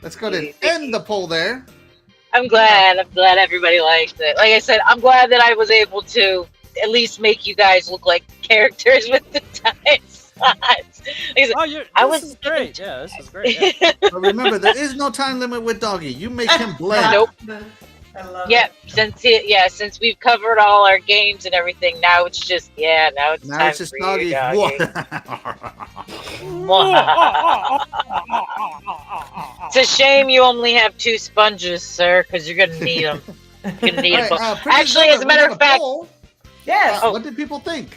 Let's go ahead and Easy. end the poll there. I'm glad everybody liked it. Like I said, I'm glad that I was able to at least make you guys look like characters with the time slots. This is great. Yeah, this is great. Yeah. But remember, there is no time limit with Doggy. You make him blend. Nope. I love Yep. it. Since we've covered all our games and everything, now it's just now it's Now time it's just for Doggy. you, Doggy. It's a shame you only have 2 sponges, sir, because you're gonna need them. You're gonna need All right, them. Princess Actually, Leia, as a we matter got of fact, poll. Yes. What did people think?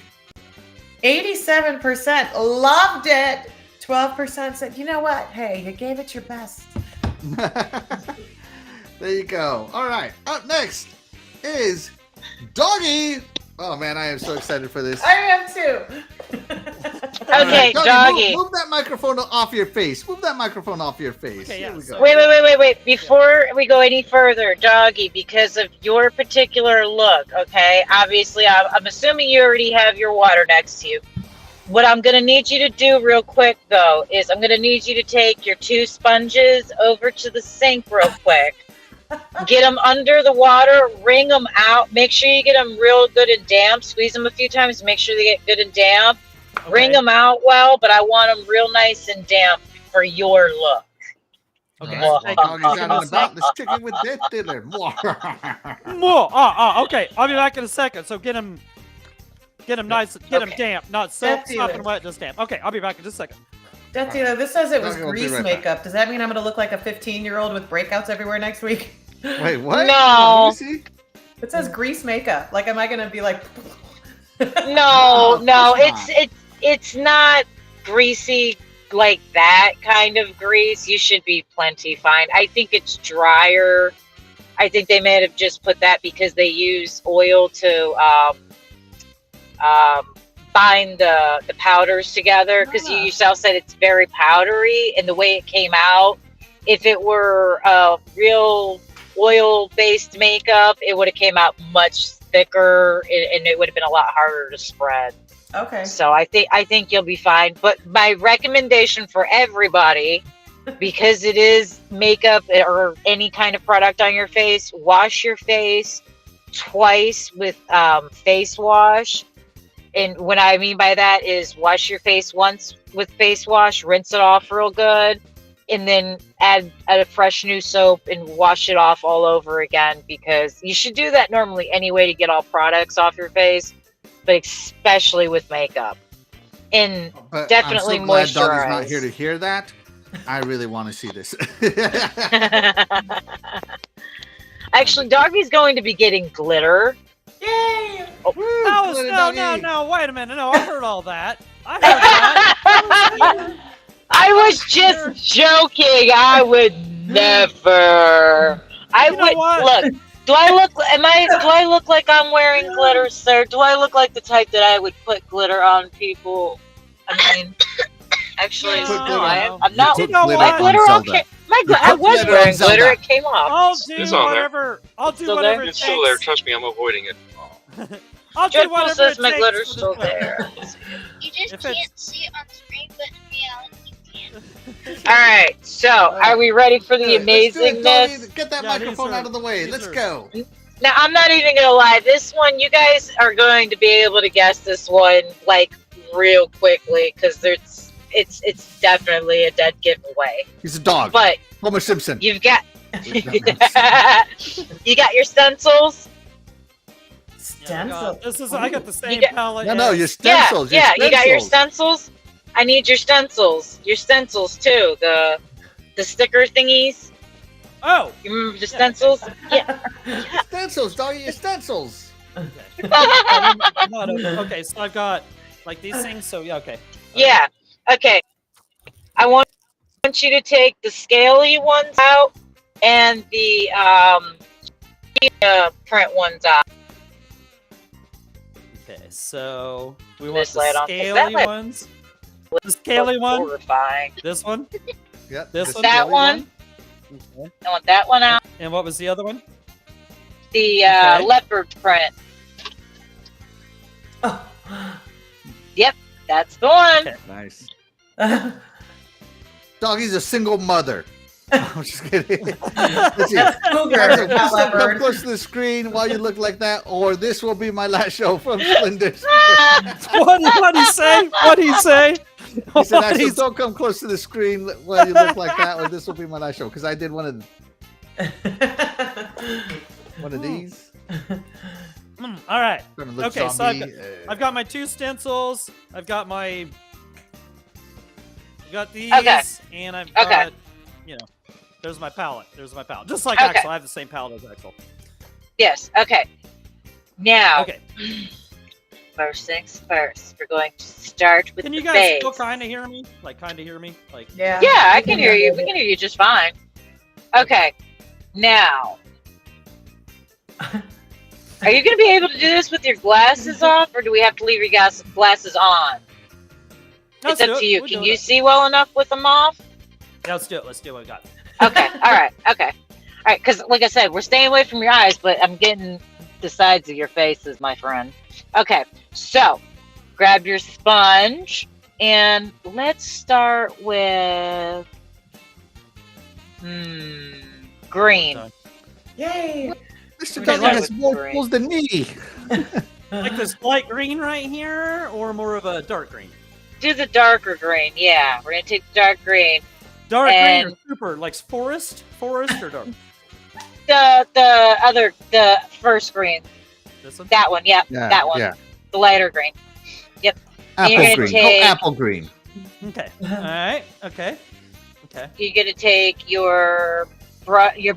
87% loved it. 12% said, you know what? Hey, you gave it your best. There you go. All right. Up next is Doggy. Oh man, I am so excited for this. I am too. All okay, right, Doggy. Move that microphone off your face. Move that microphone off your face. Okay, Here we yes. go. Wait. Before we go any further, Doggy, because of your particular look, okay? Obviously, I'm assuming you already have your water next to you. What I'm going to need you to do real quick, though, is I'm going to need you to take your 2 sponges over to the sink real quick. Get them under the water, wring them out. Make sure you get them real good and damp. Squeeze them a few times. Make sure they get good and damp. Wring them out well, but I want them real nice and damp for your look. Okay. All right. Thank Well, you. Doggy's out and about. Let's check in with DeathDealer. Okay. I'll be back in a second. So get them nice, get them Okay. damp, not sopping wet, just damp. Okay, I'll be back in just a second. DeathDealer, this says it was Okay, we'll be grease right back. makeup. Does that mean I'm going to look like a 15-year-old with breakouts everywhere next week? Wait, what? No. Let me see. It says grease makeup. Like, am I going to be like... No, of course it's not greasy like that kind of grease. You should be plenty fine. I think it's drier. I think they may have just put that because they use oil to bind the powders together, because you yourself said it's very powdery, and the way it came out, if it were real oil-based makeup, it would have came out much thicker, and it would have been a lot harder to spread. Okay. So I think you'll be fine. But my recommendation for everybody, because it is makeup or any kind of product on your face, wash your face twice with face wash. And what I mean by that is wash your face once with face wash, rinse it off real good, and then add a fresh new soap and wash it off all over again, because you should do that normally anyway to get all products off your face, but especially with makeup. And But definitely I'm so glad Doggy's not moisturize. here to hear that. I really want to see this. Actually, Doggy's going to be getting glitter. Yay! Woo, No, glitter no, doggy. no, wait a minute. No, I heard all that. I heard that. I was just joking. I would never. I You know would what? look. Do I look? Do I look like I'm wearing glitter, sir? Do I look like the type that I would put glitter on people? I mean, actually, No. no, I'm not. You know My what? glitter all came. I was glitter wearing on Zelda. glitter. It came off. I'll do It's on there. whatever. I'll do Still whatever there? it It's still there. takes. Trust me, I'm avoiding it. I'll do Dreadful whatever says it my takes glitter's for still the- there. You just If can't it's- see it on screen, but in reality you can. All right. So, are we ready for the Good. Let's do it, doggy. amazingness? Get that Yeah, microphone these are- out of the way. these Let's are- go. Now, I'm not even gonna lie. This one, you guys are going to be able to guess this one like real quickly because it's definitely a dead giveaway. He's a dog. But Homer Simpson. you've got you got your stencils. Yeah, I got- Stencil. This is. I got the same got- palette. No, as- your stencils. Yeah, your you got your stencils. stencils. I need your stencils. Your stencils too. The sticker thingies. Oh. You remember the stencils? Yeah. Stencils, doggy, your stencils. Not a- okay, so I've got like these things. So yeah, okay. Yeah. Okay. I want you to take the scaly ones out and the print ones out. Okay, so we want This the light on. scaly That light- ones. The scaly one. Horrifying. This one. Yep. This the one? That scaly one. Okay. I want that one out. And what was the other one? The Okay. leopard print. Oh. That's the one. Okay. Nice. Doggy's a single mother. I'm just kidding. Let's see. Cougar, Guys, not please come leopard. close to the screen while you look like that, or this will be my last show from Flinders. What did he say? What did he say? He said, What "Actually, he's- don't come close to the screen while you look like that, or this will be my last show." Because I did one of these. All right. Trying to look Okay, so zombie. I've got my two stencils. I've got my. I've got these, Okay. and I've got, Okay. you know, there's my palette. There's my palette. Just like Okay. Axel, I have the same palette as Axel. Yes. Okay. Now, Okay. first things first. We're going to start with Can the you guys base. still kind of hear me? Like, kind of hear me? Like, Yeah. Yeah, I can hear you. We can hear you just fine. Okay. Now, are you going to be able to do this with your glasses off, or do we have to leave your glasses on? let's It's do up it. to you. We'll Can do you it. see well enough with them off? Yeah, let's do it. Let's do what we got. Okay. All right. Okay. All right. Because, like I said, we're staying away from your eyes, but I'm getting the sides of your faces, my friend. Okay. So, grab your sponge, and let's start with green. Done. Yay. Mr. Okay, Doggy that has was more great. holes than me. Like this light green right here, or more of a dark green? Do the darker green. Yeah, we're gonna take the dark green. Dark green And- or super, like forest or dark? The first green. This one? That one. Yep. Yeah, that one. yeah. The lighter green. Apple gonna green. take- Oh, apple green. Okay. All right. Okay. Okay. You're gonna take your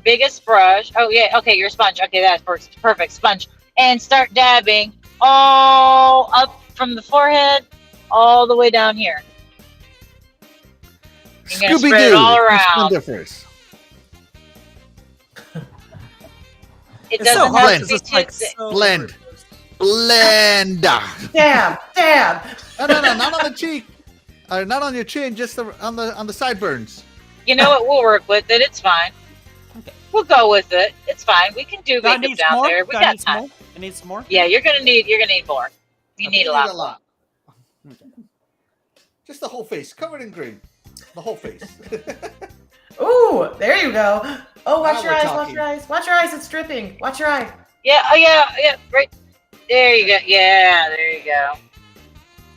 biggest brush. Oh yeah. Okay, your sponge. Okay, that works. Perfect. Sponge. And start dabbing all up from the forehead all the way down here. You're gonna Scooby spread it Doo. all around. It It's doesn't so have hard to 'cause be it's like too thick. so Blend. Blend. Dab. Dab. No, not on the cheek. Not on your chin, just on the sideburns. You know what? We'll work with it. It's fine. Okay. We'll go with it. It's fine. We can do Do I makeup need down some more? there. We Do I got need some time. more? I need some more. Yeah, you're gonna need more. You need a lot. Just the whole face, covered in green. The whole face. Ooh, there you go. Oh, watch Now your we're eyes, watch talking. your eyes. Watch your eyes, it's dripping. Watch your eye. Yeah. Oh yeah. Right there you go. Yeah, there you go.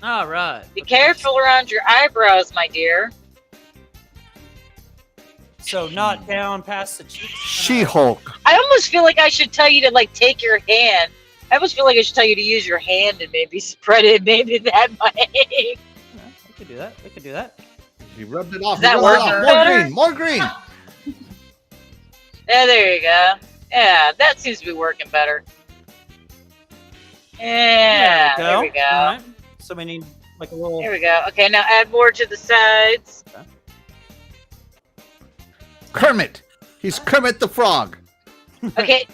All right. Be careful around your eyebrows, my dear. So not down past the cheeks. She-Hulk. I almost feel like I should tell you to like take your hand. I almost feel like I should tell you to use your hand and maybe spread it maybe that way. Yeah, we could do that. We could do that. He rubbed it off. Does that He rubbed it work off. better? More green. Yeah, there you go. Yeah, that seems to be working better. Yeah, there we go. All right. So we need like a little. There we go. Okay, now add more to the sides. Kermit. He's Kermit the Frog. Okay,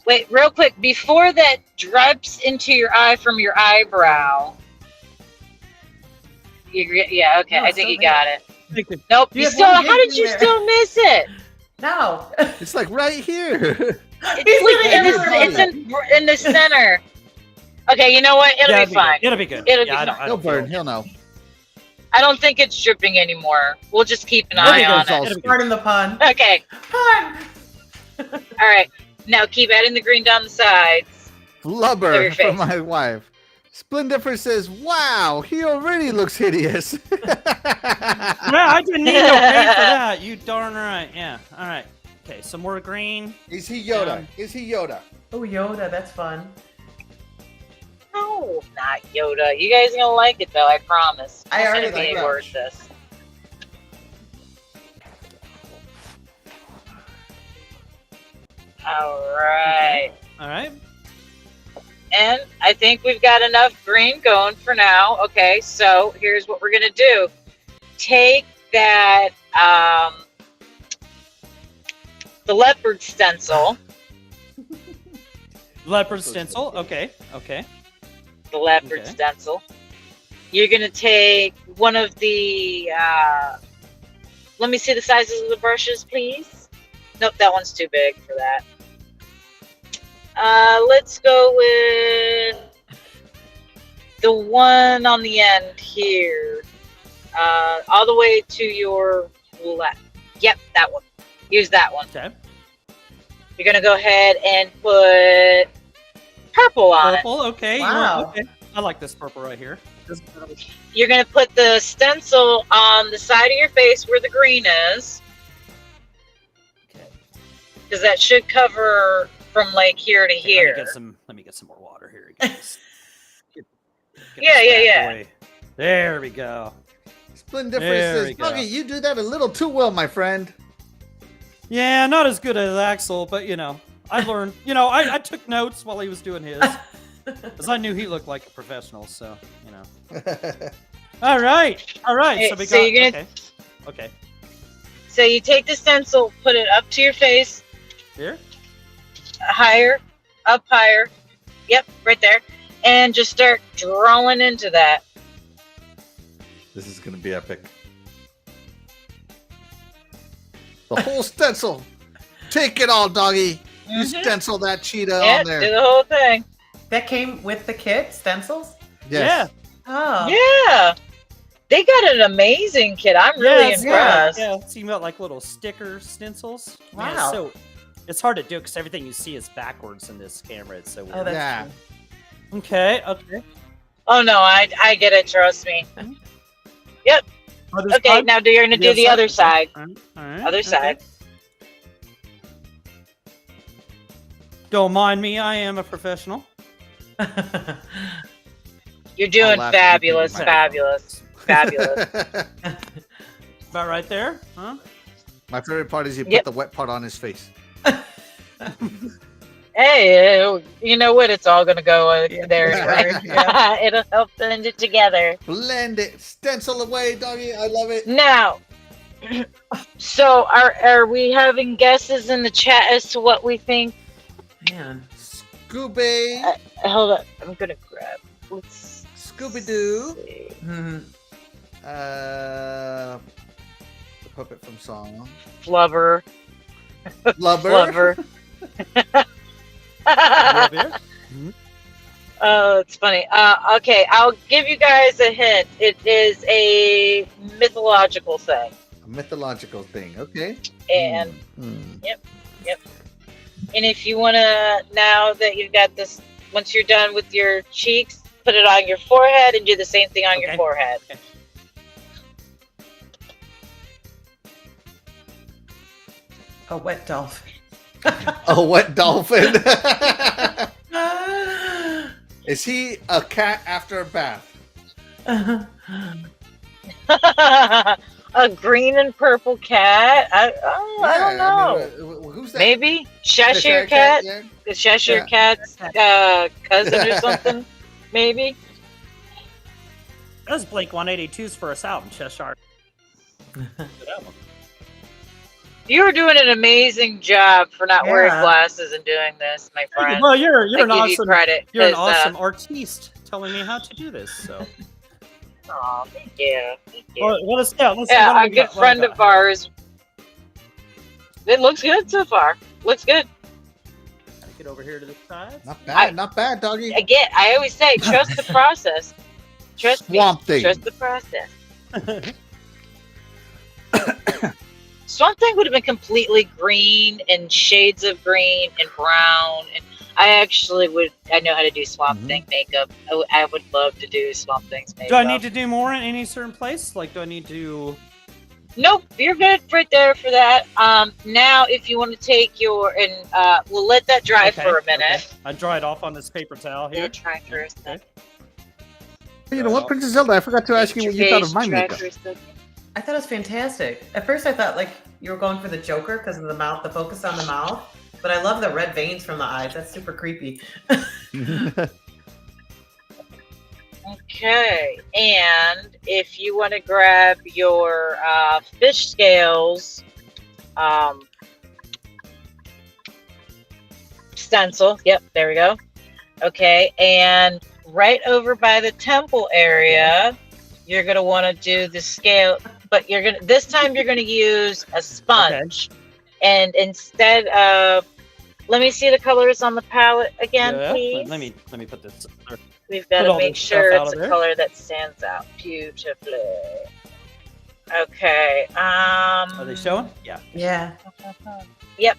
wait, real quick. Before that drips into your eye from your eyebrow. Yeah, okay, No, I it's think still you got it. Thank you. Nope, You you have still. one How big did you in there. still miss it? No. It's like right here. It's in the center. Okay, you know what? It'll be fine. It'll be good. It'll be Yeah, I don't- fine. I He'll don't feel- burn. He'll know. I don't think it's dripping anymore. We'll just keep an It'll be eye good. on It's all it. good. Pardon the pun. Okay, Pun. all right. Now keep adding the green down the sides. Of Flubber your from face. my wife. Splendifer says, "Wow, he already looks hideous." Yeah, I didn't need no pay for that. You darn right. Yeah. All right. Okay. Some more green. Is he Yoda? Um, Is he Yoda? Oh, Yoda, that's fun. No, not Yoda. You guys are gonna like it though. I promise. I I'm already gonna like be that. worth this. All right. All right. And I think we've got enough green going for now. Okay, so here's what we're gonna do. Take that the leopard stencil. Leopard stencil. Okay. Okay. The leopard Okay. stencil. You're gonna take one of the let me see the sizes of the brushes, please. Nope, that one's too big for that. Let's go with the one on the end here. All the way to your left. Yep, that one. Use that one. Okay. You're gonna go ahead and put purple on it. Purple. Okay. Wow. Okay. I like this purple right here. You're gonna put the stencil on the side of your face where the green is, Okay. because that should cover from like here to Okay, here. Let me get some more water here. Guys. Get Yeah, this yeah, bad yeah. boy. There we go. Splendifer There we says, go. "Buggy, you do that a little too well, my friend." Yeah, not as good as Axel, but you know, I learned. You know, I took notes while he was doing his, because I knew he looked like a professional. So you know. All right. All right. Okay, So we so got. you're gonna- Okay. Okay. So you take the stencil, put it up to your face, Here. higher, up higher. Yep, right there, and just start drawing into that. This is gonna be epic. The whole stencil. Take it all, doggy. You Mhm. stencil that cheetah Yeah, on do there. the whole thing. That came with the kit, stencils? Yes. Oh. Yeah, they got an amazing kit. I'm really Yes, impressed. Yeah. So you got like little sticker stencils. Man, Wow. so it's hard to do because everything you see is backwards in this camera. It's so weird. Oh, that's Yeah. true. Okay. Okay. Oh no, I get it. Trust me. Other Okay, side? now you're gonna do the other side. All right, all right, Other okay. side. Don't mind me. I am a professional. You're doing laugh at you fabulous, people. fabulous, fabulous. About right there, huh? My favorite part is you put Yep. the wet part on his face. Hey, you know what? It's all gonna go there anyway. Yeah. It'll help blend it together. Blend it. Stencil away, doggy. I love it. Now, so are we having guesses in the chat as to what we think? Man. Scooby. Hold up, I'm gonna grab. Let's Scooby-Doo. see. Mhm. The puppet from Song. Flubber. Flubber. Flubber. Over here? Oh, it's funny. Okay, I'll give you guys a hint. It is a mythological thing. A mythological thing. Okay. And Hmm. and if you wanna, now that you've got this, once you're done with your cheeks, put it on your forehead and do the same thing on your Okay. forehead. Okay. A wet dolphin. A wet dolphin. Is he a cat after a bath? A green and purple cat. I don't know. I mean, who's that? Maybe Cheshire Cat. Yeah. The Cheshire Yeah. Cat's cousin or something. Maybe. Those Blink 182s for us out in Cheshire. You are doing an amazing job for not wearing Yeah. glasses and doing this, my friend. Well, you're I an give you awesome credit. you're an 'cause, awesome artiste telling me how to do this. So Aw, thank you. Thank you. well, let's see. Yeah, What a do we good got? friend of ours. It looks good so far. Looks good. Get over here to the side. Not bad, doggy. Again, I always say, trust the process. Trust me. Swamp Thing. Trust the process. Swamp Thing would have been completely green and shades of green and brown. And I know how to do Swamp Thing makeup. I would love to do Swamp Thing's makeup. Do I need to do more in any certain place? Like, do I need to? Nope, you're good right there for that. Now, if you want to take we'll let that dry for a minute. Okay. I dry it off on this paper towel Yeah, here. try for a second. You know what, Princess Zelda? I forgot to ask you what you thought of my Try makeup. for a second. I thought it was fantastic. At first, I thought like you were going for the Joker because of the mouth, the focus on the mouth. But I love the red veins from the eyes. That's super creepy. Okay, and if you want to grab your fish scales stencil, yep, there we go. Okay, and right over by the temple area, you're gonna want to do the scale, but this time you're gonna use a sponge, and instead of, let me see the colors on the palette again, Yeah, please. Let me put this. We've got Put to all make this sure stuff out it's of a there. color that stands out beautifully. Okay. Are they showing? Yeah. Yeah. Yep.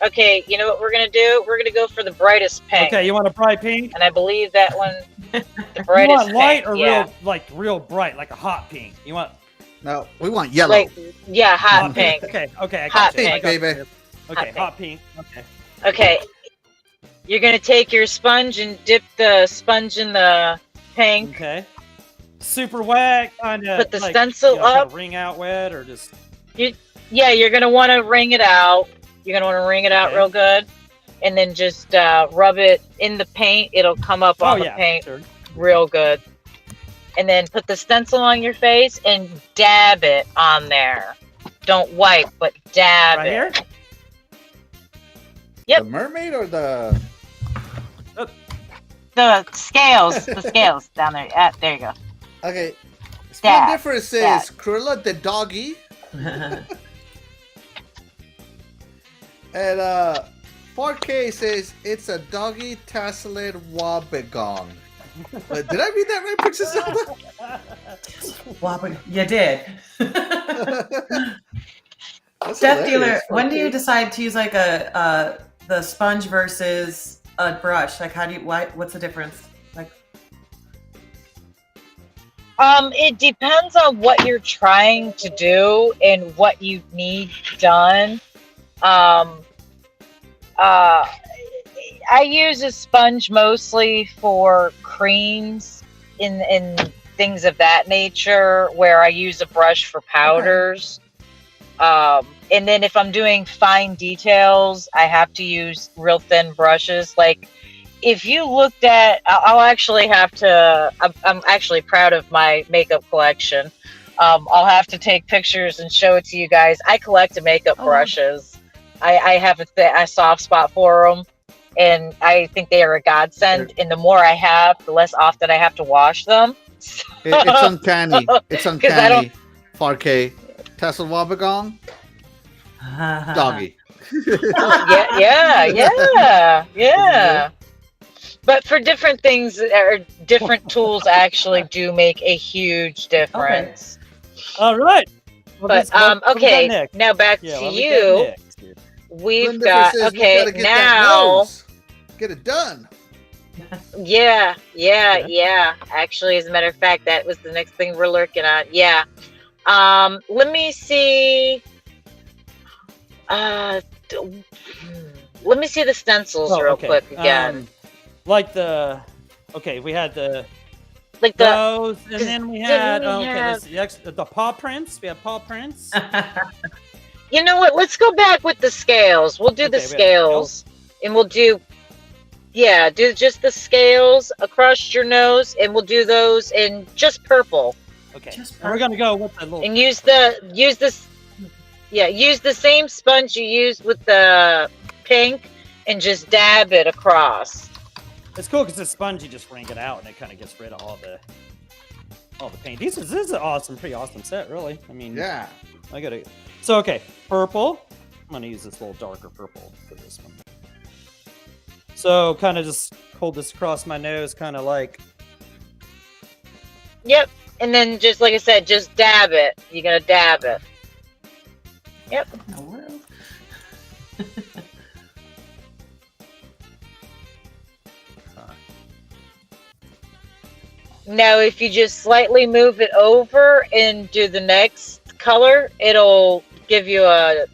Okay, you know what we're gonna do? We're gonna go for the brightest pink. Okay, you want a bright pink? And I believe that one, the You brightest want light pink. or Yeah. real bright, like a hot pink? You want No, we want yellow. Like, yeah, hot pink. Okay, I got Hot you. I pink, got you. baby. Okay, Hot hot pink. Okay. Okay. You're gonna take your sponge and dip the sponge in the pink. Okay. Super wet, kind of. Put the stencil up. Ring out wet, or just. Yeah, you're gonna want to wring it out. You're gonna want to wring it out Okay. real good, and then just rub it in the paint. It'll come up on the paint Sure. real good. And then put the stencil on your face and dab it on there. Don't wipe, but dab Right it. here. Yep. The mermaid or the? The scales down there. There you go. Okay. Dab, Splendiferous says Cruella the doggy, and 4K says it's a doggy tasseled wobbegong. Did I read that right, Princess Zelda? Whopper, you did. That's DeathDealer, hilarious, when do 4K. you decide to use like the sponge versus a brush? Like, what's the difference? Like, It depends on what you're trying to do and what you need done. I use a sponge mostly for creams and things of that nature, where I use a brush for powders. And then if I'm doing fine details, I have to use real thin brushes. Like, if you looked at, I'll actually have to, I'm actually proud of my makeup collection. I'll have to take pictures and show it to you guys. I collect makeup brushes. I have a soft spot for them, and I think they are a godsend. And the more I have, the less often I have to wash them. It's uncanny. It's 'Cause I don't- uncanny. 4K. Tassel wobbegong. Doggy. Yeah. But for different things, or different tools actually do make a huge difference. All right. Well, But what we got okay, next? now back Yeah, to what we got you. next here? We've Splendiferous got says, "We okay gotta get that now. nose. Get it done. Yeah. Actually, as a matter of fact, that was the next thing we're looking at. Yeah. Let me see. Let me see the stencils real quick again. Like we had the like the. Those, and 'cause then we didn't had we have- the paw prints. We had paw prints. You know what? Let's go back with the scales. We'll do Okay, the we have scales, and we'll do. Yeah, do just the scales across your nose, and we'll do those in just purple. Okay, Just and we're gonna go with the little. And use this. Yeah, use the same sponge you used with the pink, and just dab it across. It's cool because the sponge, you just wring it out, and it kind of gets rid of all the paint. This is an awesome, pretty awesome set, really. I mean, Yeah. I got it. So okay, purple. I'm gonna use this little darker purple for this one. So kind of just hold this across my nose, kind of like. Yep, and then just like I said, just dab it. You're gonna dab it. Yep. In the world. Now, if you just slightly move it over and do the next color, it'll give you a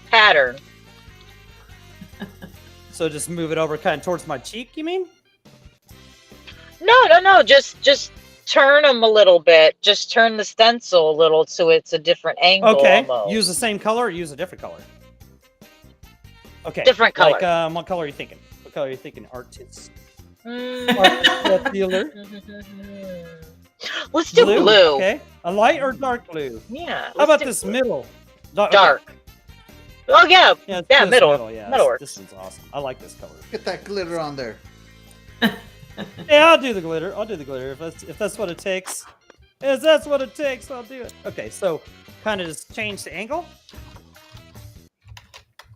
pattern. So just move it over, kind of towards my cheek. You mean? No. Just turn them a little bit. Just turn the stencil a little so it's a different angle. Okay. Almost. Use the same color or use a different color? Okay. Different color. Like, what color are you thinking? What color are you thinking? Artist. Mm. Dealer. Let's do blue. Okay. A light or dark blue? Yeah. How let's about do this blue. middle? Dark. Okay. Oh yeah. Yeah, let's Yeah, do this middle. Yeah, Middle this works. one's awesome. I like this color. Get that glitter on there. Yeah, I'll do the glitter. I'll do the glitter if that's what it takes. If that's what it takes, I'll do it. Okay, so kind of just change the angle.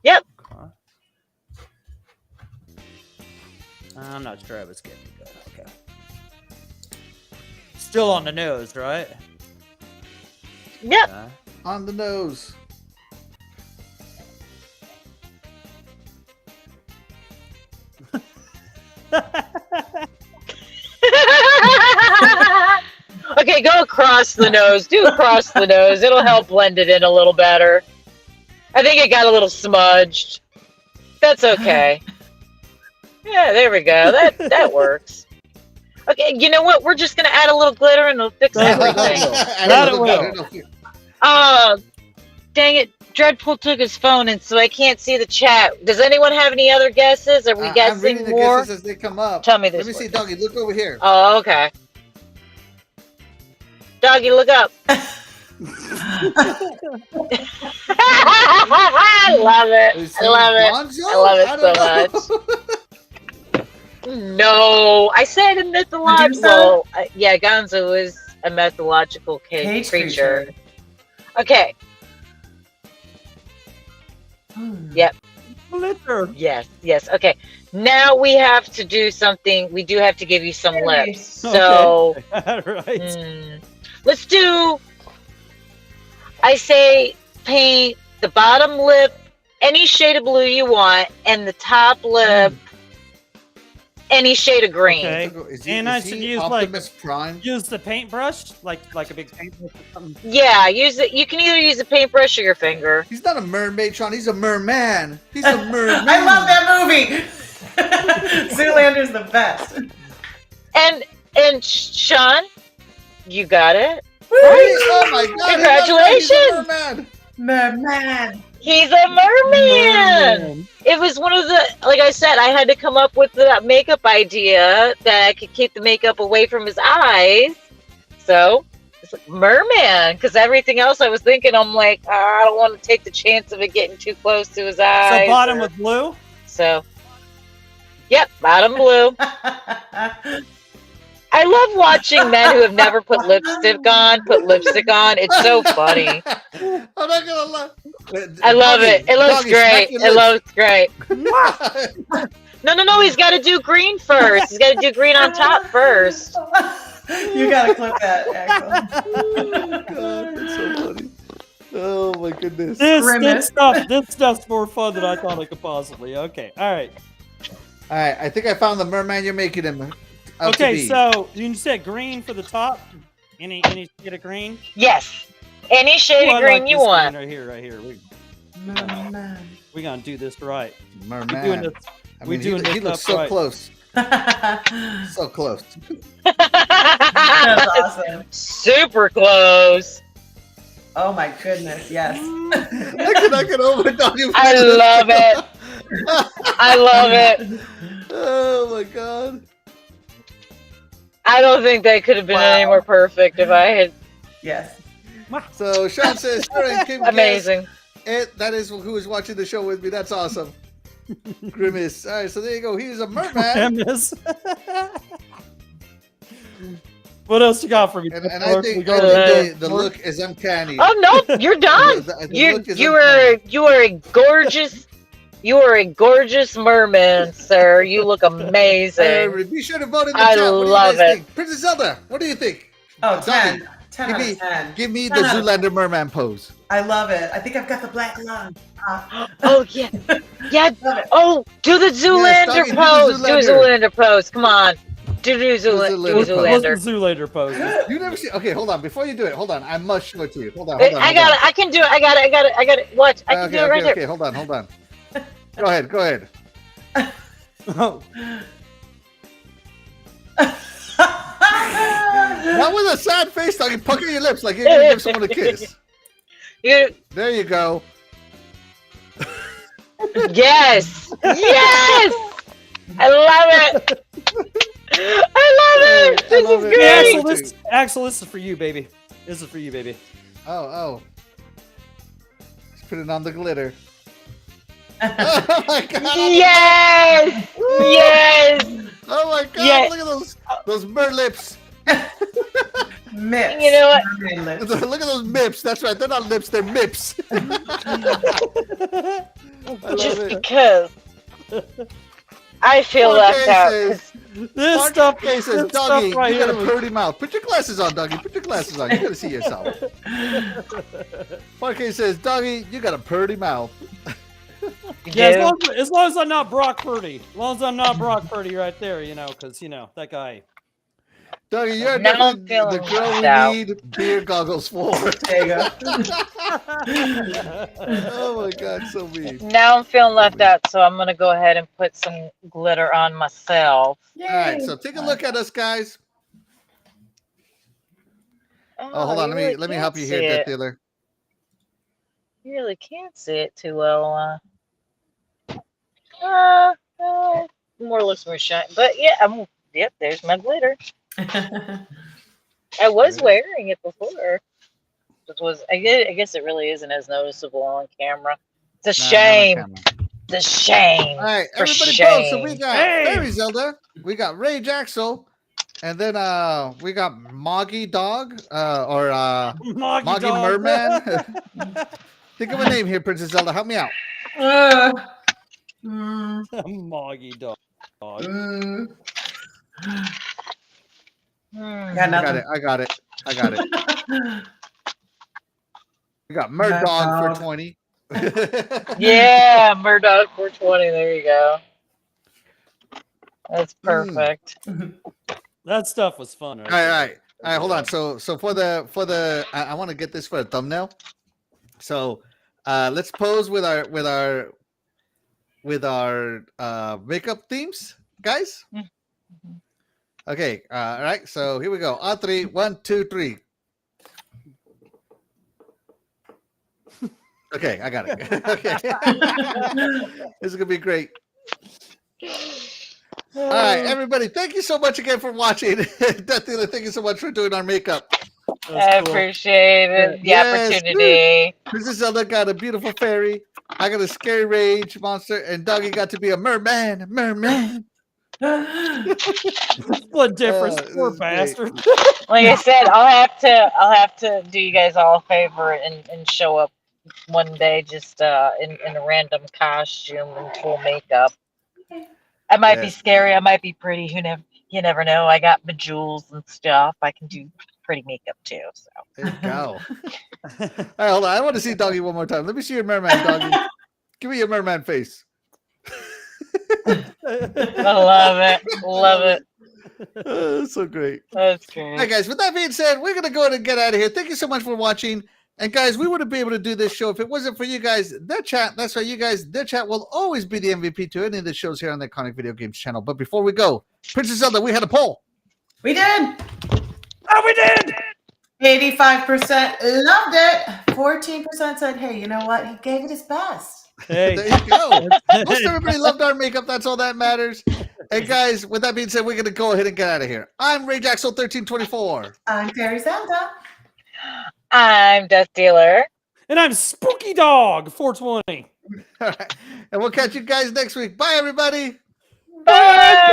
Yep. Okay. I'm not sure I was getting good. Okay. Still on the nose, right? Yep. Okay. On the nose. Okay, go across the nose. Do across the nose. It'll help blend it in a little better. I think it got a little smudged. That's okay. Yeah, there we go. That works. Okay, you know what? We're just gonna add a little glitter and it'll fix everything. That it will. Dang it! Dreadpool took his phone, and so I can't see the chat. Does anyone have any other guesses? Are we I'm guessing reading the more? guesses as they come up. Tell me this. Let me see, works. Doggy. Look over here. Oh, okay. Doggy, look up. I love it. Is I love it. Bonzo? I love it don't know. No, I said a mythological. Yeah, Gonzo is a mythological Cage creature. Okay. Yep. Glitter. Yes. Okay. Now we have to do something. We do have to give you some lips. So Right. let's do. I say paint the bottom lip any shade of blue you want, and the top lip any shade of green. Okay. And I should use, Optimus Prime? Use the paintbrush, like a big paintbrush or something. Yeah, use it. You can either use a paintbrush or your finger. He's not a mermaid, Sean. He's a merman. He's a merman. I love that movie. Zoolander's the best. And Sean, you got it. Oh my God! Congratulations! He's a merman. Merman. He's a merman. It was one of the, like I said, I had to come up with that makeup idea that I could keep the makeup away from his eyes. So it's like merman, because everything else I was thinking, I'm like, I don't want to take the chance of it getting too close to his eyes. So bottom with blue. So, yep, bottom blue. I love watching men who have never put lipstick on. It's so funny. I'm not gonna lie. I love it. It looks great. It looks great. No. He's got to do green first. He's got to do green on top first. You gotta clip that, Axel. Oh God, that's so funny. Oh my goodness. This stuff's more fun than I thought it could possibly. Okay, all right. All right, I think I found the merman you're making him. Okay, so you said green for the top. Any shade of green? Yes. Any shade Ooh, of I green like you this want. green right here. Merman. We're gonna do this right. Merman. We're doing this. I we're mean, doing he this looks stuff so right. close. So close. That's awesome. Super close. Oh my goodness, yes. I cannot get over Doggy. I love it. I love it. Oh my god. I don't think that could have been any more perfect if I had. Yes. So Sean says, sure, and Kim Amazing. that is who is watching the show with me. That's awesome. Grimace. All right, so there you go. He's a merman. Grimace. What else you got for me? And I think, the look is uncanny. Oh no, you're done. The You look is you uncanny. are a gorgeous merman, sir. You look amazing. Be sure to vote in the I chat. What do you love guys it. think? Princess Zelda, what do you think? Oh, Doggy, 10. 10 out of 10. Give me 10 the out of Zoolander merman pose. I love it. I think I've got the black lung. Oh yeah, yeah. Love it. Oh, do the Zoolander Doggy, do the pose. Do a Zoolander. Zoolander pose. Come on. Do Zoolander pose. Zoolander. Zoolander pose. You never see. Okay, hold on. Before you do it, hold on. I must show it to you. Hold on. I got it. I can do it. I got it. Watch. I can do it right okay. here. Hold on. Go ahead. Oh. Not with a sad face, Doggy. Pucker your lips like you're gonna give someone a kiss. You, There you go. yes. Yes. I love it. I love it. This love is it. Hey, great. Axel, this is for you, baby. This is for you, baby. Oh. Just put it on the glitter. Oh my god. Yes. Yes. Oh my god. Yeah. Look at those bird lips. Mips. You know what? Mermaid lips. Look at those mips. That's right. They're not lips. They're mips. I love Just it. because I feel left out. 'Cause This stuff, Okay, says this Doggy, stuff right you got a here. pretty mouth. Put your glasses on, Doggy. Put your glasses on. You gotta see yourself. Parquet says, Doggy, you got a pretty mouth. you Yeah, do. as long as I'm not Brock Purdy. As long as I'm not Brock Purdy right there, because, that guy. Doggy, you're Now I'm definitely the feeling girl left we out. need beer goggles for. There you go. Oh my god, so mean. Now I'm feeling left out, so I'm gonna go ahead and put some glitter on myself. Yay. All right, so take a look at us, guys. Oh, hold on. you Let really me can't help you see here, Death it. Dealer. You really can't see it too well. More looks more shiny, but yeah, yep. There's my glitter. I was wearing it before. I guess it really isn't as noticeable on camera. It's a Nah, shame. not on camera. It's a shame. All right, For everybody vote. So we shame. got Hey! Fairy Zelda, we got Rage Axel, and then we got Moggy Dog, or Moggy Moggy dog. Merman. Think of a name here, Princess Zelda. Help me out. Moggy dog. Hmm. Got I nothing. got it. We got Murdog for 20. Yeah, Murdoch 420. There you go. That's perfect. That stuff was fun. All right. Hold on. So for the I want to get this for a thumbnail. So let's pose with our makeup themes, guys. Okay. All right. So here we go. On 3. 1, 2, 3. Okay, I got it. Okay. This is gonna be great. All right, everybody. Thank you so much again for watching. Death Dealer, thank you so much for doing our makeup. I appreciate it. The Yes, opportunity. Princess Zelda got a beautiful fairy. I got a scary rage monster, and Doggy got to be a merman. What difference, this poor is great. bastard. Like I said, I'll have to do you guys all a favor and show up one day just in a random costume and full makeup. I might be Yes. scary, I might be pretty. You never know. I got bejewels and stuff. I can do pretty makeup too. So There you go. All right, hold on. I want to see Doggy one more time. Let me see your merman, Doggy. Give me your merman face. I love it. So great. That's All right, great. guys. With that being said, we're gonna go ahead and get out of here. Thank you so much for watching. And guys, we wouldn't be able to do this show if it wasn't for you guys. Their chat, that's right, you guys, their chat will always be the MVP to any of the shows here on the Iconic Video Games channel. But before we go, Princess Zelda, we had a poll. We did. Oh, we did. 85% loved it. 14% said, hey, you know what? He gave it his best. Hey. There you go. Most everybody loved our makeup. That's all that matters. And guys, with that being said, we're going to go ahead and get out of here. I'm RageAxel1324. I'm Terry Santa. I'm DeathDealer. And I'm Spooky Dog 420. All right. And we'll catch you guys next week. Bye, everybody. Bye.